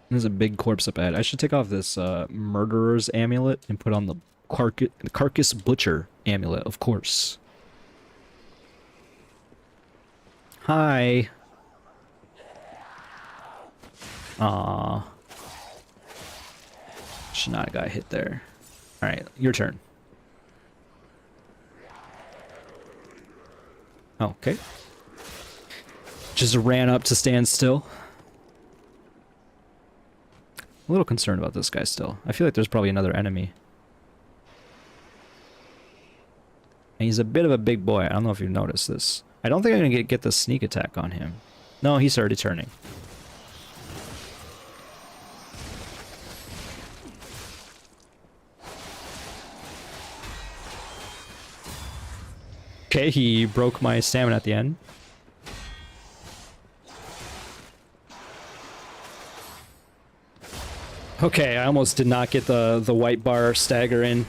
There's a big corpse up ahead. I should take off this murderer's amulet and put on the carcass butcher amulet, of course. Hi. Aww. Should not have got hit there. Alright, your turn. Okay. Just ran up to stand still. A little concerned about this guy still. I feel like there's probably another enemy. And he's a bit of a big boy. I don't know if you've noticed this. I don't think I'm going to get the sneak attack on him. No, he's already turning. Okay, he broke my stamina at the end. Okay, I almost did not get the white bar stagger in.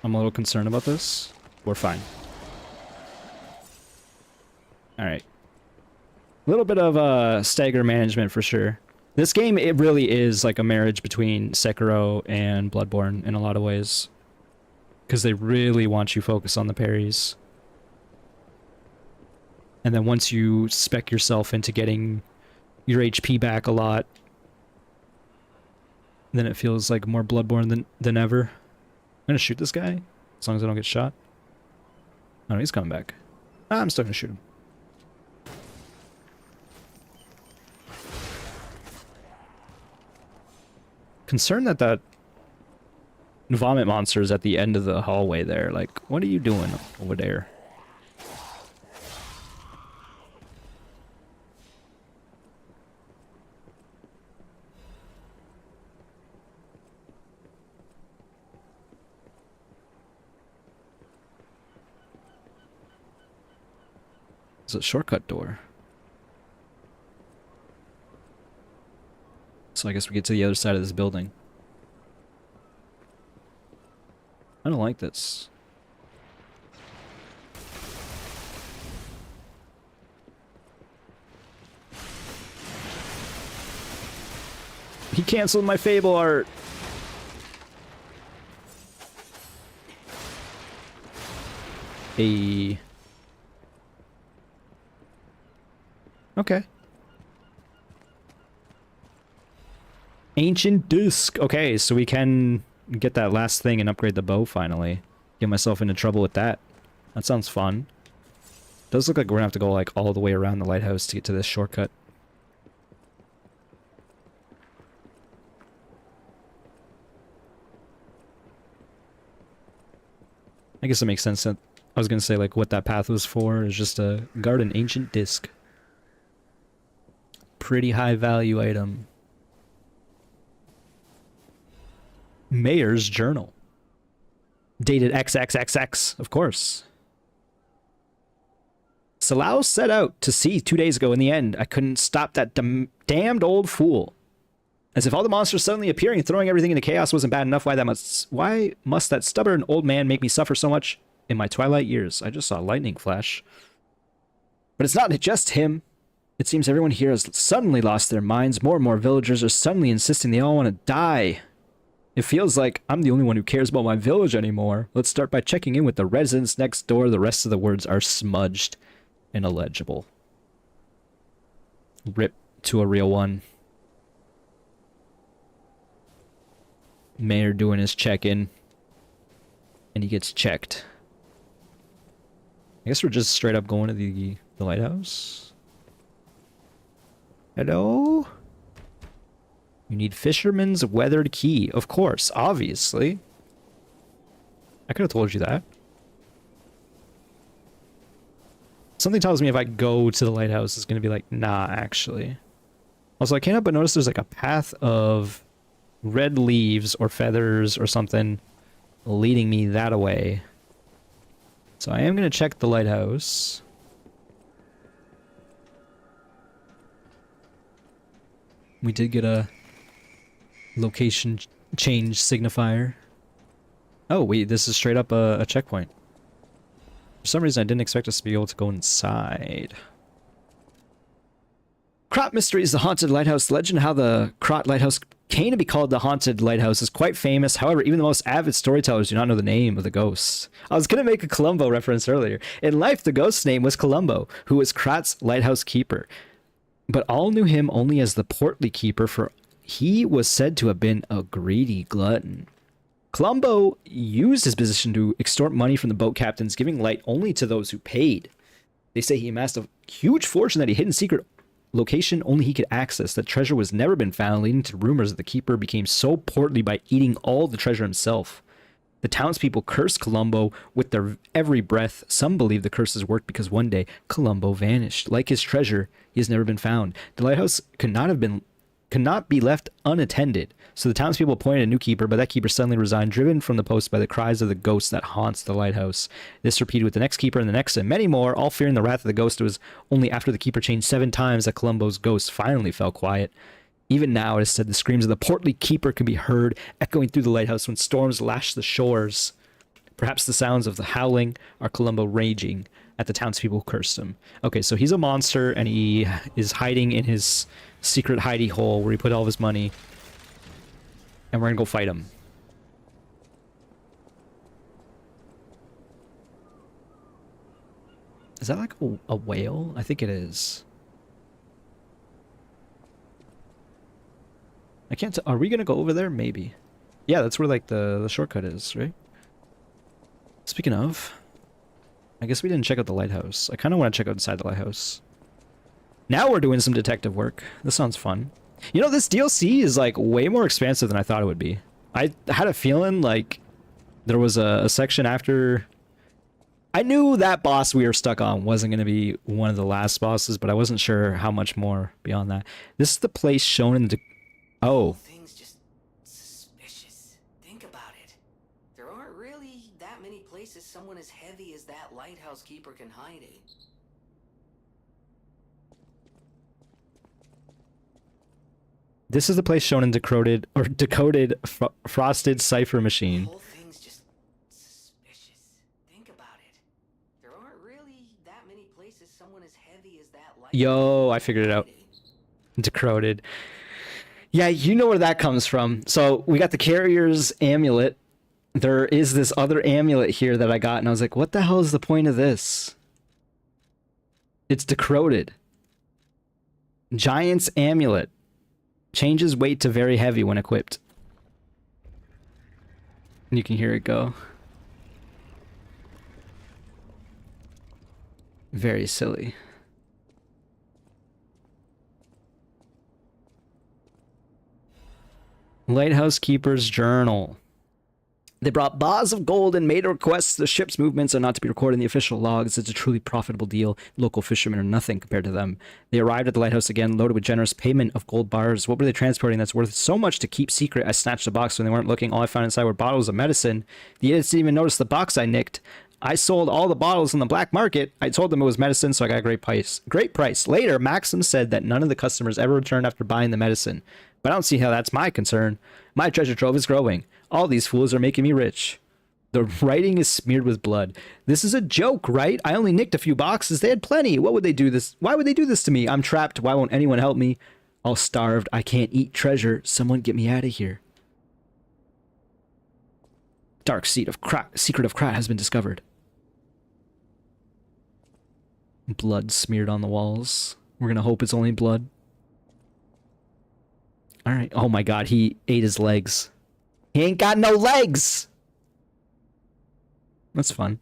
I'm a little concerned about this. We're fine. Alright. A little bit of stagger management for sure. This game, it really is like a marriage between Sekiro and Bloodborne in a lot of ways. Because they really want you focused on the parries. And then once you spec yourself into getting your HP back a lot, then it feels like more Bloodborne than ever. I'm gonna shoot this guy, as long as I don't get shot. Oh, no, he's coming back. I'm still gonna shoot him. Concerned that vomit monster is at the end of the hallway there. Like, what are you doing over there? It's a shortcut door. So I guess we get to the other side of this building. I don't like this. He canceled my Fable art. Hey. Okay. Ancient disc. Okay, so we can get that last thing and upgrade the bow finally. Get myself into trouble with that. That sounds fun. Does look like we're gonna have to go like all the way around the lighthouse to get to this shortcut. I guess it makes sense that I was gonna say like what that path was for is just to guard an ancient disc. Pretty high value item. Mayor's journal. Dated XXXX, of course. Salau set out to sea 2 days ago. In the end, I couldn't stop that damned old fool. As if all the monsters suddenly appearing and throwing everything into chaos wasn't bad enough, why must that stubborn old man make me suffer so much in my twilight years? I just saw lightning flash. But it's not just him. It seems everyone here has suddenly lost their minds. More and more villagers are suddenly insisting they all want to die. It feels like I'm the only one who cares about my village anymore. Let's start by checking in with the residents next door. The rest of the words are smudged and illegible. Rip to a real one. Mayor doing his check-in. And he gets checked. I guess we're just straight up going to the lighthouse. Hello? You need fisherman's weathered key. Of course, obviously. I could have told you that. Something tells me if I go to the lighthouse, it's going to be like, nah, actually. Also, I can't help but notice there's like a path of red leaves or feathers or something leading me that way. So I am going to check the lighthouse. We did get a location change signifier. Oh, wait, this is straight up a checkpoint. For some reason, I didn't expect us to be able to go inside. Crot Mysteries, the haunted lighthouse. Legend how the Crot lighthouse came to be called the haunted lighthouse is quite famous. However, even the most avid storytellers do not know the name of the ghost. I was going to make a Columbo reference earlier. In life, the ghost's name was Columbo, who was Crot's lighthouse keeper. But all knew him only as the portly keeper, for he was said to have been a greedy glutton. Columbo used his position to extort money from the boat captains, giving light only to those who paid. They say he amassed a huge fortune that he hid in secret location only he could access. That treasure was never been found, leading to rumors that the keeper became so portly by eating all the treasure himself. The townspeople cursed Columbo with their every breath. Some believe the curses worked because one day Columbo vanished. Like his treasure, he has never been found. The lighthouse could not be left unattended. So the townspeople appointed a new keeper, but that keeper suddenly resigned, driven from the post by the cries of the ghost that haunts the lighthouse. This repeated with the next keeper and the next, and many more, all fearing the wrath of the ghost. It was only after the keeper changed 7 times that Columbo's ghost finally fell quiet. Even now, it is said the screams of the portly keeper can be heard echoing through the lighthouse when storms lash the shores. Perhaps the sounds of the howling are Columbo raging at the townspeople who cursed him. Okay, so he's a monster, and he is hiding in his secret hidey hole where he put all of his money. And we're gonna go fight him. Is that like a whale? I think it is. I can't tell. Are we gonna go over there? Maybe. Yeah, that's where like the shortcut is, right? Speaking of, I guess we didn't check out the lighthouse. I kind of want to check out inside the lighthouse. Now we're doing some detective work. This sounds fun. You know, this DLC is like way more expansive than I thought it would be. I had a feeling like there was a section after. I knew that boss we were stuck on wasn't going to be one of the last bosses, but I wasn't sure how much more beyond that. This is the place shown in the... Oh.
Things just suspicious. Think about it. There aren't really that many places someone as heavy as that lighthouse keeper can hide in.
This is the place shown in decoded frosted cipher machine.
The whole thing's just suspicious. Think about it. There aren't really that many places someone as heavy as that lighthouse.
Yo, I figured it out. Decoded. Yeah, you know where that comes from. So we got the carrier's amulet. There is this other amulet here that I got, and I was like, what the hell is the point of this? It's decoded. Giant's amulet. Changes weight to very heavy when equipped. And you can hear it go. Very silly. Lighthouse Keeper's Journal. They brought bars of gold and made requests. The ship's movements are not to be recorded in the official logs. It's a truly profitable deal. Local fishermen are nothing compared to them. They arrived at the lighthouse again, loaded with generous payment of gold bars. What were they transporting that's worth so much to keep secret? I snatched the box when they weren't looking. All I found inside were bottles of medicine. The idiots didn't even notice the box I nicked. I sold all the bottles on the black market. I told them it was medicine, so I got a great price. Great price. Later, Maxim said that none of the customers ever returned after buying the medicine. But I don't see how that's my concern. My treasure trove is growing. All these fools are making me rich. The writing is smeared with blood. This is a joke, right? I only nicked a few boxes. They had plenty. What would they do this? Why would they do this to me? I'm trapped. Why won't anyone help me? All starved. I can't eat treasure. Someone get me out of here. Dark secret of Krat has been discovered. Blood smeared on the walls. We're gonna hope it's only blood. Alright. Oh my god, he ate his legs. He ain't got no legs! That's fun.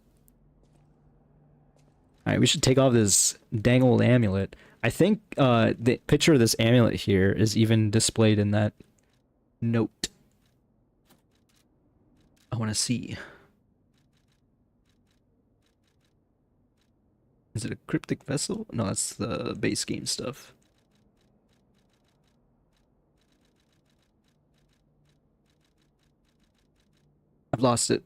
Alright, we should take off this dang old amulet. I think the picture of this amulet here is even displayed in that note. I want to see. Is it a cryptic vessel? No, that's the base game stuff. I've lost it.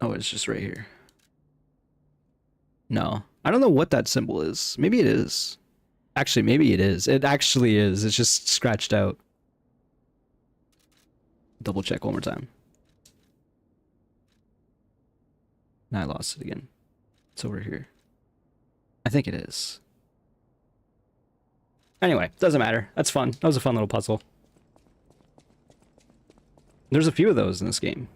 Oh, it's just right here. No. I don't know what that symbol is. Maybe it is. Actually, maybe it is. It actually is. It's just scratched out. Double check one more time. Now I lost it again. It's over here. I think it is. Anyway, doesn't matter. That's fun. That was a fun little puzzle. There's a few of those in this game.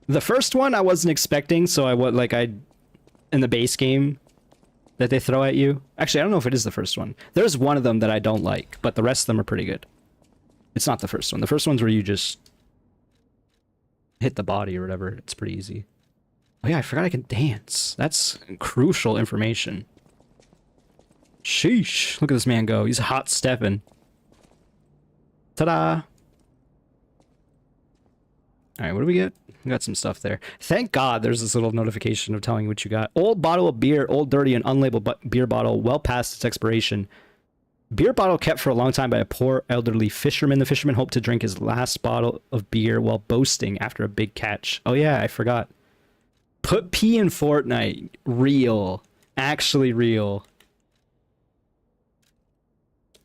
The first one I wasn't expecting, so in the base game that they throw at you. Actually, I don't know if it is the first one. There's one of them that I don't like, but the rest of them are pretty good. It's not the first one. The first one's where you just hit the body or whatever. It's pretty easy. Oh yeah, I forgot I can dance. That's crucial information. Sheesh. Look at this man go. He's hot stepping. Ta-da! Alright, what do we get? We got some stuff there. Thank God there's this little notification of telling you what you got. Old bottle of beer, old dirty and unlabeled beer bottle, well past its expiration. Beer bottle kept for a long time by a poor elderly fisherman. The fisherman hoped to drink his last bottle of beer while boasting after a big catch. Oh yeah, I forgot. Put P in Fortnite. Real. Actually real.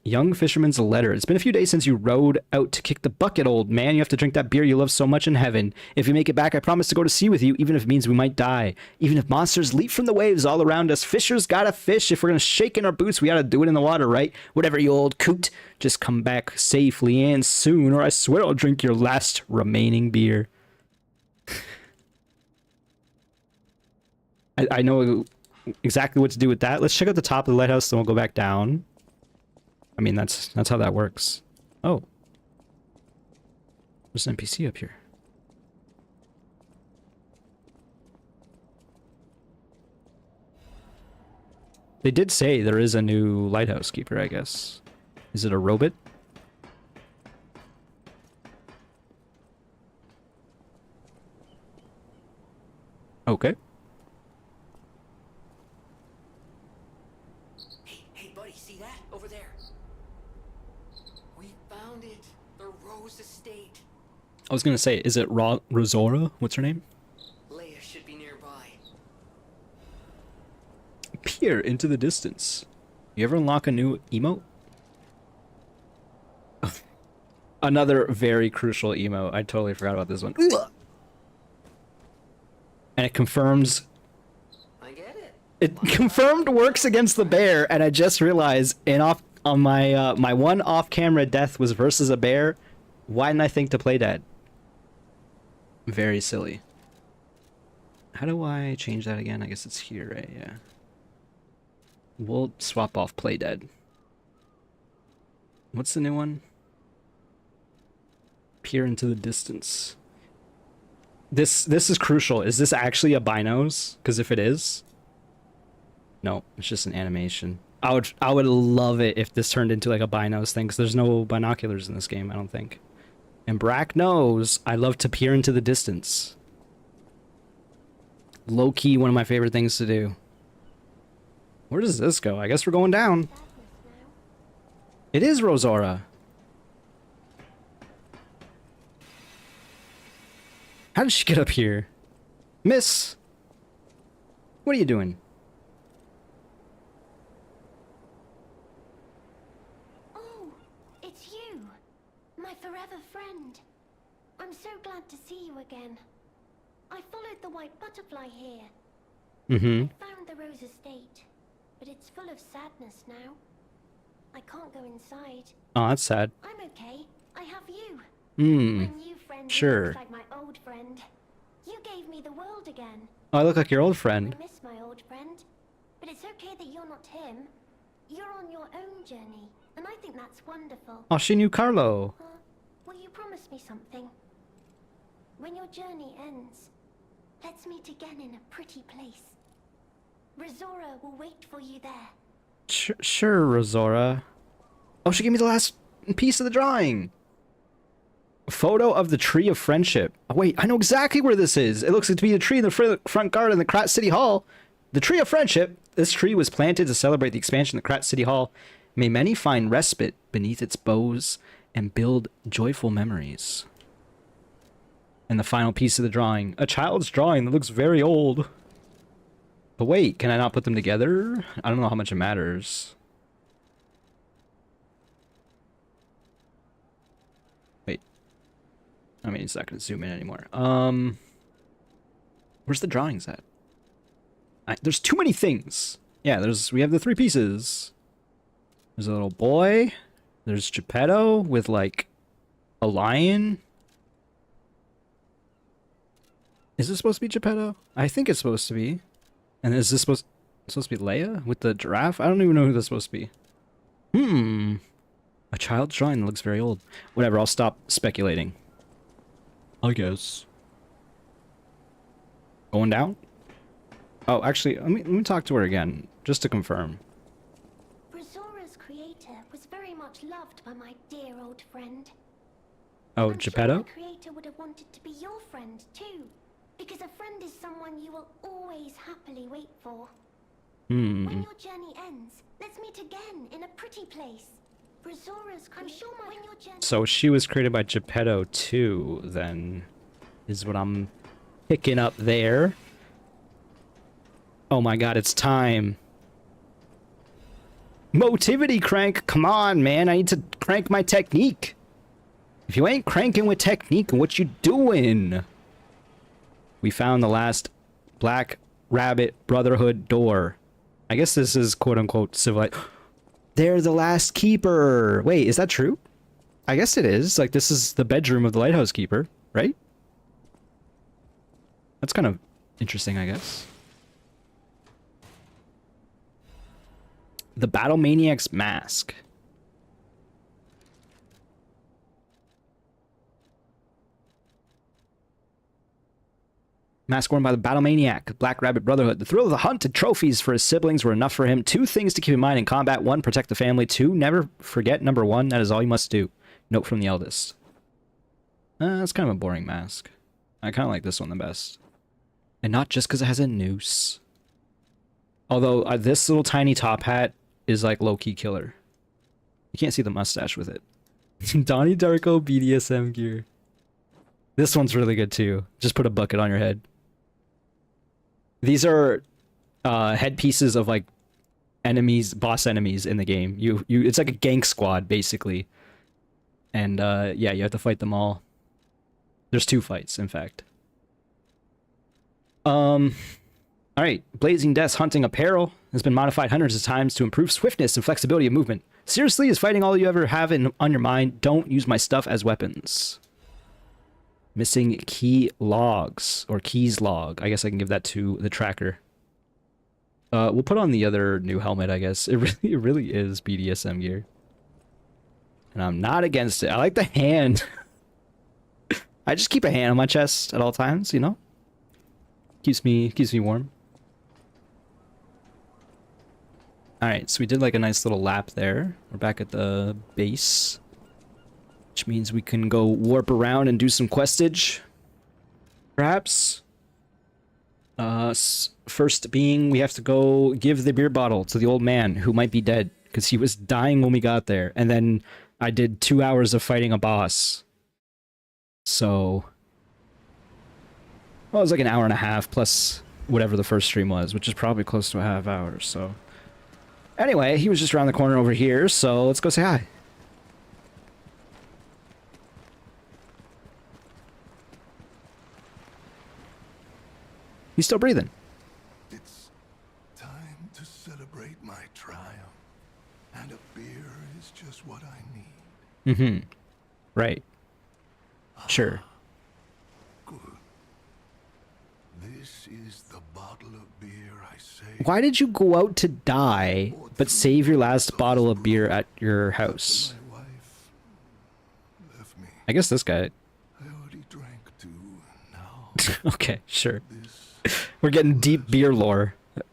Young fisherman's letter. It's been a few days since you rowed out to kick the bucket, old man. You have to drink that beer you love so much in heaven. If you make it back, I promise to go to sea with you, even if it means we might die. Even if monsters leap from the waves all around us. Fishers gotta fish. If we're gonna shake in our boots, we gotta do it in the water, right? Whatever, you old coot. Just come back safely and soon, or I swear I'll drink your last remaining beer. I know exactly what to do with that. Let's check out the top of the lighthouse, then we'll go back down. I mean, that's how that works. Oh. There's an NPC up here. They did say there is a new lighthouse keeper, I guess. Is it a robot? Okay.
Hey, buddy, see that? Over there. We found it. The Rose Estate.
I was gonna say, is it Rosora? What's her name?
Leia should be nearby.
Peer into the distance. You ever unlock a new emote? Another very crucial emote. I totally forgot about this one. And it confirms...
I get it.
It confirmed works against the bear, and I just realized on my my one off-camera death was versus a bear. Why didn't I think to play dead? Very silly. How do I change that again? I guess it's here, right? Yeah. We'll swap off play dead. What's the new one? Peer into the distance. This is crucial. Is this actually a binos? Because if it is, no, it's just an animation. I would love it if this turned into like a binos thing, because there's no binoculars in this game, I don't think. And Brack knows I love to peer into the distance. Low key, one of my favorite things to do. Where does this go? I guess we're going down. It is Rosora. How did she get up here? Miss! What are you doing?
Oh, it's you. My forever friend. I'm so glad to see you again. I followed the white butterfly here.
Mm-hmm.
I found the Rose Estate, but it's full of sadness now. I can't go inside.
Oh, that's sad.
I'm okay. I have you.
Hmm.
My new friend friend who
Sure.
looks like my old friend. You gave me the world again.
Oh, I look like your old friend.
I miss my old friend. But it's okay that you're not him. You're on your own journey, and I think that's wonderful.
Oh, she knew Carlo.
Will you promise me something? When your journey ends, let's meet again in a pretty place. Rosora will wait for you there.
Sure, Rosora. Oh, she gave me the last piece of the drawing. A photo of the Tree of Friendship. Oh, wait, I know exactly where this is. It looks like to be the tree in the front garden of the Krat City Hall. The Tree of Friendship. This tree was planted to celebrate the expansion of the Krat City Hall. May many find respite beneath its boughs and build joyful memories. And the final piece of the drawing. A child's drawing that looks very old. But wait, can I not put them together? I don't know how much it matters. Wait. I mean, it's not going to zoom in anymore. Where's the drawings at? There's too many things. Yeah, we have the 3 pieces. There's a little boy. There's Geppetto with, like, a lion. Is this supposed to be Geppetto? I think it's supposed to be. And is this supposed to be Leia with the giraffe? I don't even know who this is supposed to be. A child's drawing that looks very old. Whatever, I'll stop speculating. I guess. Going down? Oh, actually, let me talk to her again, just to confirm.
Rosora's creator was very much loved by my dear old friend.
Oh,
I'm
Geppetto?
sure the creator would have wanted to be your friend too, because a friend is someone you will always happily wait for. When your journey ends, let's meet again in a pretty place. Rosora's creator. I'm sure when your journey.
So she was created by Geppetto too, then, is what I'm picking up there. Oh my god, it's time. Motivity crank, come on, man. I need to crank my technique. If you ain't cranking with technique, what you doing? We found the last Black Rabbit Brotherhood door. I guess this is quote-unquote civilized. They're the last keeper. Wait, is that true? I guess it is. Like, this is the bedroom of the lighthouse keeper, right? That's kind of interesting, I guess. The Battle Maniac's mask. Mask worn by the Battle Maniac, Black Rabbit Brotherhood. The thrill of the hunt and trophies for his siblings were enough for him. 2 things to keep in mind in combat. 1, protect the family. 2, never forget number 1. That is all you must do. Note from the eldest. That's kind of a boring mask. I kind of like this one the best. And not just because it has a noose. Although this little tiny top hat is like low-key killer. You can't see the mustache with it. Donnie Darko BDSM gear. This one's really good too. Just put a bucket on your head. These are headpieces of like enemies, boss enemies in the game. It's like a gang squad basically. And yeah, you have to fight them all. There's 2 fights, in fact. Alright, Blazing Death's hunting apparel has been modified hundreds of times to improve swiftness and flexibility of movement. Seriously, is fighting all you ever have on your mind? Don't use my stuff as weapons. Missing key logs, or keys log. I guess I can give that to the tracker. We'll put on the other new helmet, I guess. It really is BDSM gear. And I'm not against it. I like the hand. I just keep a hand on my chest at all times, you know? Keeps me warm. Alright, so we did like a nice little lap there. We're back at the base. Which means we can go warp around and do some questage. Perhaps. First being, we have to go give the beer bottle to the old man who might be dead. Because he was dying when we got there. And then I did 2 hours of fighting a boss. So... well, it was like an hour and a half plus whatever the first stream was, which is probably close to a half hour, so... anyway, he was just around the corner over here, so let's go say hi. He's still breathing.
It's time to celebrate my triumph. And a beer is just what I need.
Mm-hmm. Right. Sure.
This is the bottle of beer I saved.
Why did you go out to die, but save your last bottle of beer at your house?
My wife left me.
I guess this guy.
I already drank too. Now
Okay, sure.
this,
We're getting deep beer lore.
the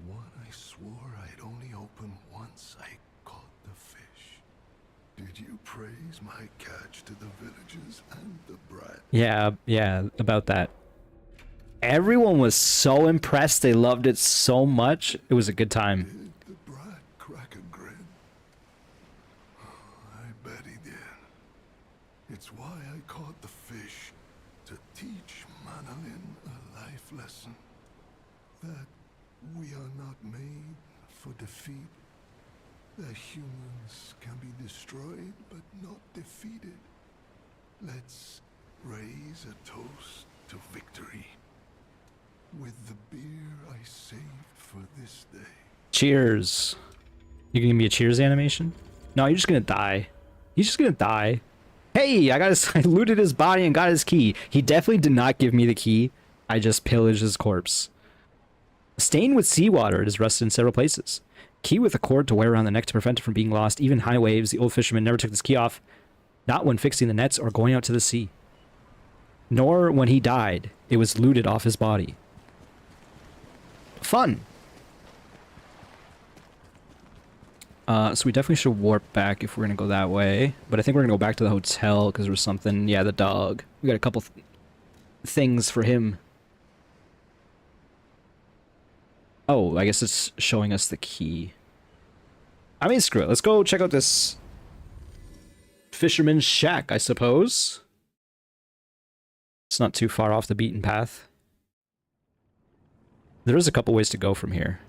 one I swore I'd only open once I caught the fish. Did you praise my catch to the villagers and the brat?
Yeah, about that. Everyone was so impressed. They loved it so much. It was a good time.
Did the brat crack a grin? I bet he did. It's why I caught the fish, to teach Manolin a life lesson. That we are not made for defeat. That humans can be destroyed but not defeated. Let's raise a toast to victory. With the beer I saved for this day.
Cheers. You gonna give me a cheers animation? No, you're just gonna die. He's just gonna die. Hey, I looted his body and got his key. He definitely did not give me the key. I just pillaged his corpse. Stained with seawater, it is rusted in several places. Key with a cord to wear around the neck to prevent it from being lost. Even high waves, the old fisherman never took this key off. Not when fixing the nets or going out to the sea. Nor when he died. It was looted off his body. Fun. So we definitely should warp back if we're gonna go that way. But I think we're gonna go back to the hotel because there was something. Yeah, the dog. We got a couple things for him. Oh, I guess it's showing us the key. I mean, screw it. Let's go check out this fisherman's shack, I suppose. It's not too far off the beaten path. There is a couple ways to go from here.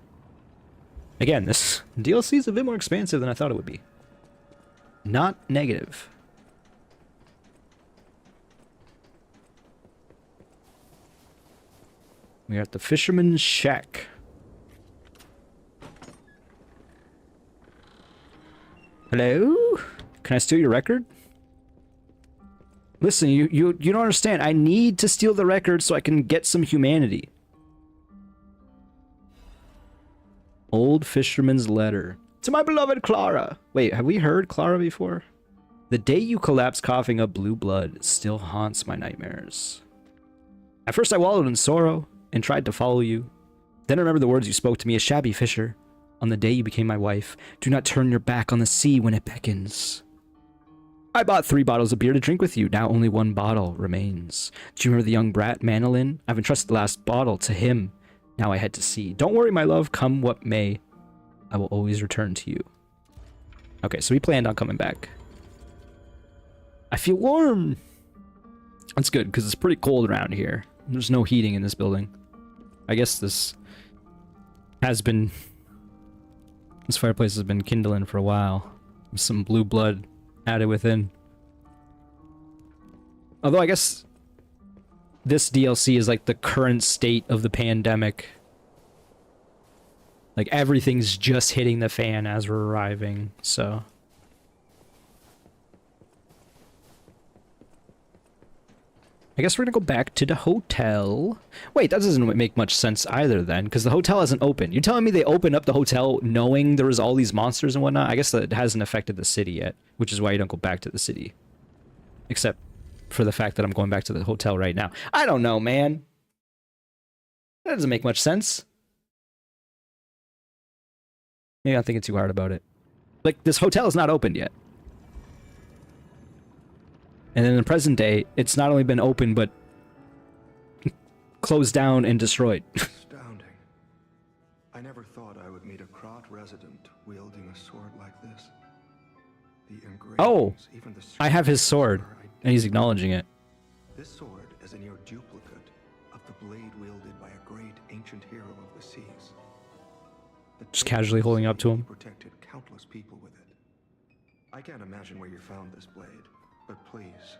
Again, this DLC is a bit more expansive than I thought it would be. Not negative. We are at the Fisherman's Shack. Hello? Can I steal your record? Listen, you don't understand. I need to steal the record so I can get some humanity. Old Fisherman's Letter. To my beloved Clara. Wait, have we heard Clara before? The day you collapsed coughing up blue blood still haunts my nightmares. At first I wallowed in sorrow and tried to follow you. Then I remembered the words you spoke to me, a shabby fisher. On the day you became my wife, do not turn your back on the sea when it beckons. I bought 3 bottles of beer to drink with you. Now only 1 bottle remains. Do you remember the young brat, Manolin? I've entrusted the last bottle to him. Now I head to sea. Don't worry, my love. Come what may, I will always return to you. Okay, so we planned on coming back. I feel warm. That's good, because it's pretty cold around here. There's no heating in this building. I guess this fireplace has been kindling for a while. With some blue blood added within. Although I guess this DLC is like the current state of the pandemic. Like everything's just hitting the fan as we're arriving, so. I guess we're gonna go back to the hotel. Wait, that doesn't make much sense either then, because the hotel hasn't opened. You're telling me they opened up the hotel knowing there was all these monsters and whatnot? I guess that hasn't affected the city yet, which is why you don't go back to the city. Except for the fact that I'm going back to the hotel right now. I don't know, man. That doesn't make much sense. Maybe I'm thinking too hard about it. Like, this hotel is not opened yet. And in the present day, it's not only been open, but closed down and destroyed.
Astounding. I never thought I would meet a Krat resident wielding a sword like this. The engravings,
Oh,
even the
I have his sword, and he's acknowledging it.
This sword is a near duplicate of the blade wielded by a great ancient hero of the seas. The
Just
tale
casually
of the
holding up to
sea
him.
Protected countless people with it. I can't imagine where you found this blade, but please,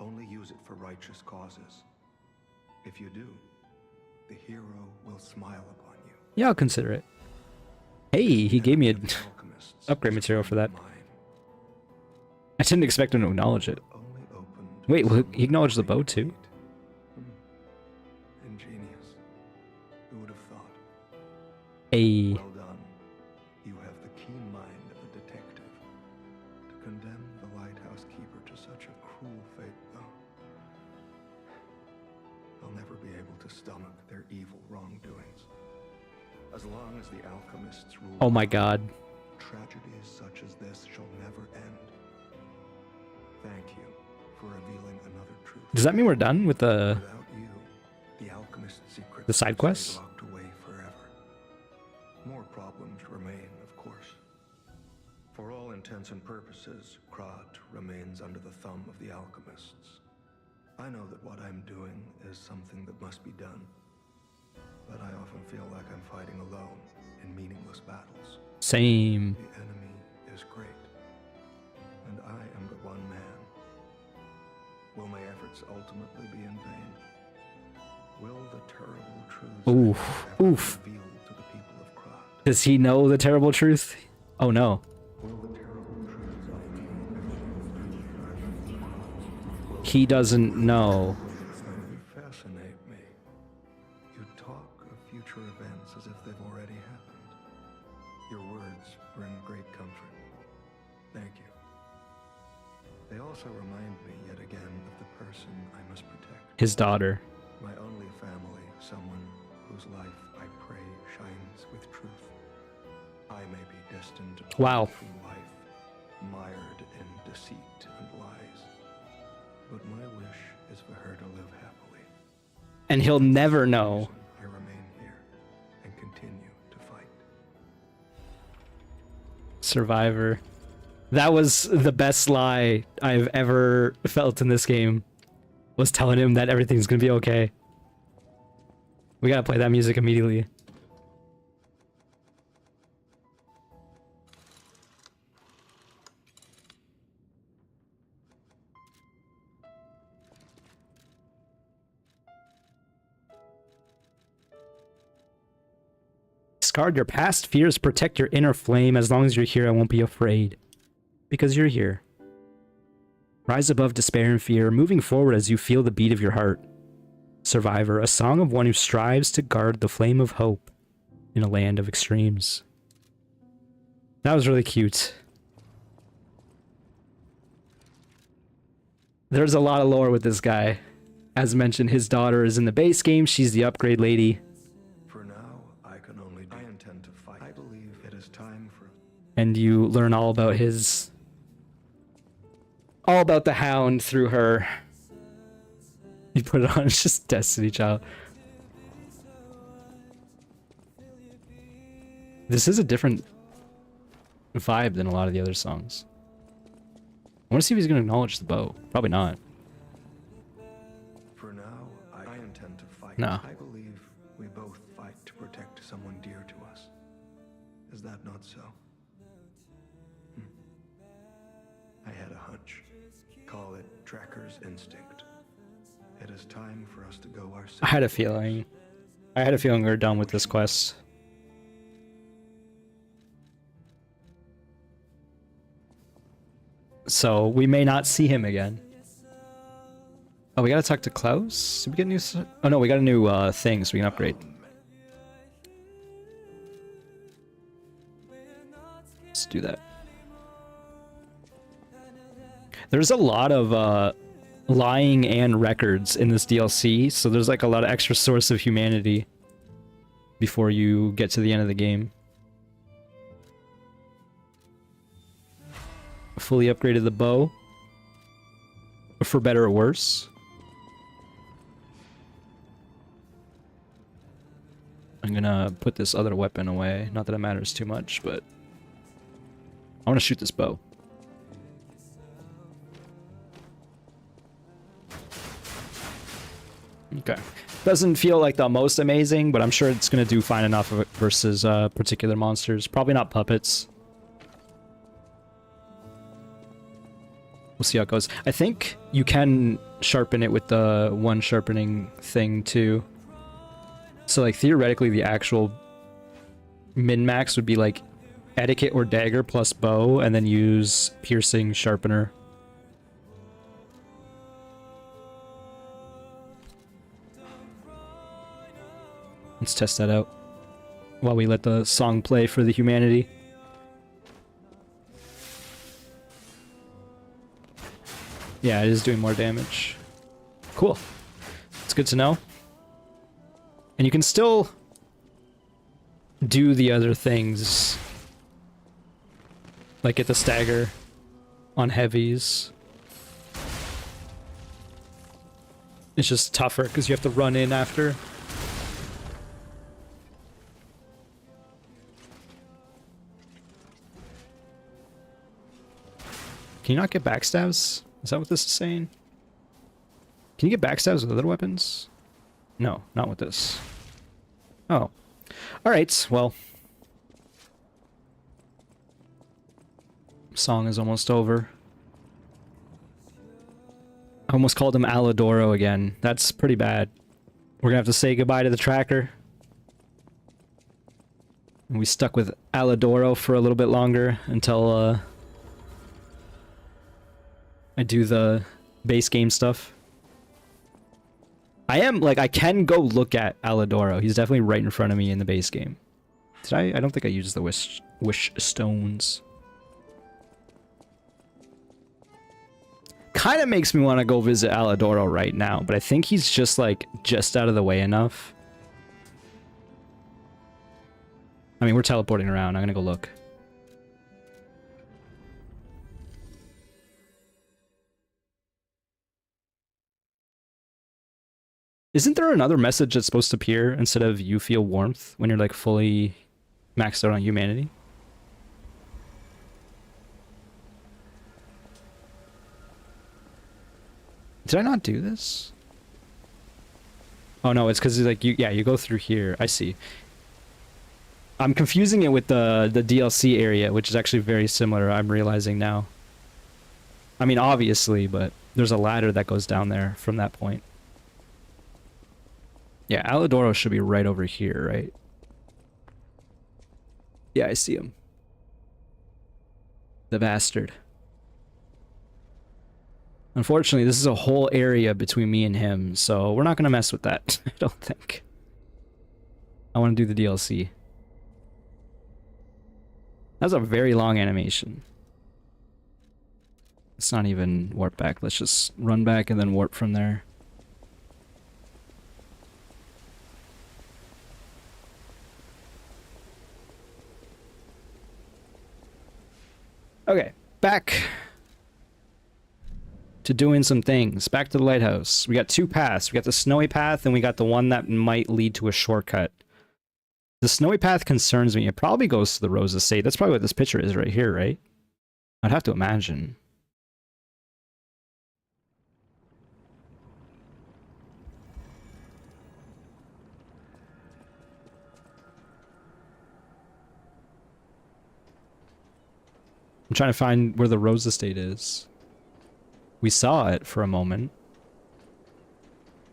only use it for righteous causes. If you do, the hero will smile upon you.
Yeah, I'll consider it. Hey, he gave me an upgrade material for that. I didn't expect him to acknowledge it. Wait, well, he acknowledged the bow too?
Ingenious.
A.
Well done. You have the keen mind of a detective. To condemn the lighthouse keeper to such a cruel fate, though, I'll never be able to stomach their evil wrongdoings. As long as the alchemists rule,
Oh my god.
tragedies such as this shall never end. Thank you for revealing another truth.
Does that mean we're done with the
Without you, the alchemist's secret
side quests?
locked away forever. More problems remain, of course. For all intents and purposes, Krat remains under the thumb of the alchemists. I know that what I'm doing is something that must be done, but I often feel like I'm fighting alone in meaningless battles.
same?
The enemy is great, and I am but one man. Will my efforts ultimately be in vain? Will the terrible truths
Oof,
ever
oof.
be revealed to the people of Krat?
Does he know the terrible truth? Oh no.
Will the terrible truths I know
He doesn't know.
You fascinate me. You talk of future events as if they've already happened. Your words bring great comfort. Thank you. They also remind me yet again of the person I must protect.
His daughter.
My only family, someone whose life I pray shines with truth. I may be destined to
Wow.
through life, mired in deceit and lies. But my wish is for her to live happily.
And he'll never know.
I remain here and continue to fight.
Survivor. That was the best lie I've ever felt in this game. Was telling him that everything's gonna be okay. We gotta play that music immediately. Discard your past fears, protect your inner flame. As long as you're here, I won't be afraid. Because you're here. Rise above despair and fear, moving forward as you feel the beat of your heart. Survivor, a song of one who strives to guard the flame of hope in a land of extremes. That was really cute. There's a lot of lore with this guy. As mentioned, his daughter is in the base game. She's the upgrade lady.
For now, I can only do. I intend to fight. I believe it is time for.
And you learn all about his... all about the Hound through her. You put it on, it's just Destiny Child. This is a different vibe than a lot of the other songs. I want to see if he's going to acknowledge the bow. Probably not.
For now, I intend to fight.
No.
I believe we both fight to protect someone dear to us. Is that not so? I had a hunch. Call it Tracker's instinct. It is time for us to go our separate
I had a
ways.
feeling. I had a feeling we were done with this quest. So we may not see him again. Oh, we gotta talk to Klaus? Did we get new... Oh no, we got a new thing so we can upgrade. Let's do that. There's a lot of lying and records in this DLC, so there's like a lot of extra source of humanity before you get to the end of the game. Fully upgraded the bow. For better or worse. I'm gonna put this other weapon away. Not that it matters too much, but I want to shoot this bow. Okay. Doesn't feel like the most amazing, but I'm sure it's gonna do fine enough of it versus particular monsters. Probably not puppets. We'll see how it goes. I think you can sharpen it with the one sharpening thing too. So like theoretically the actual min-max would be like etiquette or dagger plus bow and then use piercing sharpener. Let's test that out. while we let the song play for the humanity. Yeah, it is doing more damage. Cool. It's good to know. And you can still do the other things. Like get the stagger on heavies. It's just tougher because you have to run in after. Can you not get backstabs? Is that what this is saying? Can you get backstabs with other weapons? No, not with this. Oh. Alright, well. Song is almost over. I almost called him Alidoro again. That's pretty bad. We're gonna have to say goodbye to the tracker. And we stuck with Alidoro for a little bit longer until I do the base game stuff. I can go look at Alidoro. He's definitely right in front of me in the base game. Did I? I don't think I used the wish stones. Kind of makes me want to go visit Alidoro right now, but I think he's just just out of the way enough. I mean, we're teleporting around. I'm gonna go look. Isn't there another message that's supposed to appear instead of you feel warmth when you're like fully maxed out on humanity? Did I not do this? Oh no, it's because like you go through here. I see. I'm confusing it with the DLC area, which is actually very similar, I'm realizing now. I mean, obviously, but there's a ladder that goes down there from that point. Yeah, Alidoro should be right over here, right? Yeah, I see him. The bastard. Unfortunately, this is a whole area between me and him, so we're not gonna mess with that, I don't think. I want to do the DLC. That's a very long animation. Let's not even warp back, let's just run back and then warp from there. Okay, back to doing some things. Back to the lighthouse. We got two paths. We got the snowy path and we got the one that might lead to a shortcut. The snowy path concerns me. It probably goes to the Rose Estate. That's probably what this picture is right here, right? I'd have to imagine. I'm trying to find where the Rose Estate is. We saw it for a moment.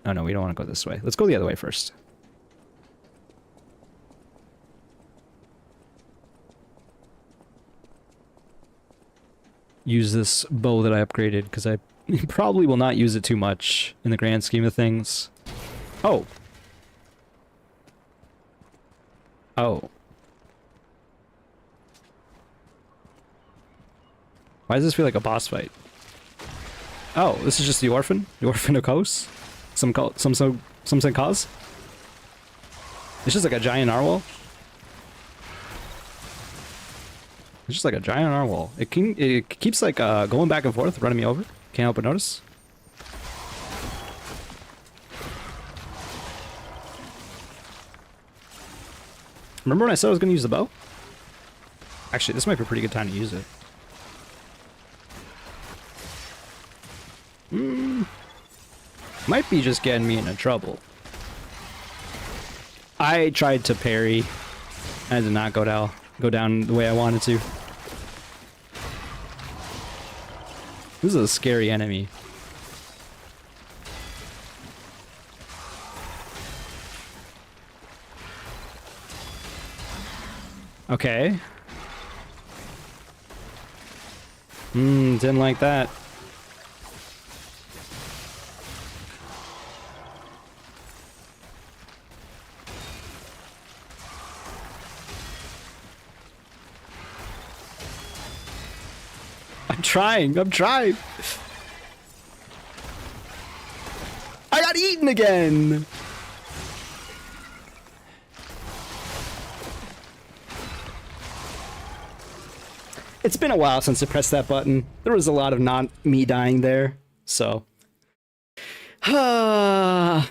Oh no, we don't want to go this way. Let's go the other way first. Use this bow that I upgraded, because I probably will not use it too much in the grand scheme of things. Oh. Oh. Why does this feel like a boss fight? Oh, this is just the orphan? The orphan of Kos? Some cause? It's just like a giant narwhal? It's just like a giant narwhal. It keeps like going back and forth, running me over. Can't help but notice. Remember when I said I was gonna use the bow? Actually, this might be a pretty good time to use it. Might be just getting me into trouble. I tried to parry. I did not go down the way I wanted to. This is a scary enemy. Okay. Didn't like that. I'm trying. I got eaten again! It's been a while since I pressed that button. There was a lot of not me dying there, so. That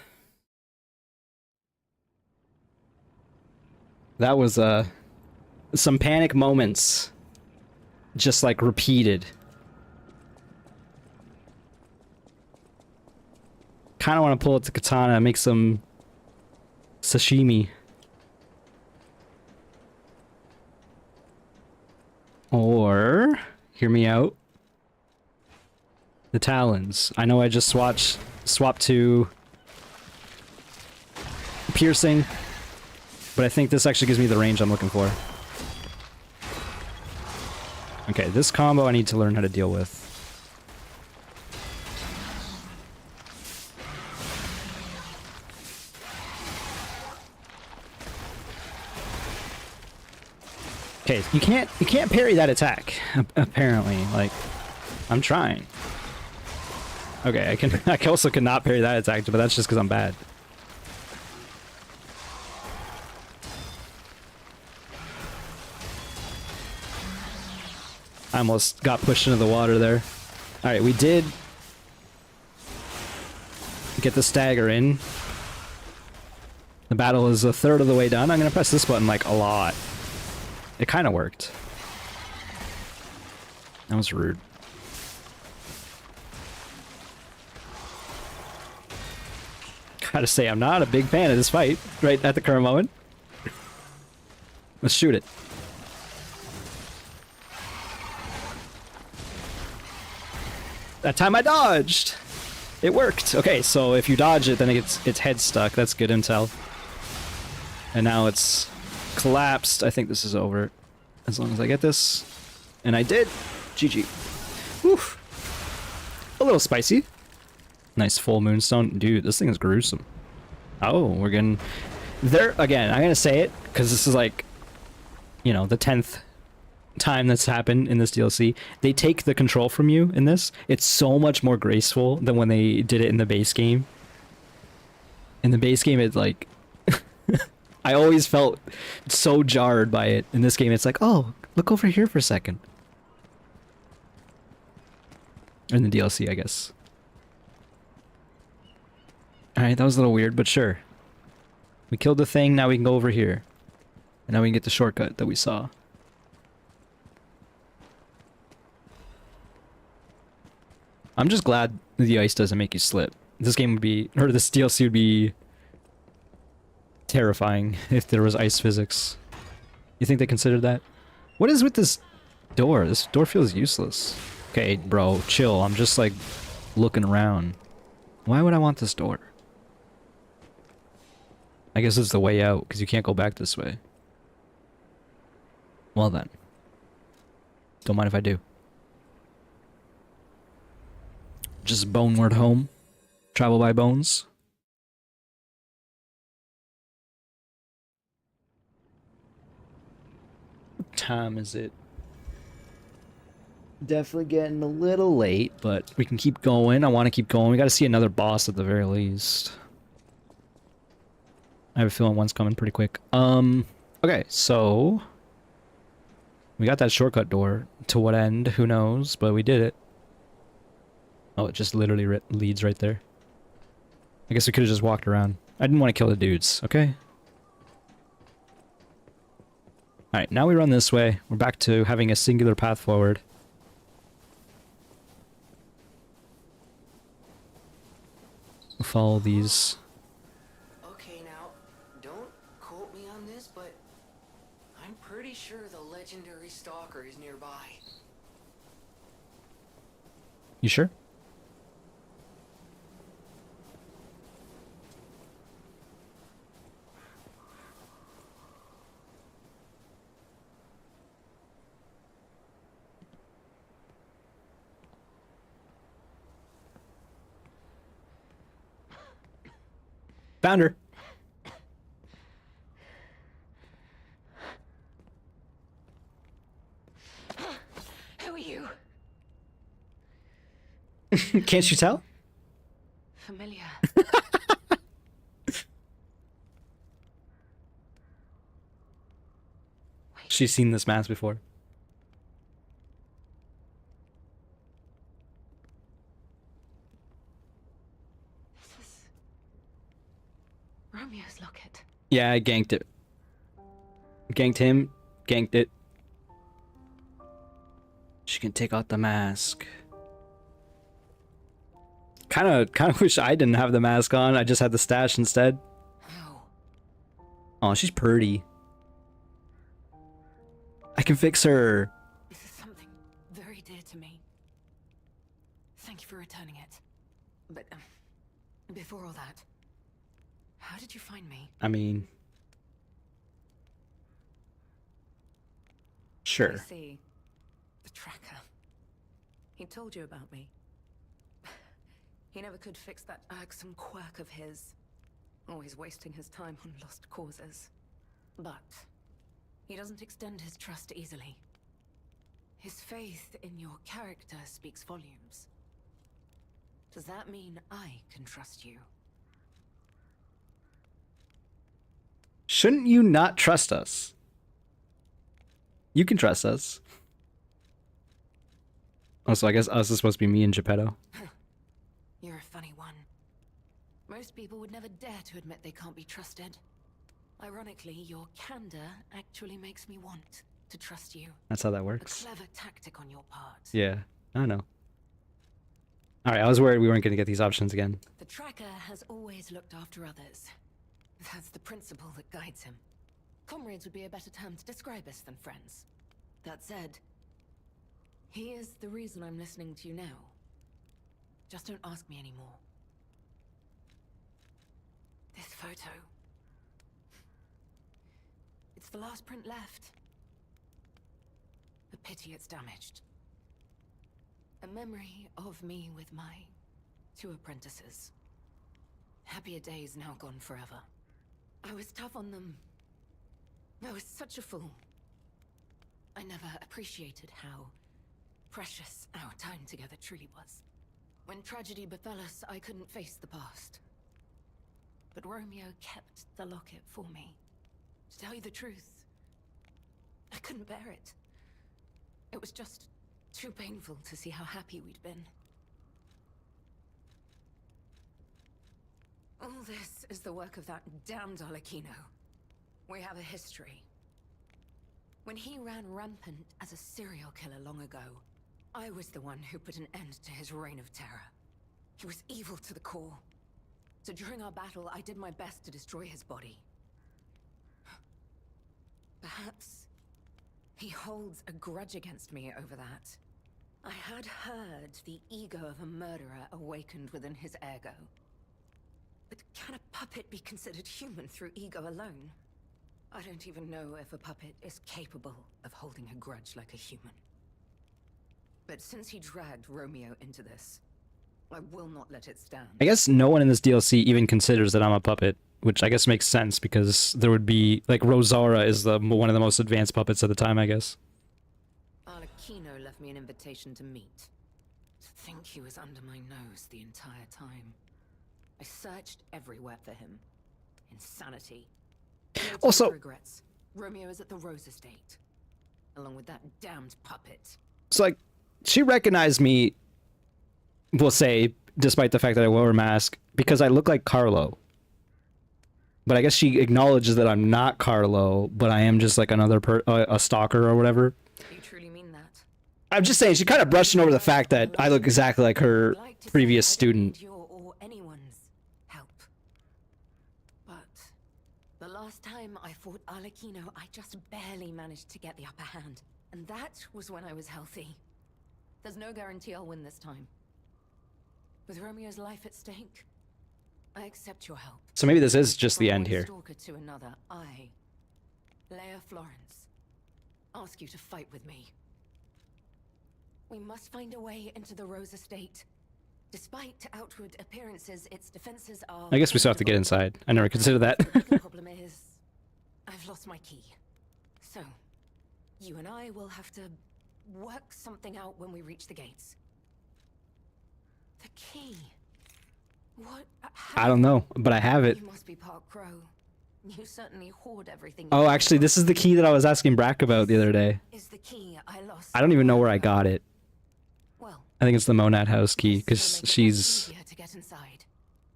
was some panic moments. Just like repeated. Kind of want to pull out the katana and make some sashimi. Or, hear me out, the talons. I know I just swapped to piercing, but I think this actually gives me the range I'm looking for. Okay, this combo I need to learn how to deal with. Okay, you can't parry that attack, apparently. Like, I'm trying. Okay, I also cannot parry that attack, but that's just because I'm bad. I almost got pushed into the water there. Alright, we did get the stagger in. The battle is a third of the way done. I'm gonna press this button like a lot. It kind of worked. That was rude. Gotta say, I'm not a big fan of this fight right at the current moment. Let's shoot it. That time I dodged! It worked! Okay, so if you dodge it, then its head stuck. That's good intel. And now it's collapsed. I think this is over. As long as I get this. And I did! GG. Whew. A little spicy. Nice full moonstone. Dude, this thing is gruesome. Oh, we're getting... There, again, I'm gonna say it, because this is like, you know, the 10th time that's happened in this DLC. They take the control from you in this. It's so much more graceful than when they did it in the base game. In the base game, it's like... I always felt so jarred by it. In this game, it's like, oh, look over here for a second. In the DLC, I guess. Alright, that was a little weird, but sure. We killed the thing, now we can go over here. And now we can get the shortcut that we saw. I'm just glad the ice doesn't make you slip. This game would be, or this DLC would be terrifying if there was ice physics. You think they considered that? What is with this door? This door feels useless. Okay, bro, chill. I'm just like looking around. Why would I want this door? I guess it's the way out, because you can't go back this way. Well then. Don't mind if I do. Just boneward home. Travel by bones. What time is it? Definitely getting a little late, but we can keep going. I want to keep going. We got to see another boss at the very least. I have a feeling one's coming pretty quick. Okay, so we got that shortcut door. To what end? Who knows? But we did it. Oh, it just literally leads right there. I guess we could have just walked around. I didn't want to kill the dudes, okay? Alright, now we run this way. We're back to having a singular path forward. We'll follow these.
Okay, now, don't quote me on this, but I'm pretty sure the legendary stalker is nearby.
You sure? Found her.
Who are you?
Can't you tell?
Familiar.
She's seen this mask before.
This is Romeo's locket.
Yeah, I ganked it. Ganked him, ganked it. She can take out the mask. Kind of wish I didn't have the mask on. I just had the stash instead.
How?
Oh, she's pretty. I can fix her.
This is something very dear to me. Thank you for returning it. But before all that, how did you find me?
I mean, sure.
I see. The tracker. He told you about me. He never could fix that irksome quirk of his. Always wasting his time on lost causes. But he doesn't extend his trust easily. His faith in your character speaks volumes. Does that mean I can trust you?
Shouldn't you not trust us? You can trust us. Oh, so I guess us is supposed to be me and Geppetto.
You're a funny one. Most people would never dare to admit they can't be trusted. Ironically, your candor actually makes me want to trust you.
That's how that
A
works.
clever tactic on your part.
Yeah, I know. Alright, I was worried we weren't going to get these options again.
The tracker has always looked after others. That's the principle that guides him. Comrades would be a better term to describe us than friends. That said, he is the reason I'm listening to you now. Just don't ask me anymore. This photo. It's the last print left. A pity it's damaged. A memory of me with my 2 apprentices. Happier days now gone forever. I was tough on them. I was such a fool. I never appreciated how precious our time together truly was. When tragedy befell us, I couldn't face the past. But Romeo kept the locket for me. To tell you the truth, I couldn't bear it. It was just too painful to see how happy we'd been. All this is the work of that damned Arlecchino. We have a history. When he ran rampant as a serial killer long ago, I was the one who put an end to his reign of terror. He was evil to the core. So during our battle, I did my best to destroy his body. Perhaps he holds a grudge against me over that. I had heard the ego of a murderer awakened within his ergo. But can a puppet be considered human through ego alone? I don't even know if a puppet is capable of holding a grudge like a human. But since he dragged Romeo into this, I will not let it stand.
I guess no one in this DLC even considers that I'm a puppet, which I guess makes sense because there would be, like, Rosara is one of the most advanced puppets at the time, I guess.
Arlecchino left me an invitation to meet. To think he was under my nose the entire time. I searched everywhere for him. Insanity. No
Also,
regrets. Romeo is at the Rose Estate, along with that damned puppet.
it's like, she recognized me, we'll say, despite the fact that I wore a mask, because I look like Carlo. But I guess she acknowledges that I'm not Carlo, but I am just like another a stalker or whatever.
You truly mean that?
I'm just saying, she kind of brushing over the fact that I look exactly like her
I'd like to
previous
say I don't need
student.
your or anyone's help. But the last time I fought Arlecchino, I just barely managed to get the upper hand. And that was when I was healthy. There's no guarantee I'll win this time. With Romeo's life at stake, I accept your help.
So maybe this is just the
From
end
one
here.
stalker to another, I, Leia Florence, ask you to fight with me. We must find a way into the Rose Estate. Despite outward appearances, its defenses are...
I guess we still have to get inside. I never considered that.
The problem is, I've lost my key. So, you and I will have to work something out when we reach the gates. The key. What?
I don't know, but I have it.
You must be part crow. You certainly hoard everything.
Oh, actually, this is the key that I was asking Brack about the other day.
Is the key I lost.
I don't even know where I got it.
Well,
I think it's the Monad house key, because she's
to get inside.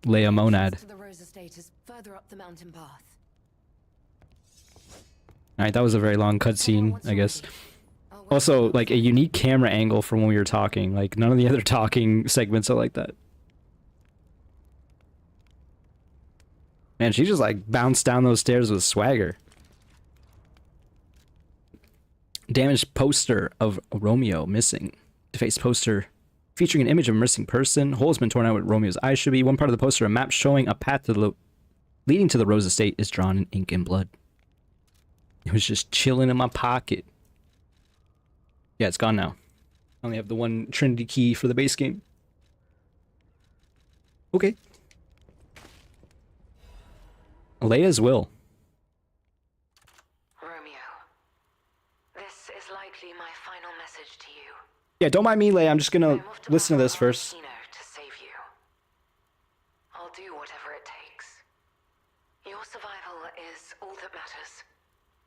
Leia Monad.
To the Rose Estate is further up the mountain path.
Alright, that was a very long cutscene, I guess. Also, like, a unique camera angle from when we were talking. Like, none of the other talking segments are like that. Man, she just, like, bounced down those stairs with swagger. Damaged poster of Romeo missing. Defaced poster featuring an image of a missing person. Holes been torn out where Romeo's eyes should be. One part of the poster, a map showing a path to the leading to the Rose Estate, is drawn in ink and blood. It was just chilling in my pocket. Yeah, it's gone now. I only have the one Trinity key for the base game. Okay. Leia's will.
Romeo, this is likely my final message to you.
Yeah, don't mind me, Leia. I'm just gonna
I'm off to
listen to
battle
this first.
Arlecchino to save you. I'll do whatever it takes. Your survival is all that matters.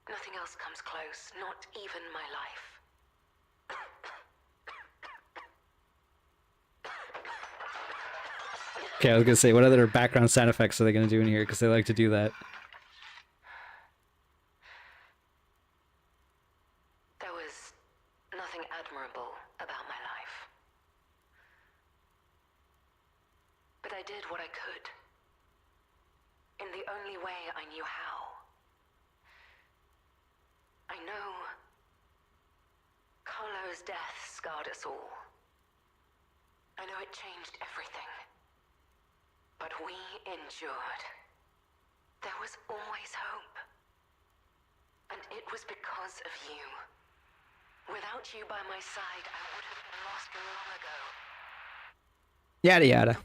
Nothing else comes close, not even my life.
Okay, I was gonna say, what other background sound effects are they gonna do in here? Because they like to do that.
There was nothing admirable about my life. But I did what I could. In the only way I knew how. I know Carlo's death scarred us all. I know it changed everything. But we endured. There was always hope. And it was because of you. Without you by my side, I would have been lost long ago.
Yada yada.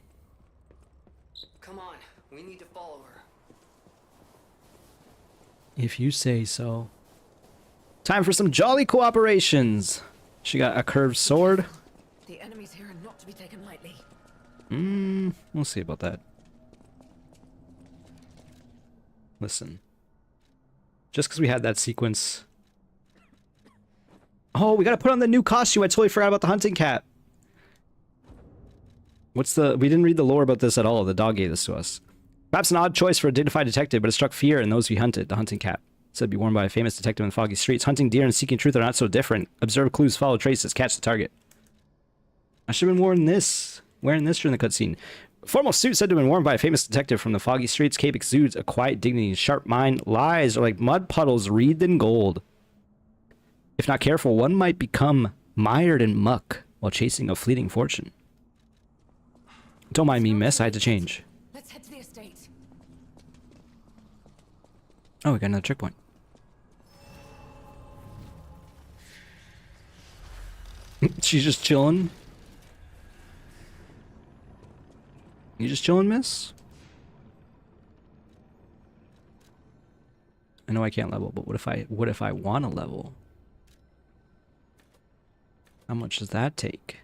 Come on, we need to follow her.
If you say so. Time for some jolly cooperations. She got a curved sword.
The enemies here are not to be taken lightly.
We'll see about that. Listen. Just because we had that sequence. Oh, we gotta put on the new costume. I totally forgot about the hunting cap. What's the... We didn't read the lore about this at all. The dog gave this to us. Perhaps an odd choice for a dignified detective, but it struck fear in those we hunted. The hunting cap. Said to be worn by a famous detective in the foggy streets. Hunting deer and seeking truth are not so different. Observe clues, follow traces, catch the target. I should have been wearing this during the cutscene. Formal suit said to have been worn by a famous detective from the foggy streets. Cape exudes a quiet dignity and sharp mind. Lies are like mud puddles wreathed in gold. If not careful, one might become mired in muck while chasing a fleeting fortune. Don't mind me, miss. I had to change.
Let's head to the estate.
Oh, we got another checkpoint. She's just chilling. You just chilling, miss? I know I can't level, but what if I want to level? How much does that take?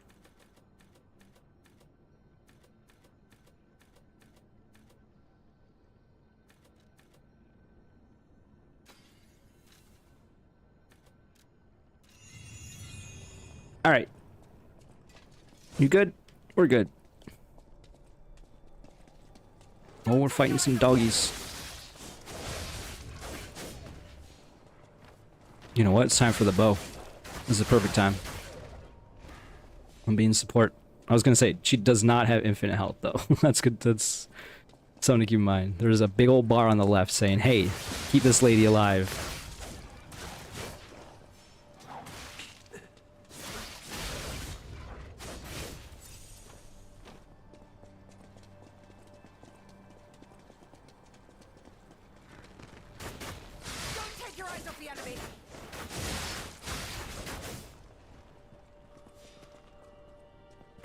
All right. You good? We're good. Oh, we're fighting some doggies. You know what? It's time for the bow. This is the perfect time. I'm being support. I was gonna say, she does not have infinite health, though. That's good. That's something to keep in mind. There's a big old bar on the left saying, hey, keep this lady alive.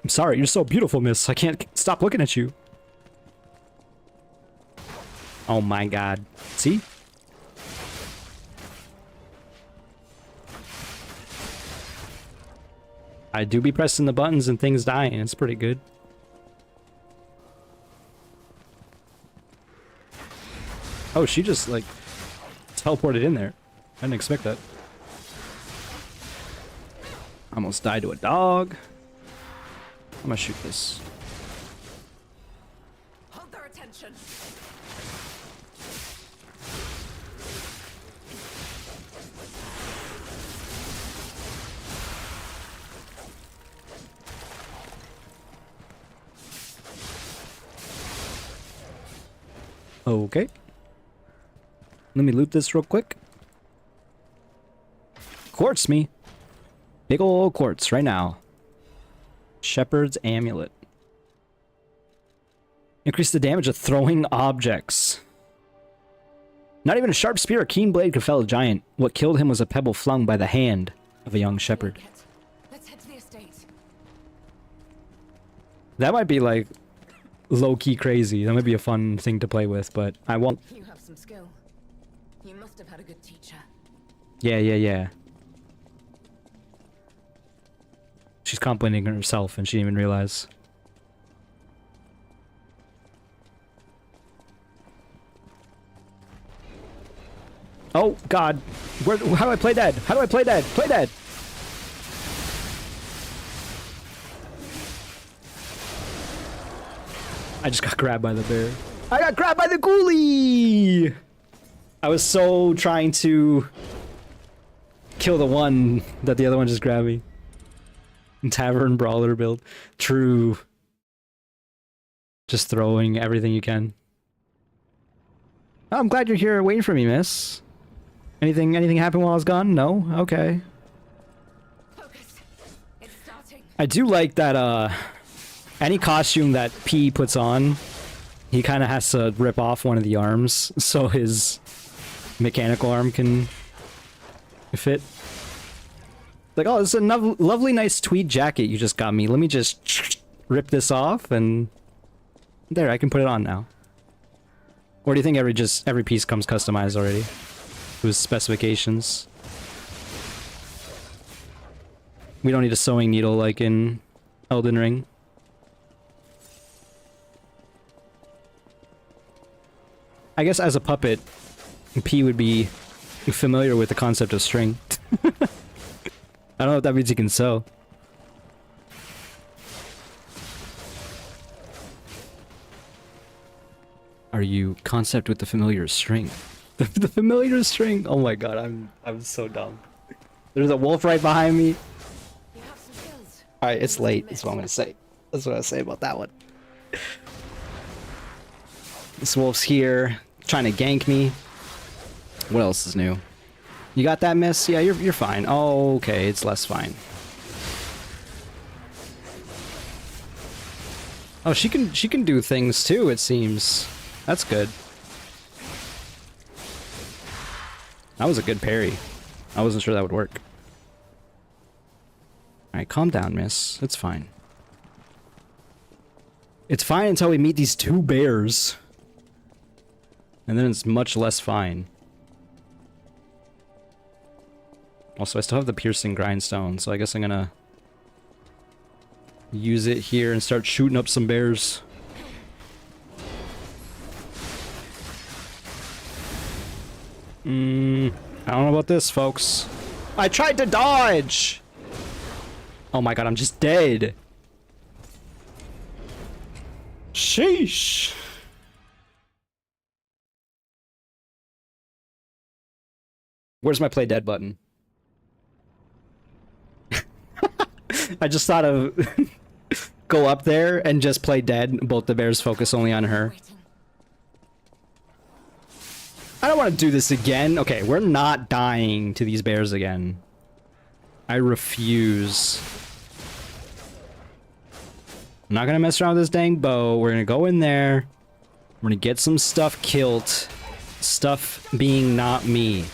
I'm sorry, you're so beautiful, miss. I can't stop looking at you. Oh my god. See? I do be pressing the buttons and things dying. It's pretty good. Oh, she just, like, teleported in there. I didn't expect that. Almost died to a dog. I'm gonna shoot this.
Hold their attention.
Okay. Let me loot this real quick. Quartz me. Big ol' quartz right now. Shepherd's Amulet. Increase the damage of throwing objects. Not even a sharp spear or keen blade could fell a giant. What killed him was a pebble flung by the hand of a young shepherd.
Let's head to the estate.
That might be like low-key crazy. That might be a fun thing to play with, but I won't.
You have some skill. You must have had a good teacher.
Yeah. She's complimenting herself and she didn't even realize. Oh, God. How do I play dead? How do I play dead? Play dead! I just got grabbed by the bear. I got grabbed by the ghoulie! I was so trying to kill the one that the other one just grabbed me. Tavern brawler build. True. Just throwing everything you can. Oh, I'm glad you're here waiting for me, miss. Anything happened while I was gone? No? Okay.
Focus. It's starting.
I do like that, any costume that P puts on, he kind of has to rip off one of the arms so his mechanical arm can fit. Like, oh, this is a lovely, nice tweed jacket you just got me. Let me just rip this off and there, I can put it on now. Or do you think every piece comes customized already? With specifications. We don't need a sewing needle like in Elden Ring. I guess as a puppet, P would be familiar with the concept of string. I don't know if that means you can sew. Are you concept with the familiar string? The familiar string. Oh my god, I'm so dumb. There's a wolf right behind me.
You have some skills.
All right, it's late. That's what I'm gonna say. That's what I say about that one. This wolf's here, trying to gank me. What else is new? You got that, miss? Yeah, you're fine. Oh, okay, it's less fine. Oh, she can do things too, it seems. That's good. That was a good parry. I wasn't sure that would work. Alright, calm down, miss. It's fine. It's fine until we meet these two bears. And then it's much less fine. Also, I still have the piercing grindstone, so I guess I'm gonna use it here and start shooting up some bears. I don't know about this, folks. I tried to dodge! Oh my god, I'm just dead. Sheesh. Where's my play dead button? I just thought of go up there and just play dead. Both the bears focus only on her. I don't want to do this again. Okay, we're not dying to these bears again. I refuse. I'm not gonna mess around with this dang bow. We're gonna go in there. We're gonna get some stuff killed. Stuff being not me.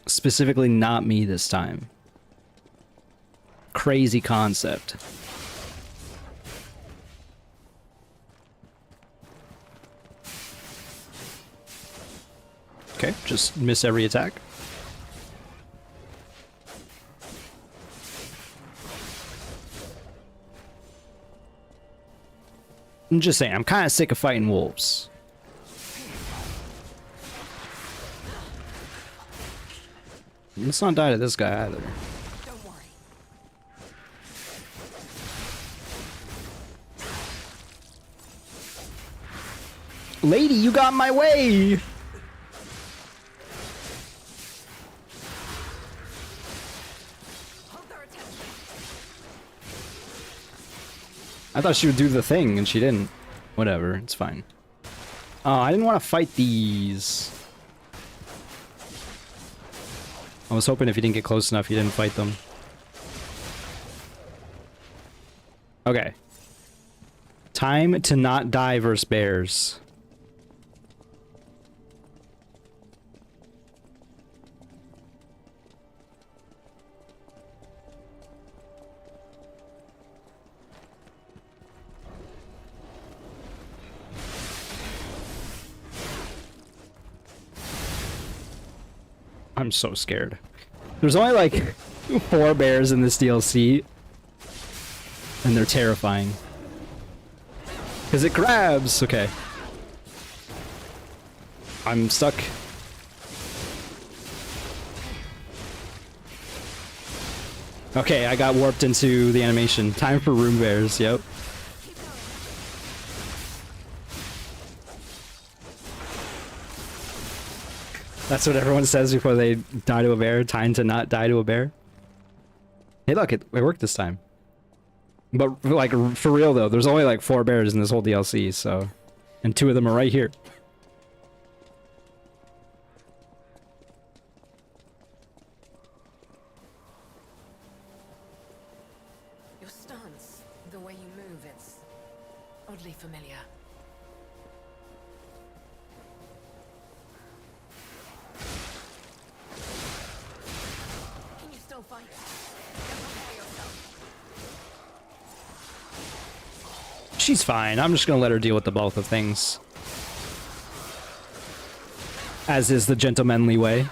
Specifically not me this time. Crazy concept. Okay, just miss every attack. I'm just saying, I'm kind of sick of fighting wolves. Let's not die to this guy either.
Don't worry.
Lady, you got in my way!
Hold their attention.
I thought she would do the thing, and she didn't. Whatever, it's fine. Oh, I didn't want to fight these. I was hoping if you didn't get close enough, you didn't fight them. Okay. Time to not die versus bears. I'm so scared. There's only like 4 bears in this DLC. And they're terrifying. Because it grabs! Okay. I'm stuck. Okay, I got warped into the animation. Time for room bears, yep. That's what everyone says before they die to a bear. Time to not die to a bear. Hey look, it worked this time. But like, for real though, there's only like 4 bears in this whole DLC, so... And 2 of them are right here.
Your stance, the way you move, it's oddly familiar. Can you still fight? Prepare yourself.
She's fine. I'm just gonna let her deal with the bulk of things. As is the gentlemanly way.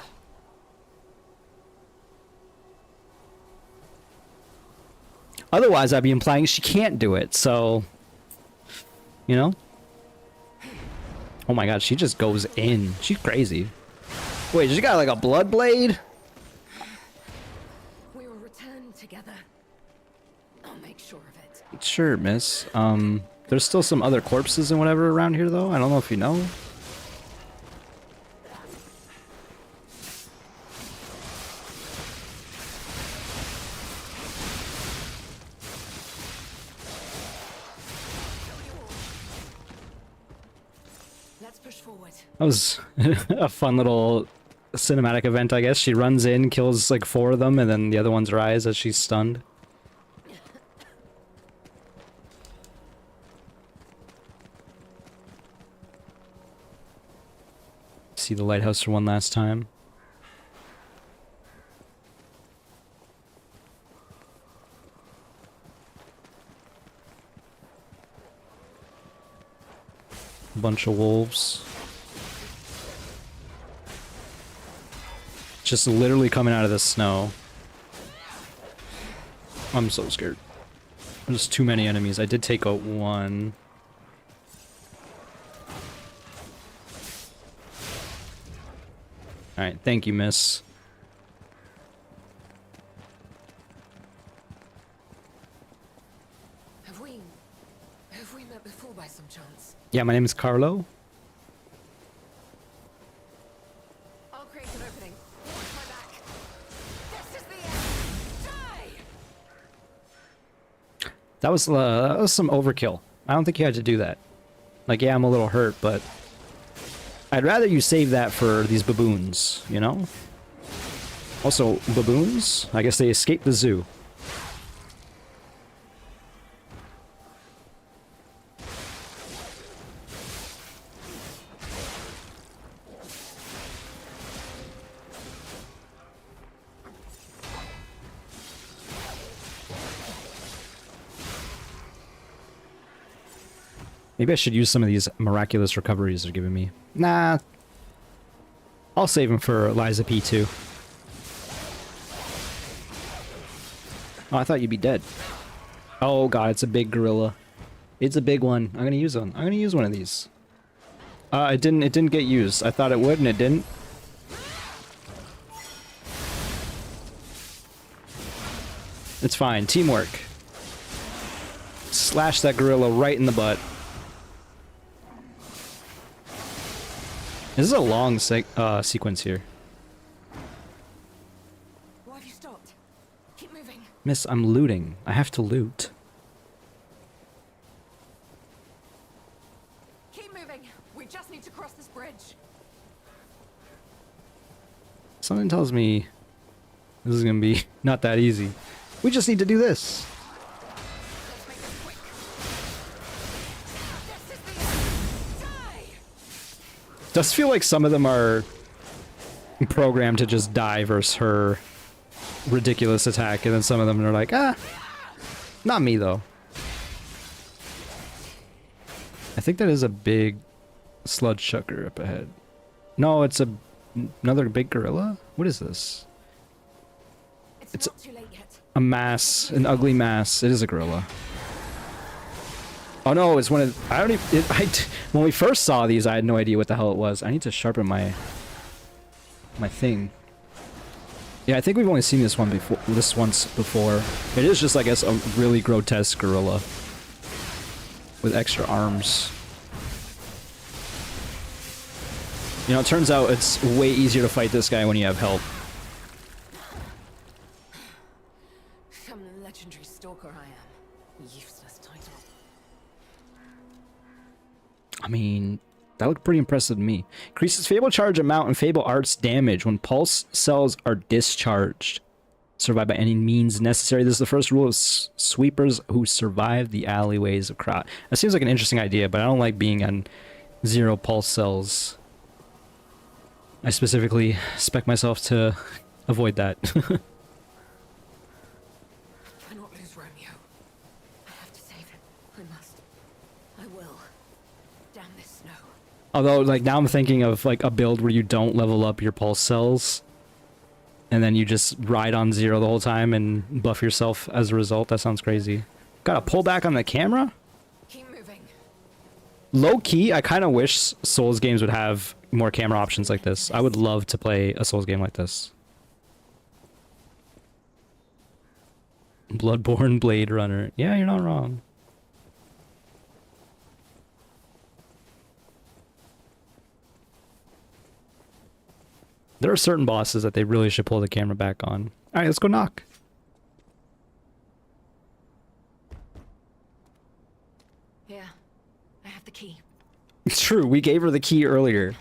Otherwise, I'd be implying she can't do it, so... You know? Oh my god, she just goes in. She's crazy. Wait, she got like a blood blade?
We will return together. I'll make sure of it.
Sure, miss. There's still some other corpses and whatever around here, though. I don't know if you know.
Let's push forward.
That was a fun little cinematic event, I guess. She runs in, kills like 4 of them, and then the other ones rise as she's stunned. See the lighthouse for one last time. Bunch of wolves. Just literally coming out of the snow. I'm so scared. There's too many enemies. I did take out 1. Alright, thank you, miss.
Have we met before by some chance?
Yeah, my name is Carlo.
I'll create an opening. Watch my back. This is the end. Die!
That was some overkill. I don't think you had to do that. Like, yeah, I'm a little hurt, but I'd rather you save that for these baboons, you know? Also, baboons? I guess they escaped the zoo. Maybe I should use some of these miraculous recoveries they're giving me. Nah. I'll save them for Liza P2. Oh, I thought you'd be dead. Oh god, it's a big gorilla. It's a big one. I'm gonna use one. I'm gonna use one of these. It didn't get used. I thought it would and it didn't. It's fine. Teamwork. Slash that gorilla right in the butt. This is a long sequence here.
Why have you stopped? Keep moving.
Miss, I'm looting. I have to loot.
Keep moving. We just need to cross this bridge.
Something tells me this is gonna be not that easy. We just need to do this.
Let's make this quick. This is the end. Die!
Does feel like some of them are programmed to just die versus her ridiculous attack, and then some of them are like, ah, not me though. I think that is a big sludge chucker up ahead. No, it's another big gorilla? What is this?
It's not too late yet.
A mass, an ugly mass. It is a gorilla. Oh no, it's one of, I don't even, when we first saw these, I had no idea what the hell it was. I need to sharpen my thing. Yeah, I think we've only seen this one before, once before. It is just, I guess, a really grotesque gorilla with extra arms. You know, it turns out it's way easier to fight this guy when you have help.
Some legendary stalker I am. Useless title.
I mean, that looked pretty impressive to me. Increases Fable charge amount and Fable Arts damage when pulse cells are discharged. Survive by any means necessary. This is the first rule of sweepers who survive the alleyways of crowd. That seems like an interesting idea, but I don't like being on 0 pulse cells. I specifically spec myself to avoid that.
Cannot lose Romeo. I have to save him. I must. I will. Damn this snow.
Although, like, now I'm thinking of, like, a build where you don't level up your pulse cells. And then you just ride on 0 the whole time and buff yourself as a result. That sounds crazy. Gotta pull back on the camera?
Keep moving.
Low key, I kind of wish Souls games would have more camera options like this. I would love to play a Souls game like this. Bloodborne Blade Runner. Yeah, you're not wrong. There are certain bosses that they really should pull the camera back on. Alright, let's go knock.
Yeah, I have the key.
It's true, we gave her the key earlier.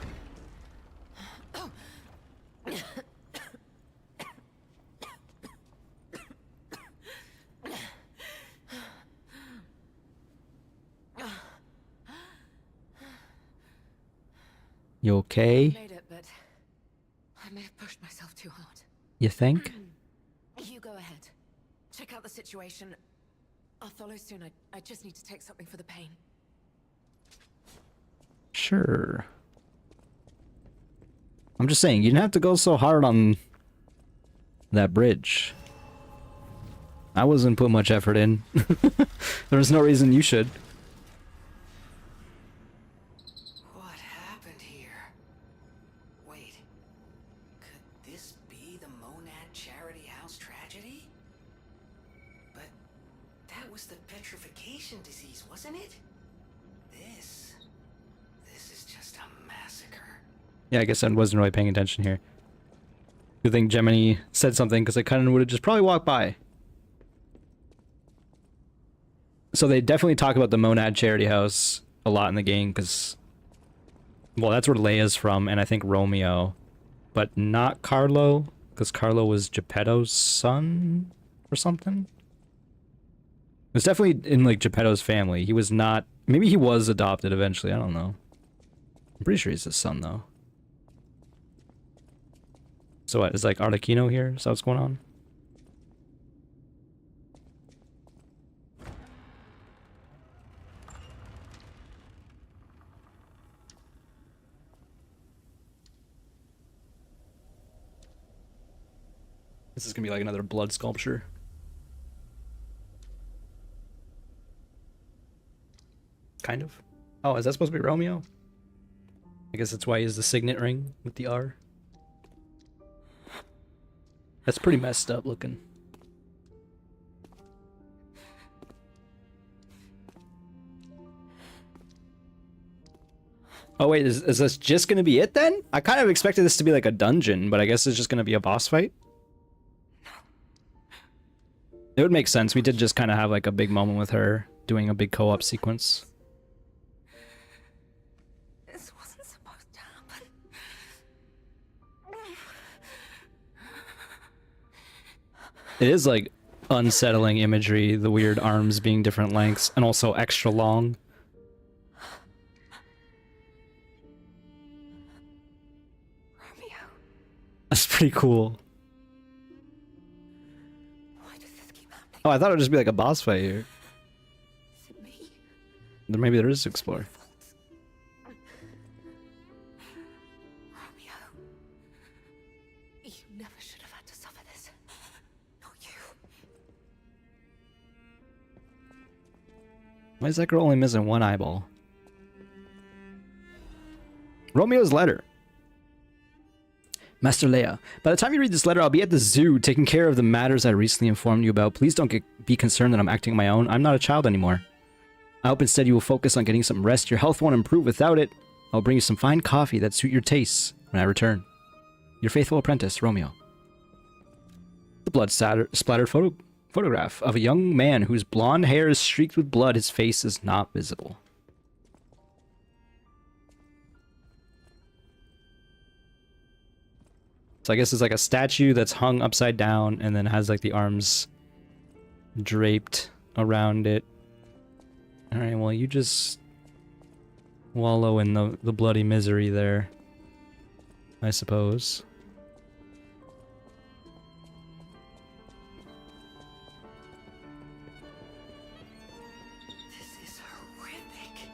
You okay?
I made it, but I may have pushed myself too hard.
You think?
You go ahead. Check out the situation. I'll follow soon. I just need to take something for the pain.
Sure. I'm just saying, you didn't have to go so hard on that bridge. I wasn't putting much effort in. There was no reason you should.
What happened here? Wait. Could this be the Monad Charity House tragedy? But that was the petrification disease, wasn't it? This is just a massacre.
Yeah, I guess I wasn't really paying attention here. Good thing Gemini said something, because I kind of would have just probably walked by. So they definitely talk about the Monad Charity House a lot in the game, because, well, that's where Leia's from, and I think Romeo. But not Carlo, because Carlo was Geppetto's son or something? It was definitely in, like, Geppetto's family. He was not... Maybe he was adopted eventually, I don't know. I'm pretty sure he's his son, though. So what, is like Arlecchino here? Is that what's going on? This is gonna be like another blood sculpture. Kind of. Oh, is that supposed to be Romeo? I guess that's why he has the signet ring with the R. That's pretty messed up looking. Oh wait, is this just gonna be it then? I kind of expected this to be like a dungeon, but I guess it's just gonna be a boss fight. It would make sense. We did just kind of have like a big moment with her doing a big co-op sequence.
This wasn't supposed to happen.
It is like unsettling imagery, the weird arms being different lengths and also extra long.
Romeo,
That's pretty cool.
why does this keep happening?
Oh, I thought it would just be like a boss fight here.
Is it me?
Then maybe there is to explore.
Romeo, you never should have had to suffer this. Not you.
Why is that girl only missing one eyeball? Romeo's letter. Master Leia, by the time you read this letter, I'll be at the zoo taking care of the matters I recently informed you about. Please don't be concerned that I'm acting on my own. I'm not a child anymore. I hope instead you will focus on getting some rest. Your health won't improve without it. I'll bring you some fine coffee that suit your tastes when I return. Your faithful apprentice, Romeo. The blood-splattered photograph of a young man whose blonde hair is streaked with blood. His face is not visible. So I guess it's like a statue that's hung upside down and then has like the arms draped around it. Alright, well you just wallow in the bloody misery there, I suppose.
This is horrific.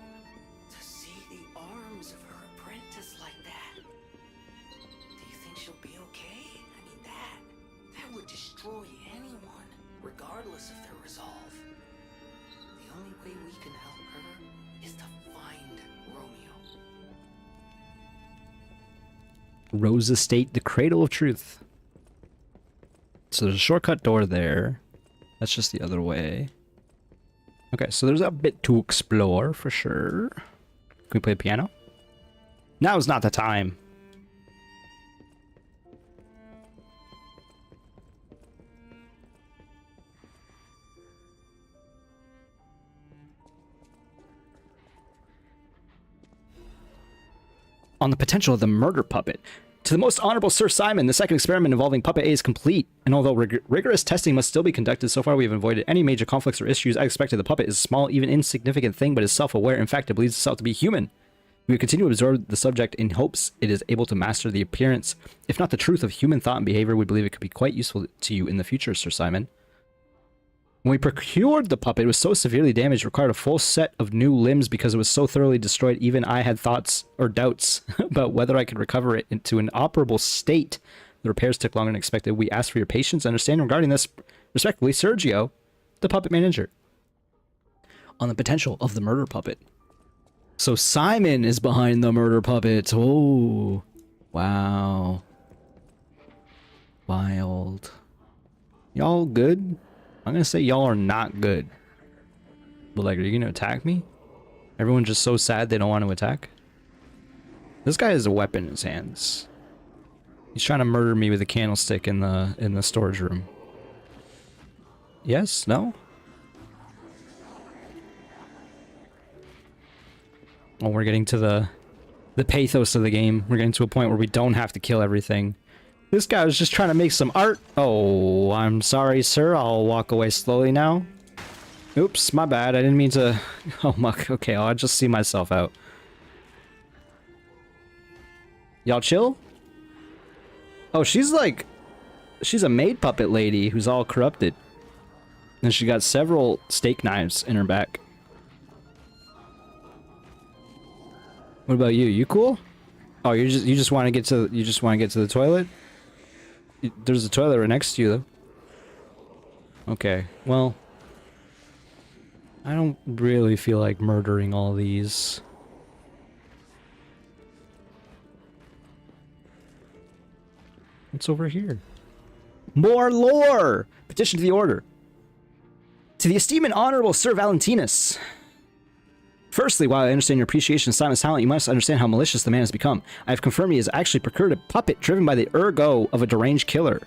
To see the arms of her apprentice like that. Do you think she'll be okay? I mean, that would destroy anyone, regardless of their resolve. The only way we can help her is to find Romeo.
Rose Estate, the cradle of truth. So there's a shortcut door there. That's just the other way. Okay, so there's a bit to explore for sure. Can we play piano? Now is not the time. On the potential of the murder puppet. To the most honorable Sir Simon, the second experiment involving Puppet A is complete, and although rigorous testing must still be conducted, so far we have avoided any major conflicts or issues. I expected the puppet is a small, even insignificant thing, but is self-aware. In fact, it believes itself to be human. We will continue to observe the subject in hopes it is able to master the appearance, if not the truth, of human thought and behavior. We believe it could be quite useful to you in the future, Sir Simon. When we procured the puppet, it was so severely damaged, it required a full set of new limbs because it was so thoroughly destroyed. Even I had thoughts or doubts about whether I could recover it into an operable state. The repairs took longer than expected. We ask for your patience and understanding regarding this. Respectfully, Sergio, the puppet manager. On the potential of the murder puppet. So Simon is behind the murder puppet. Oh, wow. Wild. Y'all good? I'm gonna say y'all are not good. But like, are you gonna attack me? Everyone's just so sad they don't want to attack? This guy has a weapon in his hands. He's trying to murder me with a candlestick in the storage room. Yes? No? Well, we're getting to the pathos of the game. We're getting to a point where we don't have to kill everything. This guy was just trying to make some art. Oh, I'm sorry, sir. I'll walk away slowly now. Oops, my bad. I didn't mean to... Oh, my... Okay, I'll just see myself out. Y'all chill? Oh, she's like... She's a maid puppet lady who's all corrupted. And she got several steak knives in her back. What about you? You cool? Oh, you just want to get to the toilet? There's a toilet right next to you, though. Okay, well... I don't really feel like murdering all these. What's over here? More lore! Petition to the Order. To the esteemed and honorable Sir Valentinus. Firstly, while I understand your appreciation of Simon's talent, you must understand how malicious the man has become. I have confirmed he has actually procured a puppet driven by the ergo of a deranged killer.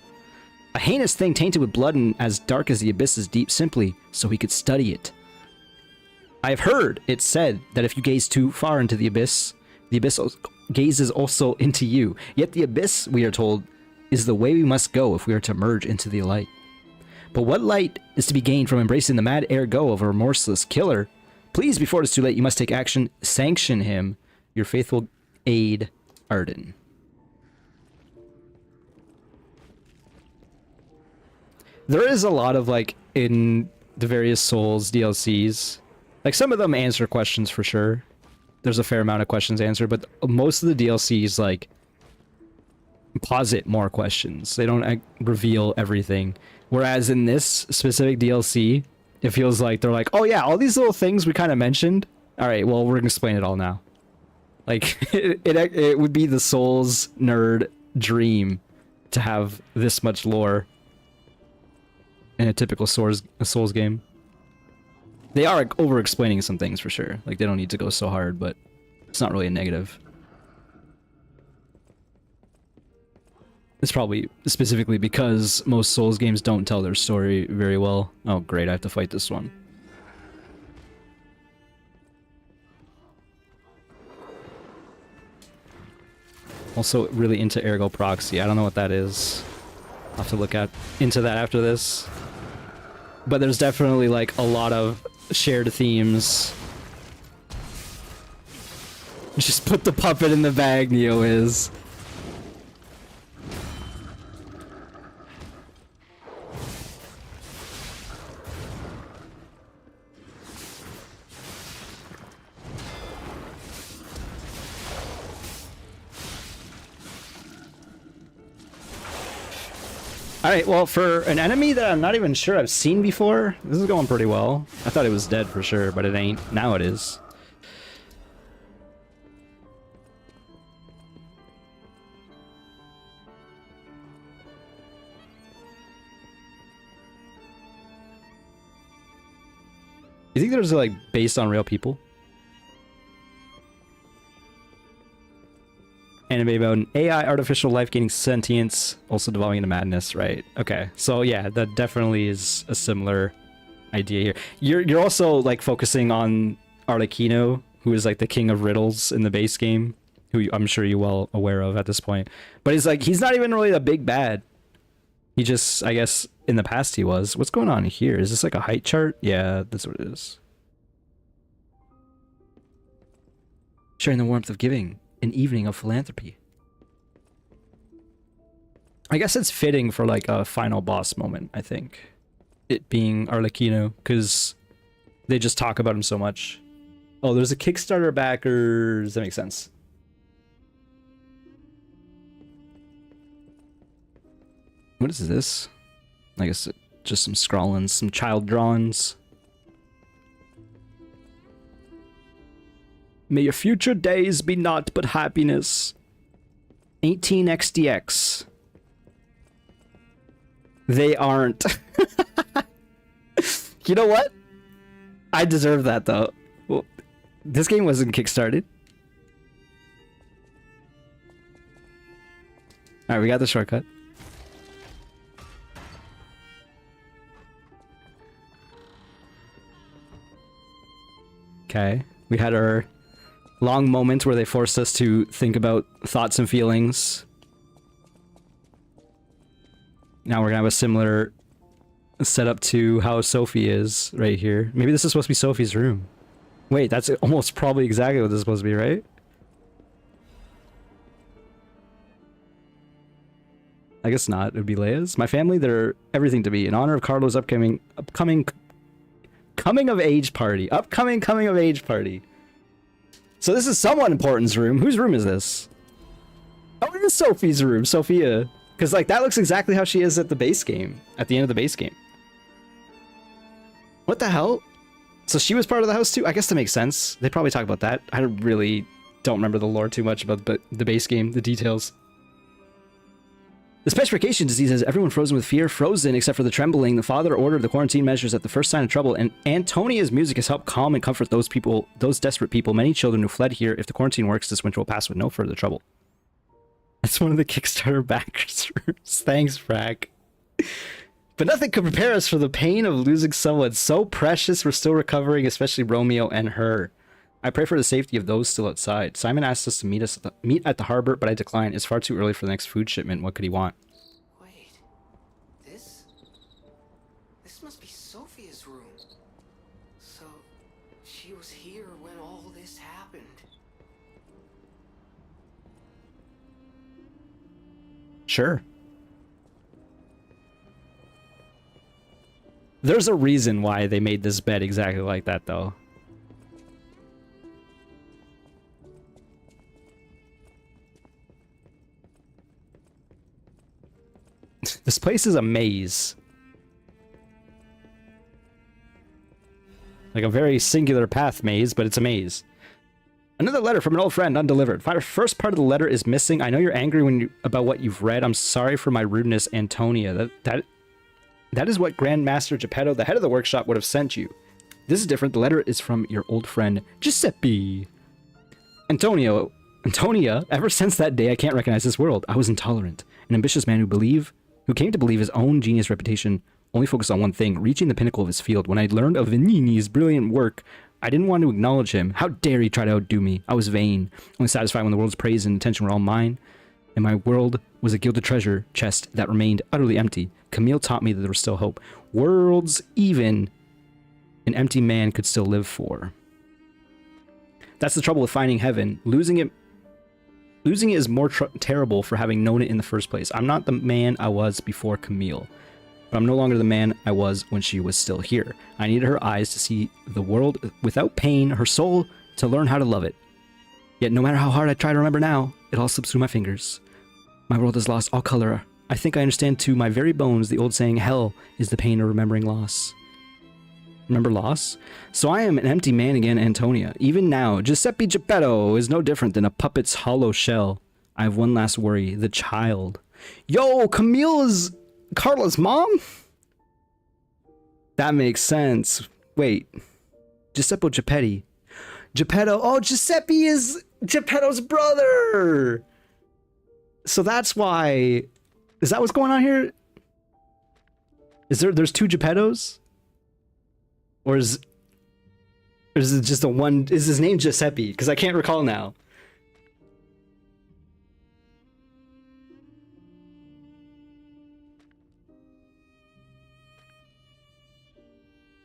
A heinous thing tainted with blood and as dark as the abyss is deep, simply so he could study it. I have heard it said that if you gaze too far into the abyss gazes also into you. Yet the abyss, we are told, is the way we must go if we are to merge into the light. But what light is to be gained from embracing the mad ergo of a remorseless killer? Please, before it is too late, you must take action. Sanction him. Your faithful aide, Arden. There is a lot of, like, in the various Souls DLCs, like, some of them answer questions for sure. There's a fair amount of questions answered, but most of the DLCs, like, posit more questions. They don't reveal everything. Whereas in this specific DLC, it feels like they're like, oh yeah, all these little things we kind of mentioned. All right, well, we're gonna explain it all now. Like, it would be the Souls nerd dream to have this much lore in a typical Souls game. They are over-explaining some things for sure. Like, they don't need to go so hard, but it's not really a negative. It's probably specifically because most Souls games don't tell their story very well. Oh, great, I have to fight this one. Also really into Ergo Proxy. I don't know what that is. I'll have to look into that after this. But there's definitely, like, a lot of shared themes. Just put the puppet in the bag, Neo is. Alright, well, for an enemy that I'm not even sure I've seen before, this is going pretty well. I thought it was dead for sure, but it ain't. Now it is. You think there's, like, based on real people? Anime about an AI artificial life gaining sentience, also devolving into madness, right? Okay, so yeah, that definitely is a similar idea here. You're also, like, focusing on Arlecchino, who is, like, the king of riddles in the base game, who I'm sure you're well aware of at this point. But he's like, he's not even really a big bad. He just, I guess, in the past he was. What's going on here? Is this like a height chart? Yeah, that's what it is. Sharing the warmth of giving. An evening of philanthropy. I guess it's fitting for, like, a final boss moment, I think. It being Arlecchino, because they just talk about him so much. Oh, there's a Kickstarter backers. That makes sense. What is this? I guess just some scrawlings, some child drawings. May your future days be naught but happiness. 18xdx. They aren't. You know what? I deserve that, though. Well, this game wasn't kickstarted. Alright, we got the shortcut. Okay, we had our long moment where they forced us to think about thoughts and feelings. Now we're gonna have a similar setup to how Sophie is right here. Maybe this is supposed to be Sophie's room. Wait, that's almost probably exactly what this is supposed to be, right? I guess not. It would be Leia's. My family, they're everything to me. In honor of Carlo's upcoming coming of age party. Upcoming coming of age party. So this is someone important's room. Whose room is this? Oh, it is Sophie's room. Sophia. Because, like, that looks exactly how she is at the base game. At the end of the base game. What the hell? So she was part of the house too? I guess that makes sense. They probably talk about that. I really don't remember the lore too much about the base game, the details. The petrification disease has everyone frozen with fear, frozen except for the trembling. The father ordered the quarantine measures at the first sign of trouble, and Antonia's music has helped calm and comfort those people, those desperate people, many children who fled here. If the quarantine works, this winter will pass with no further trouble. That's one of the Kickstarter backers. Thanks, Frack. But nothing could prepare us for the pain of losing someone so precious. We're still recovering, especially Romeo and her. I pray for the safety of those still outside. Simon asked us to meet at the harbor, but I declined. It's far too early for the next food shipment. What could he want?
Wait, this must be Sophia's room. So she was here when all this happened.
Sure. There's a reason why they made this bed exactly like that, though. This place is a maze. Like a very singular path maze, but it's a maze. Another letter from an old friend, undelivered. First part of the letter is missing. I know you're angry about what you've read. I'm sorry for my rudeness, Antonia. That is what Grandmaster Geppetto, the head of the workshop, would have sent you. This is different. The letter is from your old friend, Giuseppe. Antonia, ever since that day, I can't recognize this world. I was intolerant. An ambitious man who came to believe his own genius reputation only focused on one thing, reaching the pinnacle of his field. When I learned of Venini's brilliant work, I didn't want to acknowledge him. How dare he try to outdo me? I was vain, only satisfied when the world's praise and attention were all mine, and my world was a gilded treasure chest that remained utterly empty. Camille taught me that there was still hope. Worlds even an empty man could still live for. That's the trouble with finding heaven. Losing it is more terrible for having known it in the first place. I'm not the man I was before Camille, but I'm no longer the man I was when she was still here. I needed her eyes to see the world without pain, her soul to learn how to love it. Yet no matter how hard I try to remember now, it all slips through my fingers. My world has lost all color. I think I understand to my very bones the old saying, hell is the pain of remembering loss. Remember loss? So I am an empty man again, Antonia. Even now, Giuseppe Geppetto is no different than a puppet's hollow shell. I have one last worry, the child. Yo, Camille's Carla's mom? That makes sense. Wait, Giuseppe Geppetto. Geppetto, oh, Giuseppe is Geppetto's brother! So that's why... Is that what's going on here? There's two Geppettos? Or is it just a one? Is his name Giuseppe? Because I can't recall now.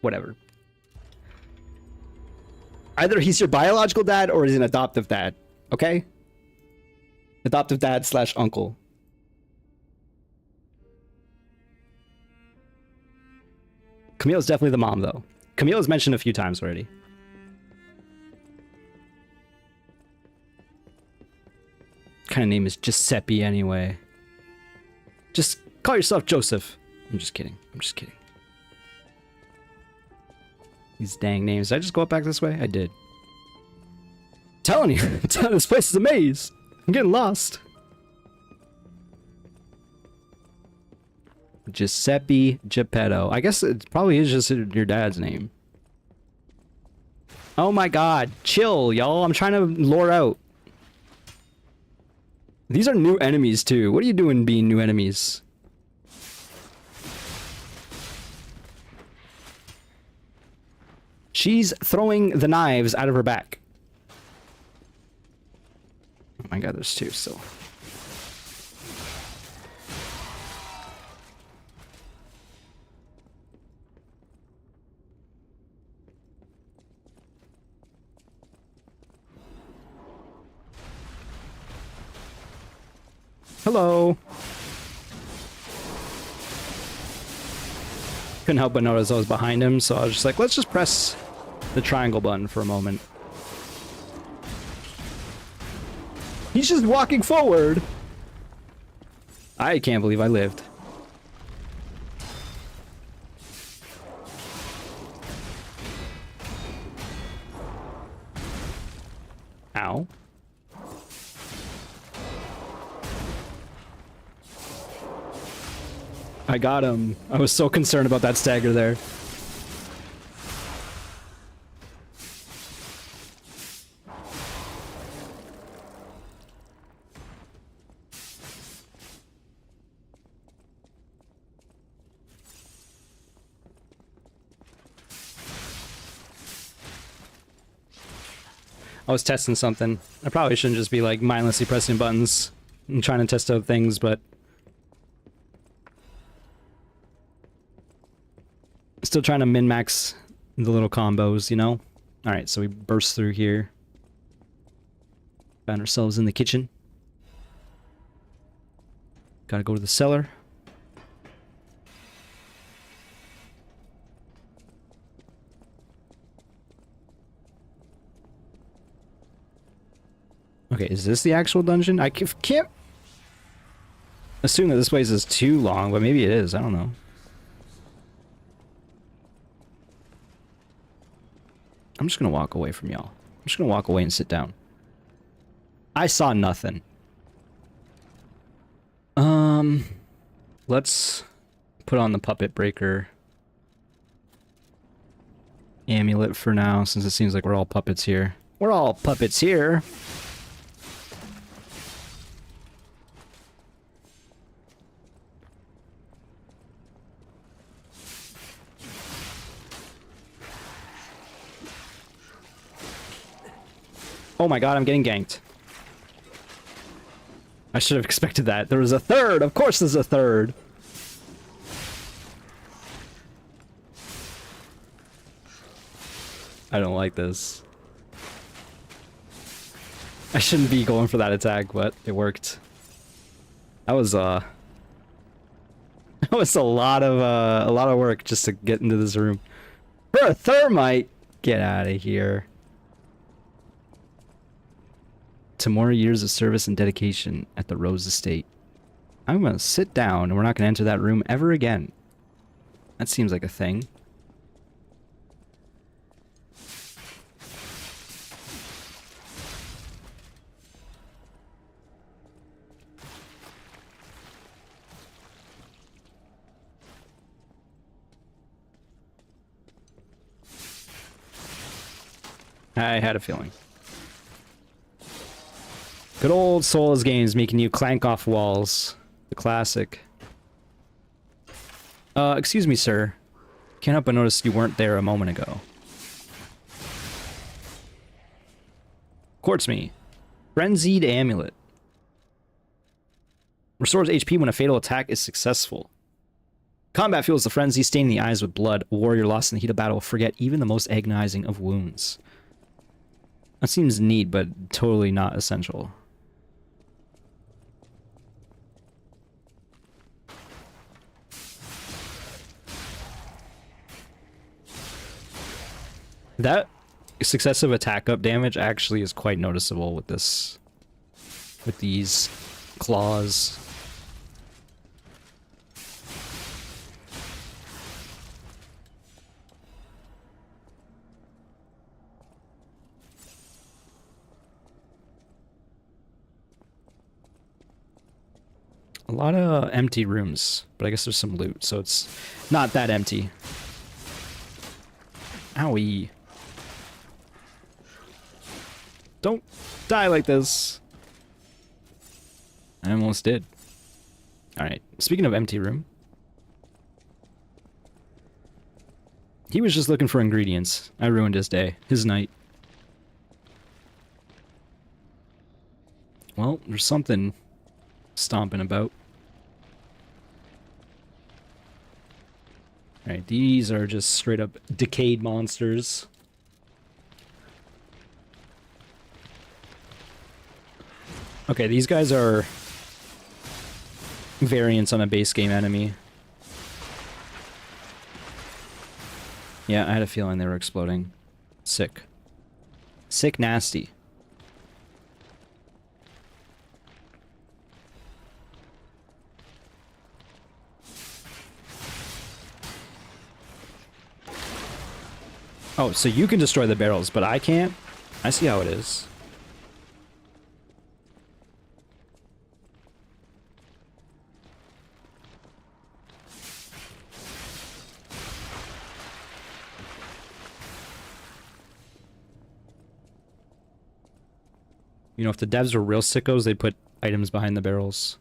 Whatever. Either he's your biological dad or he's an adoptive dad. Okay? Adoptive dad / uncle. Camille's definitely the mom, though. Camille's mentioned a few times already. What kind of name is Giuseppe, anyway? Just call yourself Joseph. I'm just kidding. I'm just kidding. These dang names. Did I just go up back this way? I did. Telling you, this place is a maze. I'm getting lost. Giuseppe Geppetto. I guess it probably is just your dad's name. Oh my god. Chill, y'all. I'm trying to lore out. These are new enemies, too. What are you doing being new enemies? She's throwing the knives out of her back. Oh my god, there's two still. Hello. Couldn't help but notice I was behind him, so I was just like, let's just press the triangle button for a moment. He's just walking forward. I can't believe I lived. Ow. I got him. I was so concerned about that stagger there. I was testing something. I probably shouldn't just be like mindlessly pressing buttons and trying to test out things, but still trying to min-max the little combos, you know? Alright, so we burst through here. Found ourselves in the kitchen. Gotta go to the cellar. Okay, is this the actual dungeon? I can't assume that this place is too long, but maybe it is. I don't know. I'm just gonna walk away from y'all. I'm just gonna walk away and sit down. I saw nothing. Let's put on the puppet breaker amulet for now, since it seems like we're all puppets here. We're all puppets here. Oh my god, I'm getting ganked. I should have expected that. There was a third! Of course there's a third! I don't like this. I shouldn't be going for that attack, but it worked. That was that was a lot of work just to get into this room. For a thermite! Get out of here. To more years of service and dedication at the Rose Estate. I'm gonna sit down and we're not gonna enter that room ever again. That seems like a thing. I had a feeling. Good old Souls games making you clank off walls. The classic. Excuse me, sir. Can't help but notice you weren't there a moment ago. Quartz me. Frenzied Amulet. Restores HP when a fatal attack is successful. Combat fuels the frenzy, staining the eyes with blood. A warrior lost in the heat of battle will forget even the most agonizing of wounds. That seems neat, but totally not essential. That successive attack up damage actually is quite noticeable with this, with these claws. A lot of empty rooms, but I guess there's some loot, so it's not that empty. Owie. Don't die like this. I almost did. Alright, speaking of empty room. He was just looking for ingredients. I ruined his day. His night. Well, there's something stomping about. Alright, these are just straight up decayed monsters. Okay, these guys are variants on a base game enemy. Yeah, I had a feeling they were exploding. Sick. Sick nasty. Oh, so you can destroy the barrels, but I can't? I see how it is. You know, if the devs were real sickos, they'd put items behind the barrels.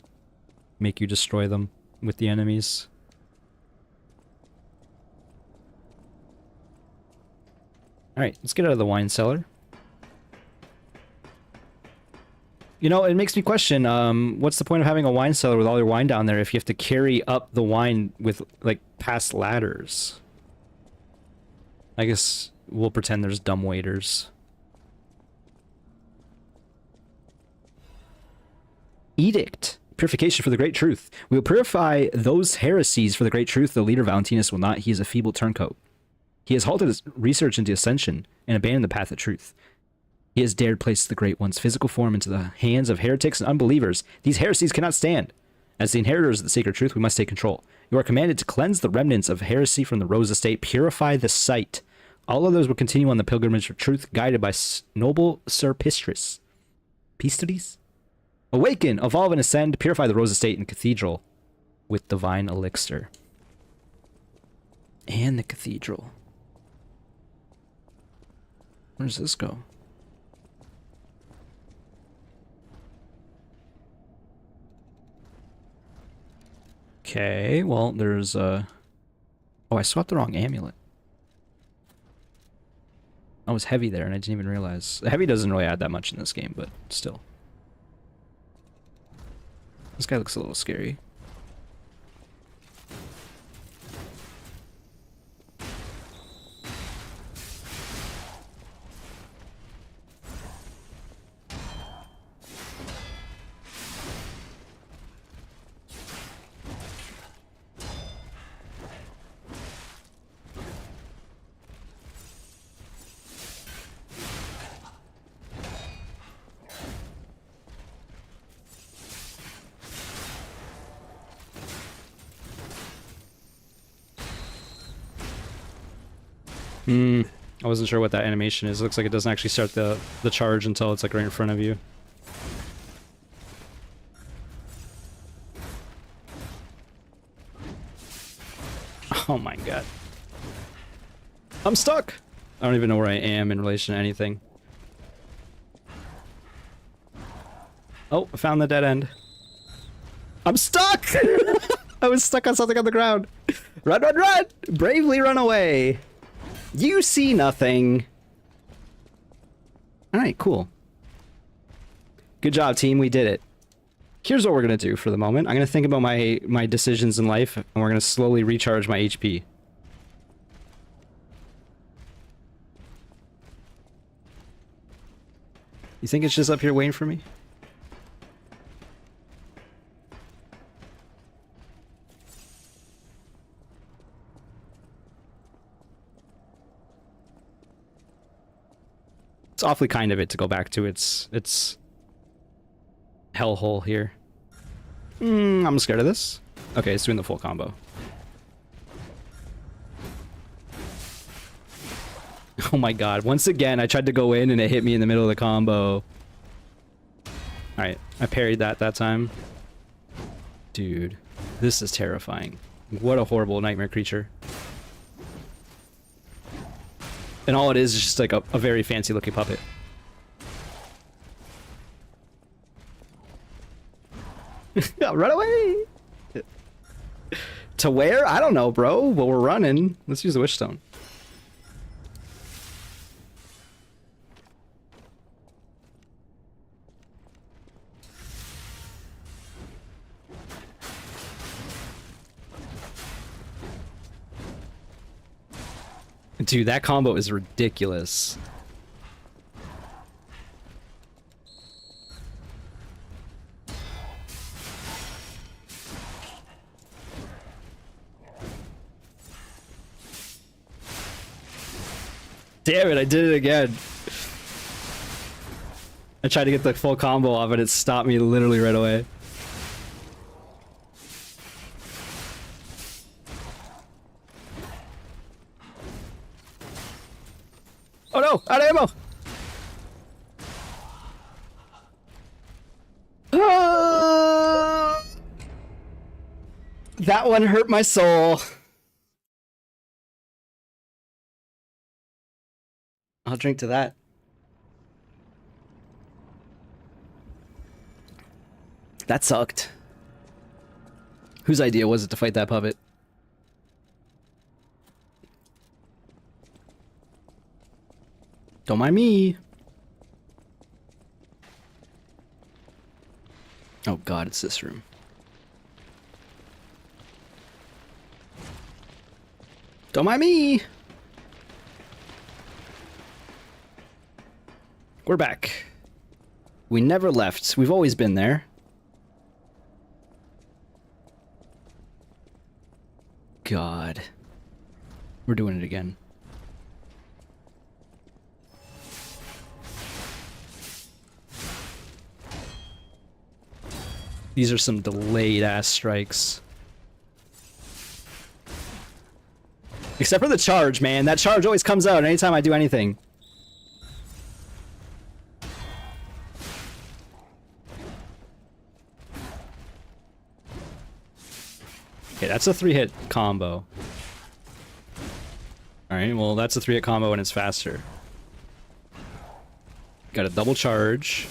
Make you destroy them with the enemies. Alright, let's get out of the wine cellar. You know, it makes me question, what's the point of having a wine cellar with all your wine down there if you have to carry up the wine with, like, past ladders? I guess we'll pretend there's dumb waiters. Edict. Purification for the great truth. We will purify those heresies for the great truth. The leader Valentinus will not. He is a feeble turncoat. He has halted his research into ascension and abandoned the path of truth. He has dared place the Great One's physical form into the hands of heretics and unbelievers. These heresies cannot stand. As the inheritors of the sacred truth, we must take control. You are commanded to cleanse the remnants of heresy from the Rose Estate. Purify the site. All others will continue on the pilgrimage of truth, guided by noble Sir Pistris. Pistris? Awaken, evolve, and ascend. Purify the Rose Estate and Cathedral with divine elixir. And the Cathedral. Where does this go? Okay, well, there's oh, I swapped the wrong amulet. I was heavy there and I didn't even realize. Heavy doesn't really add that much in this game, but still. This guy looks a little scary. I wasn't sure what that animation is. It looks like it doesn't actually start the charge until it's like right in front of you. Oh my god. I'm stuck! I don't even know where I am in relation to anything. Oh, I found the dead end. I'm stuck! I was stuck on something on the ground. Run, run, run! Bravely run away! You see nothing. Alright, cool. Good job, team. We did it. Here's what we're gonna do for the moment. I'm gonna think about my decisions in life, and we're gonna slowly recharge my HP. You think it's just up here waiting for me? It's awfully kind of it to go back to its hellhole here. I'm scared of this. Okay, it's doing the full combo. Oh my god, once again I tried to go in and it hit me in the middle of the combo. Alright, I parried that time. Dude, this is terrifying. What a horrible nightmare creature. And all it is just like a very fancy looking puppet. Run away! To where? I don't know, bro. But we're running. Let's use the Wish Stone. Dude, that combo is ridiculous. Damn it, I did it again. I tried to get the full combo off and it stopped me literally right away. Oh no! Out of ammo! That one hurt my soul. I'll drink to that. That sucked. Whose idea was it to fight that puppet? Don't mind me. Oh god, it's this room. Don't mind me. We're back. We never left. We've always been there. God. We're doing it again. These are some delayed ass strikes. Except for the charge, man. That charge always comes out anytime I do anything. Okay, that's a 3-hit combo. Alright, well, that's a 3-hit combo and it's faster. Got a double charge.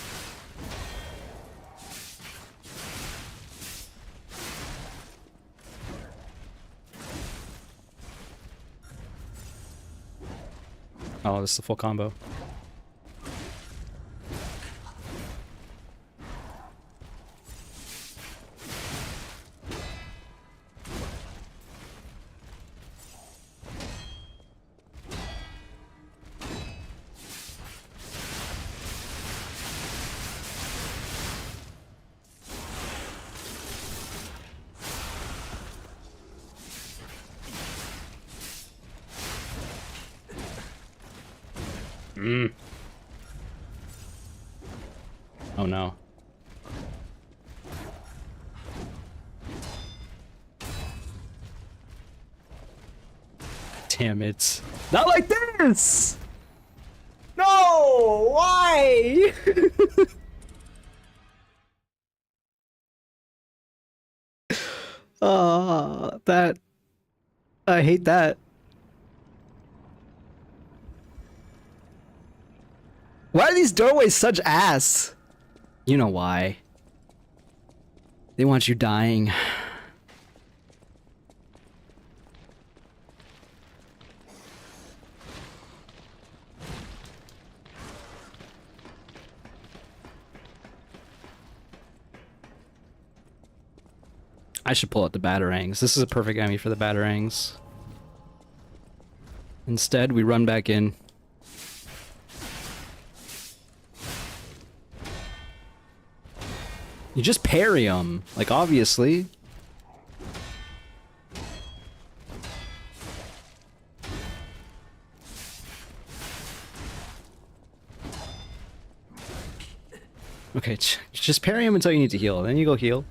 Oh, this is the full combo. Oh no. Damn it. Not like this! No! Why? That... I hate that. Why are these doorways such ass? You know why. They want you dying. I should pull out the batarangs. This is a perfect enemy for the batarangs. Instead, we run back in. You just parry them, like obviously. Okay, just parry him until you need to heal, then you go heal.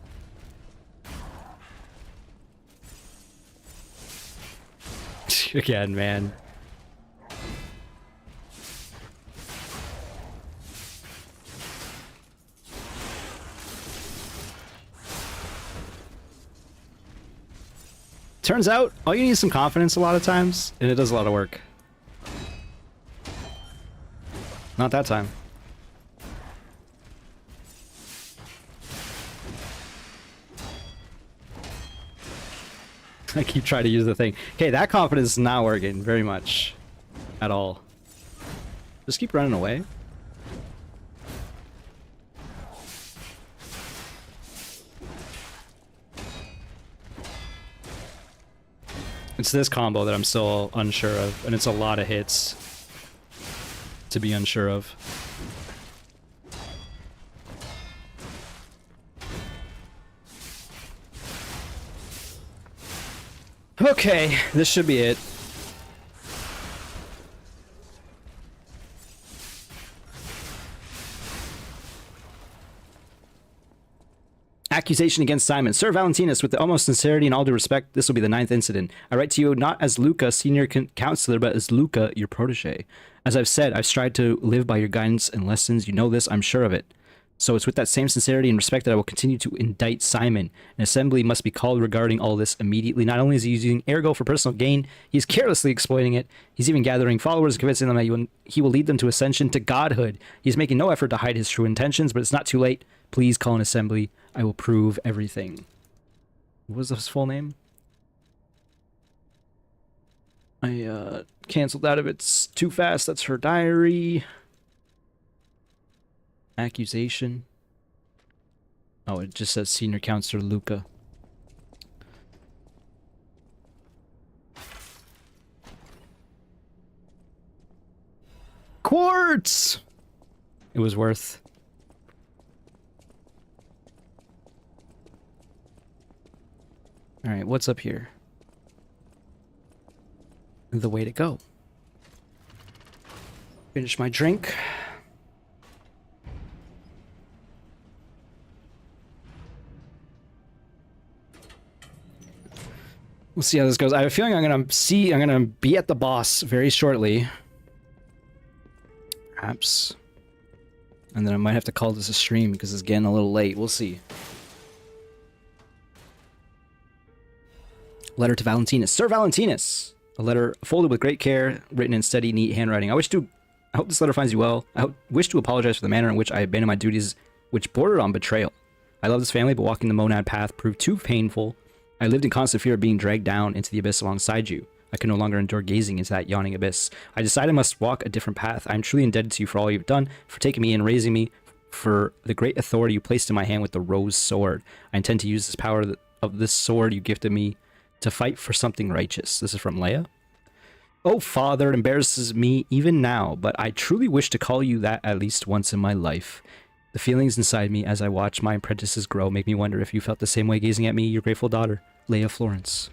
Again, man. Turns out, all you need is some confidence a lot of times, and it does a lot of work. Not that time. I keep trying to use the thing. Okay, that confidence is not working very much. At all. Just keep running away. It's this combo that I'm still unsure of, and it's a lot of hits to be unsure of. Okay, this should be it. Accusation against Simon. Sir Valentinus, with the utmost sincerity and all due respect, this will be the 9th incident. I write to you not as Luca, senior counselor, but as Luca, your protege. As I've said, I've strived to live by your guidance and lessons. You know this, I'm sure of it. So it's with that same sincerity and respect that I will continue to indict Simon. An assembly must be called regarding all this immediately. Not only is he using Ergo for personal gain, he's carelessly exploiting it. He's even gathering followers, convincing them that he will lead them to ascension to godhood. He's making no effort to hide his true intentions, but it's not too late. Please call an assembly. I will prove everything. What was his full name? I canceled out of it too fast. That's her diary. Accusation. Oh, it just says Senior Counselor Luca. Quartz! It was worth. Alright, what's up here? The way to go. Finish my drink. We'll see how this goes. I have a feeling I'm gonna be at the boss very shortly. Perhaps. And then I might have to call this a stream because it's getting a little late. We'll see. Letter to Valentinus. Sir Valentinus! A letter folded with great care, written in steady, neat handwriting. I hope this letter finds you well. Wish to apologize for the manner in which I abandoned my duties, which bordered on betrayal. I love this family, but walking the monad path proved too painful. I lived in constant fear of being dragged down into the abyss alongside you. I could no longer endure gazing into that yawning abyss. I decided I must walk a different path. I am truly indebted to you for all you've done, for taking me and raising me, for the great authority you placed in my hand with the rose sword. I intend to use this power of this sword you gifted me to fight for something righteous. This is from Leia. Oh, Father, it embarrasses me even now, but I truly wish to call you that at least once in my life. The feelings inside me as I watch my apprentices grow make me wonder if you felt the same way gazing at me, your grateful daughter, Leia Florence.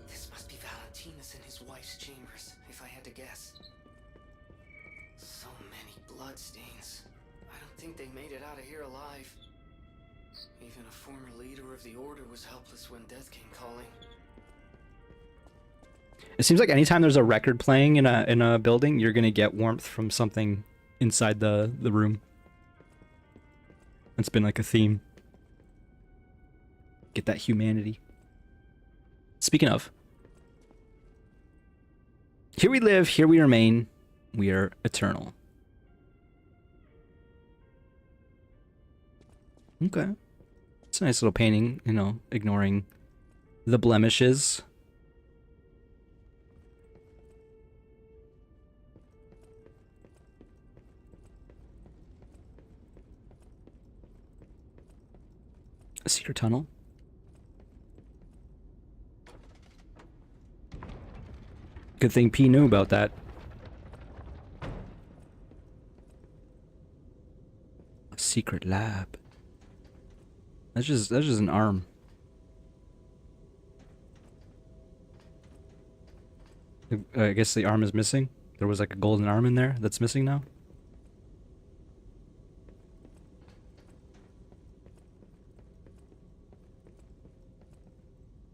This must be Valentinus in his wife's chambers, if I had to guess. So many bloodstains. I don't think they made it out of here alive. Even a former leader of the Order was helpless when death came calling.
It seems like anytime there's a record playing in a building, you're gonna get warmth from something inside the room. It's been like a theme. Get that humanity. Speaking of, here we live, here we remain, we are eternal. Okay. It's a nice little painting, you know, ignoring the blemishes. A secret tunnel. Good thing P knew about that. A secret lab. That's just an arm. I guess the arm is missing. There was like a golden arm in there that's missing now.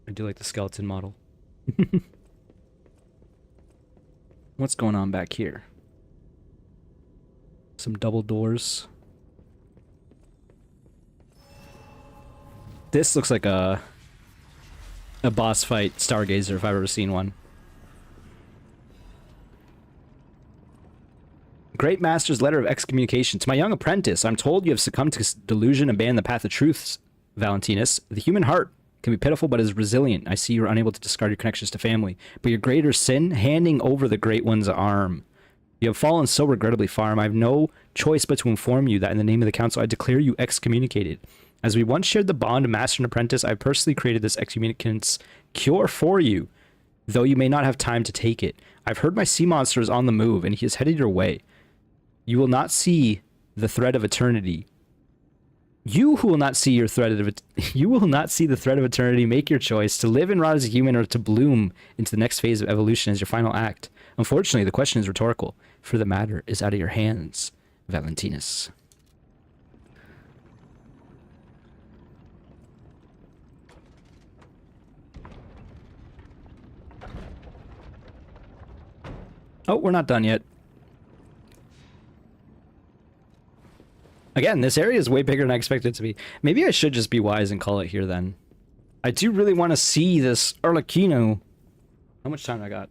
I do like the skeleton model. What's going on back here? Some double doors. This looks like a boss fight Stargazer if I've ever seen one. Great Master's letter of excommunication. To my young apprentice, I'm told you have succumbed to delusion and abandoned the path of truth, Valentinus. The human heart can be pitiful but is resilient. I see you are unable to discard your connections to family. But your greater sin, handing over the Great One's arm. You have fallen so regrettably far, I have no choice but to inform you that in the name of the Council, I declare you excommunicated. As we once shared the bond of master and apprentice, I personally created this excommunicant's cure for you, though you may not have time to take it. I've heard my sea monster is on the move, and he is headed your way. You will not see the thread of eternity. You who will not see your thread of you will not see the thread of eternity. Make your choice to live and rot as a human, or to bloom into the next phase of evolution as your final act. Unfortunately, the question is rhetorical, for the matter is out of your hands, Valentinus. Oh, we're not done yet. Again, this area is way bigger than I expected it to be. Maybe I should just be wise and call it here then. I do really want to see this Arlecchino. How much time I got?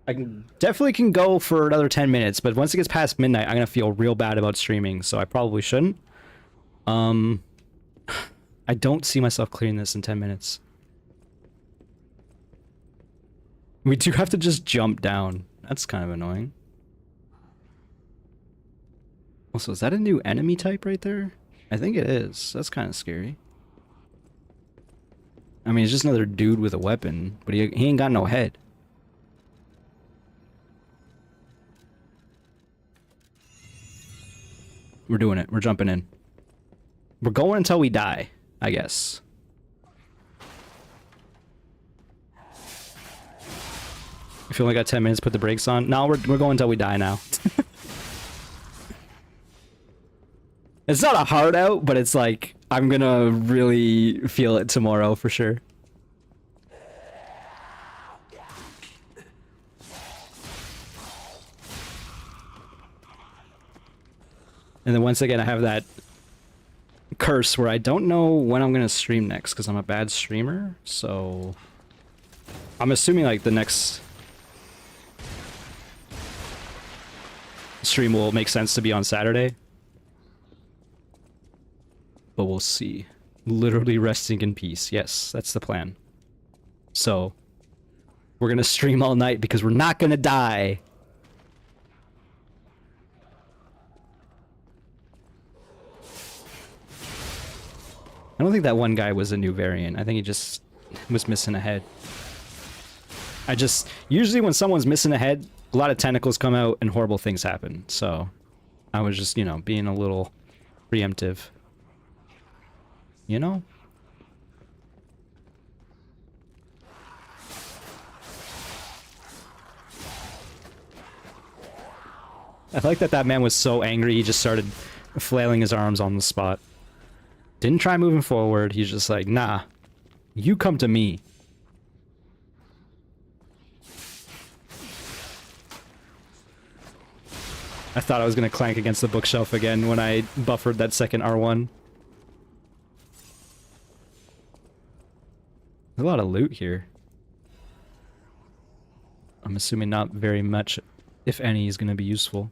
I definitely can go for another 10 minutes, but once it gets past midnight, I'm going to feel real bad about streaming, so I probably shouldn't. I don't see myself clearing this in 10 minutes. We do have to just jump down. That's kind of annoying. Also, is that a new enemy type right there? I think it is. That's kind of scary. I mean, it's just another dude with a weapon, but he ain't got no head. We're doing it. We're jumping in. We're going until we die, I guess. If you only got 10 minutes, put the brakes on. No, we're going until we die now. It's not a hard out, but it's like, I'm gonna really feel it tomorrow for sure. And then once again, I have that curse where I don't know when I'm gonna stream next because I'm a bad streamer. So I'm assuming like the next stream will make sense to be on Saturday. But we'll see. Literally resting in peace. Yes, that's the plan. So we're gonna stream all night because we're not gonna die. I don't think that one guy was a new variant. I think he just was missing a head. Usually when someone's missing a head, a lot of tentacles come out and horrible things happen. So I was just, you know, being a little preemptive. You know? I like that man was so angry he just started flailing his arms on the spot. Didn't try moving forward. He's just like, nah, you come to me. I thought I was gonna clank against the bookshelf again when I buffered that second R1. There's a lot of loot here. I'm assuming not very much, if any, is gonna be useful.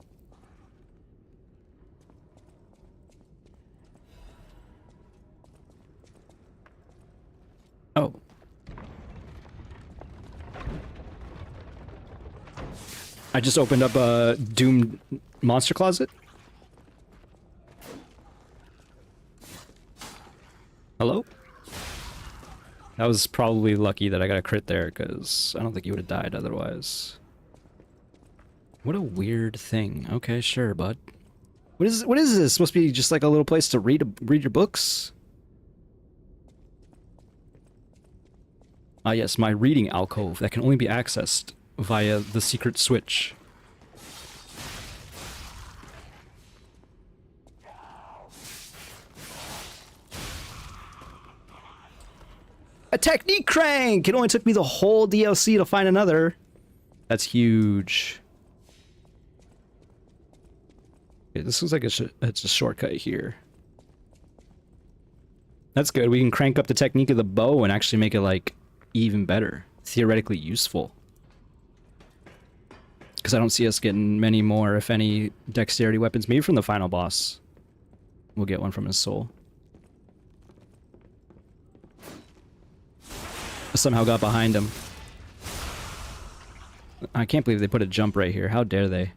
Oh. I just opened up a Doom monster closet. Hello? That was probably lucky that I got a crit there, because I don't think you would have died otherwise. What a weird thing. Okay, sure, bud. What is this? Supposed to be just like a little place to read your books? Ah yes, my reading alcove that can only be accessed via the secret switch. A technique crank! It only took me the whole DLC to find another. That's huge. Okay, this looks like it's a shortcut here. That's good. We can crank up the technique of the bow and actually make it like even better. Theoretically useful. Because I don't see us getting many more, if any, dexterity weapons. Maybe from the final boss. We'll get one from his soul. I somehow got behind him. I can't believe they put a jump right here. How dare they?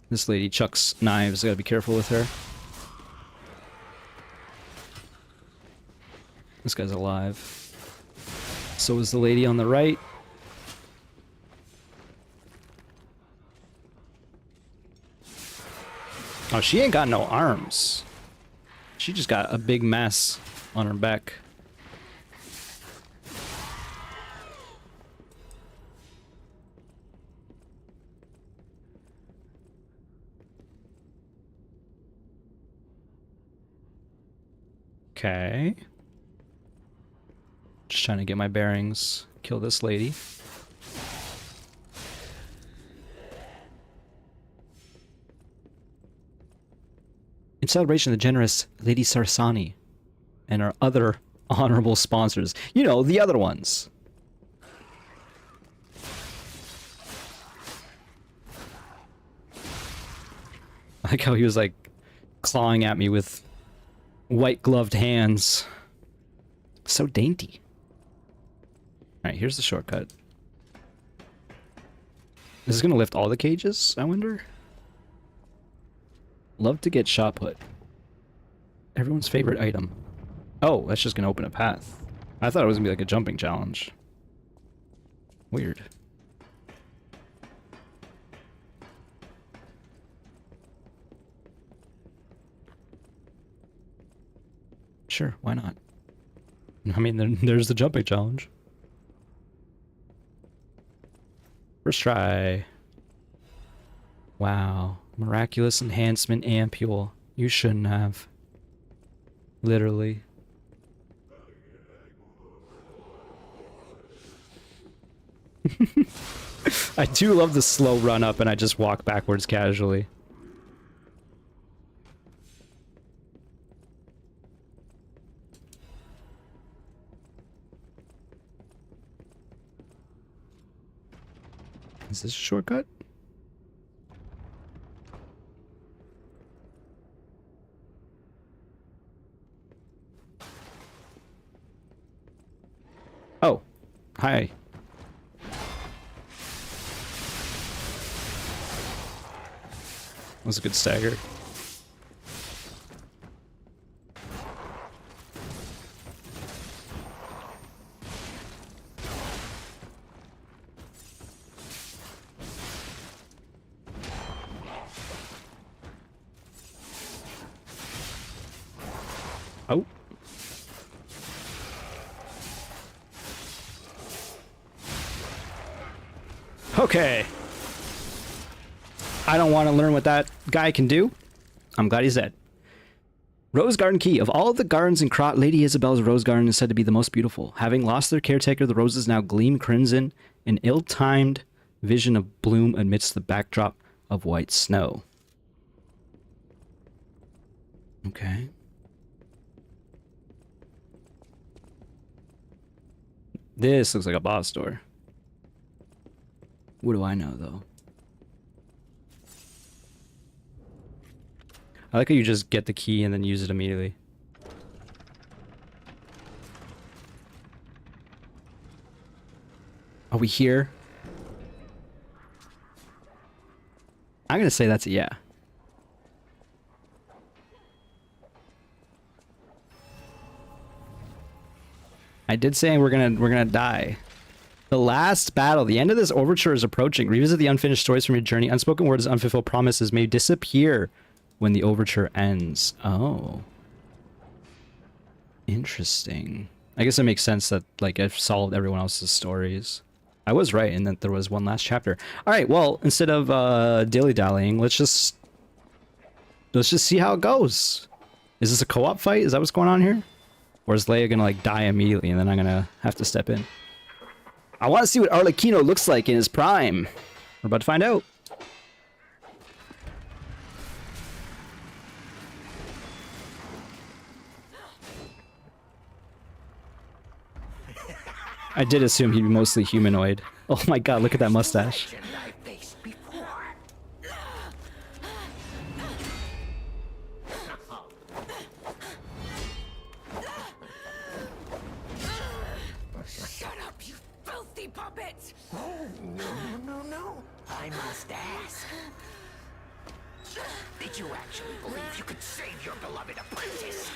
This lady chucks knives. I gotta be careful with her. This guy's alive. So is the lady on the right. Oh, she ain't got no arms. She just got a big mess on her back. Okay. Just trying to get my bearings. Kill this lady. In celebration of the generous Lady Sarsani and our other honorable sponsors. You know, the other ones. I like how he was like clawing at me with white gloved hands. So dainty. Alright, here's the shortcut. Is this gonna lift all the cages, I wonder? Love to get shot put. Everyone's favorite item. Oh, that's just gonna open a path. I thought it was gonna be like a jumping challenge. Weird. Sure, why not? I mean, there's the jumping challenge. First try. Wow. Miraculous enhancement ampule. You shouldn't have. Literally. I do love the slow run up and I just walk backwards casually. Is this a shortcut? Oh, hi. That was a good stagger. Oh. Okay. I don't want to learn what that guy can do. I'm glad he's dead. Rose Garden Key. Of all of the gardens in Krot, Lady Isabel's Rose Garden is said to be the most beautiful. Having lost their caretaker, the roses now gleam crimson, an ill-timed vision of bloom amidst the backdrop of white snow. Okay. This looks like a boss door. What do I know, though? I like how you just get the key and then use it immediately. Are we here? I'm gonna say that's a yeah. I did say we're gonna die. The last battle. The end of this overture is approaching. Revisit the unfinished stories from your journey. Unspoken words, unfulfilled promises may disappear when the overture ends. Oh. Interesting. I guess it makes sense that, like, I've solved everyone else's stories. I was right in that there was one last chapter. Alright, well, instead of dilly-dallying, let's just see how it goes. Is this a co-op fight? Is that what's going on here? Or is Leia gonna, like, die immediately and then I'm gonna have to step in? I want to see what Arlecchino looks like in his prime. We're about to find out. I did assume he'd be mostly humanoid. Oh my god, look at that mustache.
Shut up, you filthy puppet! No. I must ask. Did you actually believe you could save your beloved apprentice?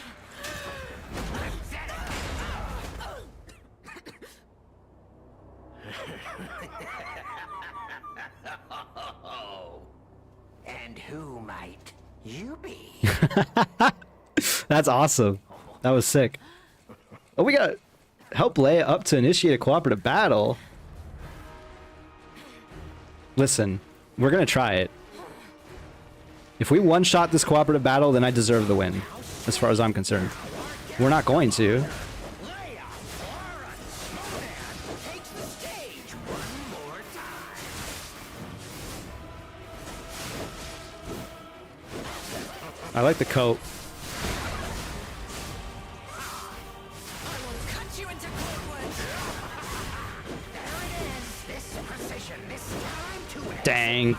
And who might you be?
That's awesome. That was sick. Oh, we got help Leia up to initiate a cooperative battle. Listen, we're gonna try it. If we one-shot this cooperative battle, then I deserve the win, as far as I'm concerned. We're not going to. I like the coat. Dang.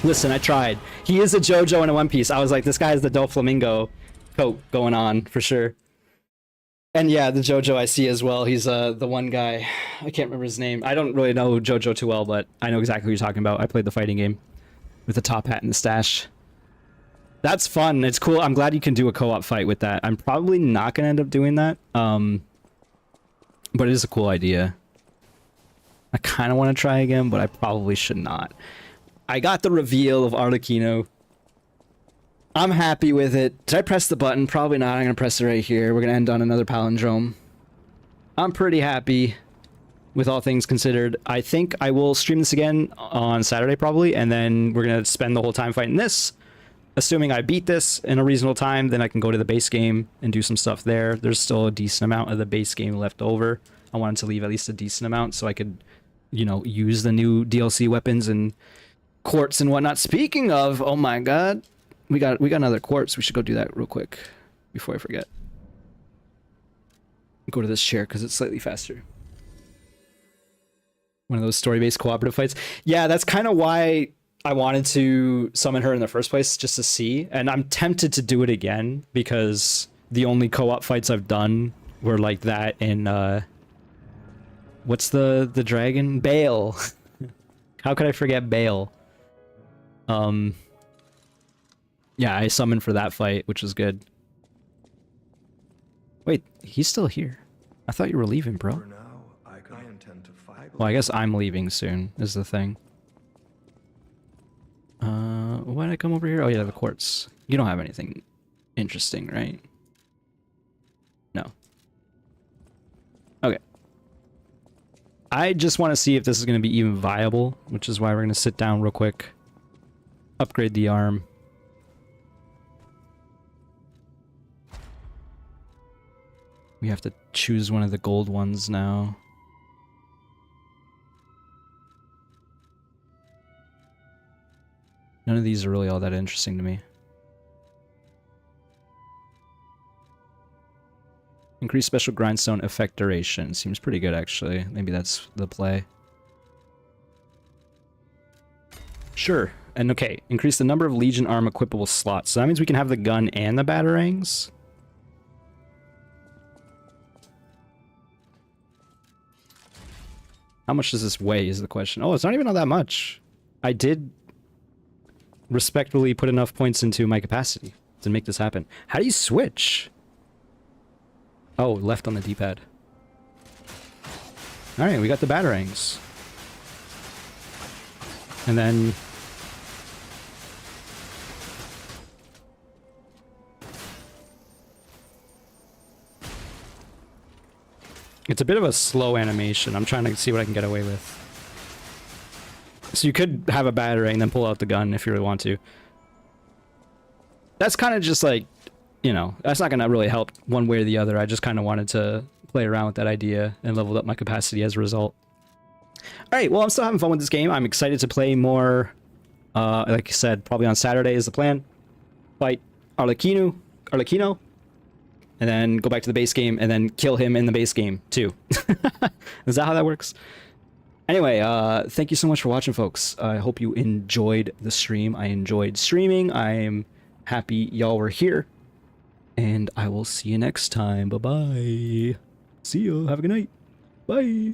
Listen, I tried. He is a JoJo in a One Piece. I was like, this guy has the Doflamingo coat going on for sure. And yeah, the JoJo I see as well. He's the one guy. I can't remember his name. I don't really know JoJo too well, but I know exactly who you're talking about. I played the fighting game with the top hat and the stash. That's fun. It's cool. I'm glad you can do a co-op fight with that. I'm probably not going to end up doing that. But it is a cool idea. I kind of want to try again, but I probably should not. I got the reveal of Arlecchino. I'm happy with it. Did I press the button? Probably not. I'm going to press it right here. We're going to end on another palindrome. I'm pretty happy with all things considered. I think I will stream this again on Saturday probably, and then we're going to spend the whole time fighting this. Assuming I beat this in a reasonable time, then I can go to the base game and do some stuff there. There's still a decent amount of the base game left over. I wanted to leave at least a decent amount so I could, you know, use the new DLC weapons and quartz and whatnot. Speaking of, oh my god, we got another quartz. We should go do that real quick before I forget. Go to this chair because it's slightly faster. One of those story-based cooperative fights. Yeah, that's kind of why I wanted to summon her in the first place, just to see. And I'm tempted to do it again because the only co-op fights I've done were like that in what's the dragon? Bale. How could I forget Bale? Yeah, I summoned for that fight, which was good. Wait, he's still here. I thought you were leaving, bro.
For now, I intend to fight.
Well, I guess I'm leaving soon, is the thing. Why did I come over here? Oh, yeah, the quartz. You don't have anything interesting, right? No. Okay. I just want to see if this is going to be even viable, which is why we're going to sit down real quick. Upgrade the arm. We have to choose one of the gold ones now. None of these are really all that interesting to me. Increase special grindstone effect duration. Seems pretty good, actually. Maybe that's the play. Sure. And okay, increase the number of Legion arm equipable slots. So that means we can have the gun and the batarangs. How much does this weigh is the question. Oh, it's not even all that much. I did respectfully put enough points into my capacity to make this happen. How do you switch? Oh, left on the D-pad. Alright, we got the batarangs. And then... it's a bit of a slow animation. I'm trying to see what I can get away with. So you could have a batarang and then pull out the gun if you really want to. That's kind of just like, you know, that's not going to really help one way or the other. I just kind of wanted to play around with that idea and leveled up my capacity as a result. Alright, well, I'm still having fun with this game. I'm excited to play more. Like I said, probably on Saturday is the plan. Fight Arlecchino, and then go back to the base game and then kill him in the base game too. Is that how that works? Anyway, thank you so much for watching, folks. I hope you enjoyed the stream. I enjoyed streaming. I'm happy y'all were here. And I will see you next time. Bye-bye. See ya. Have a good night. Bye.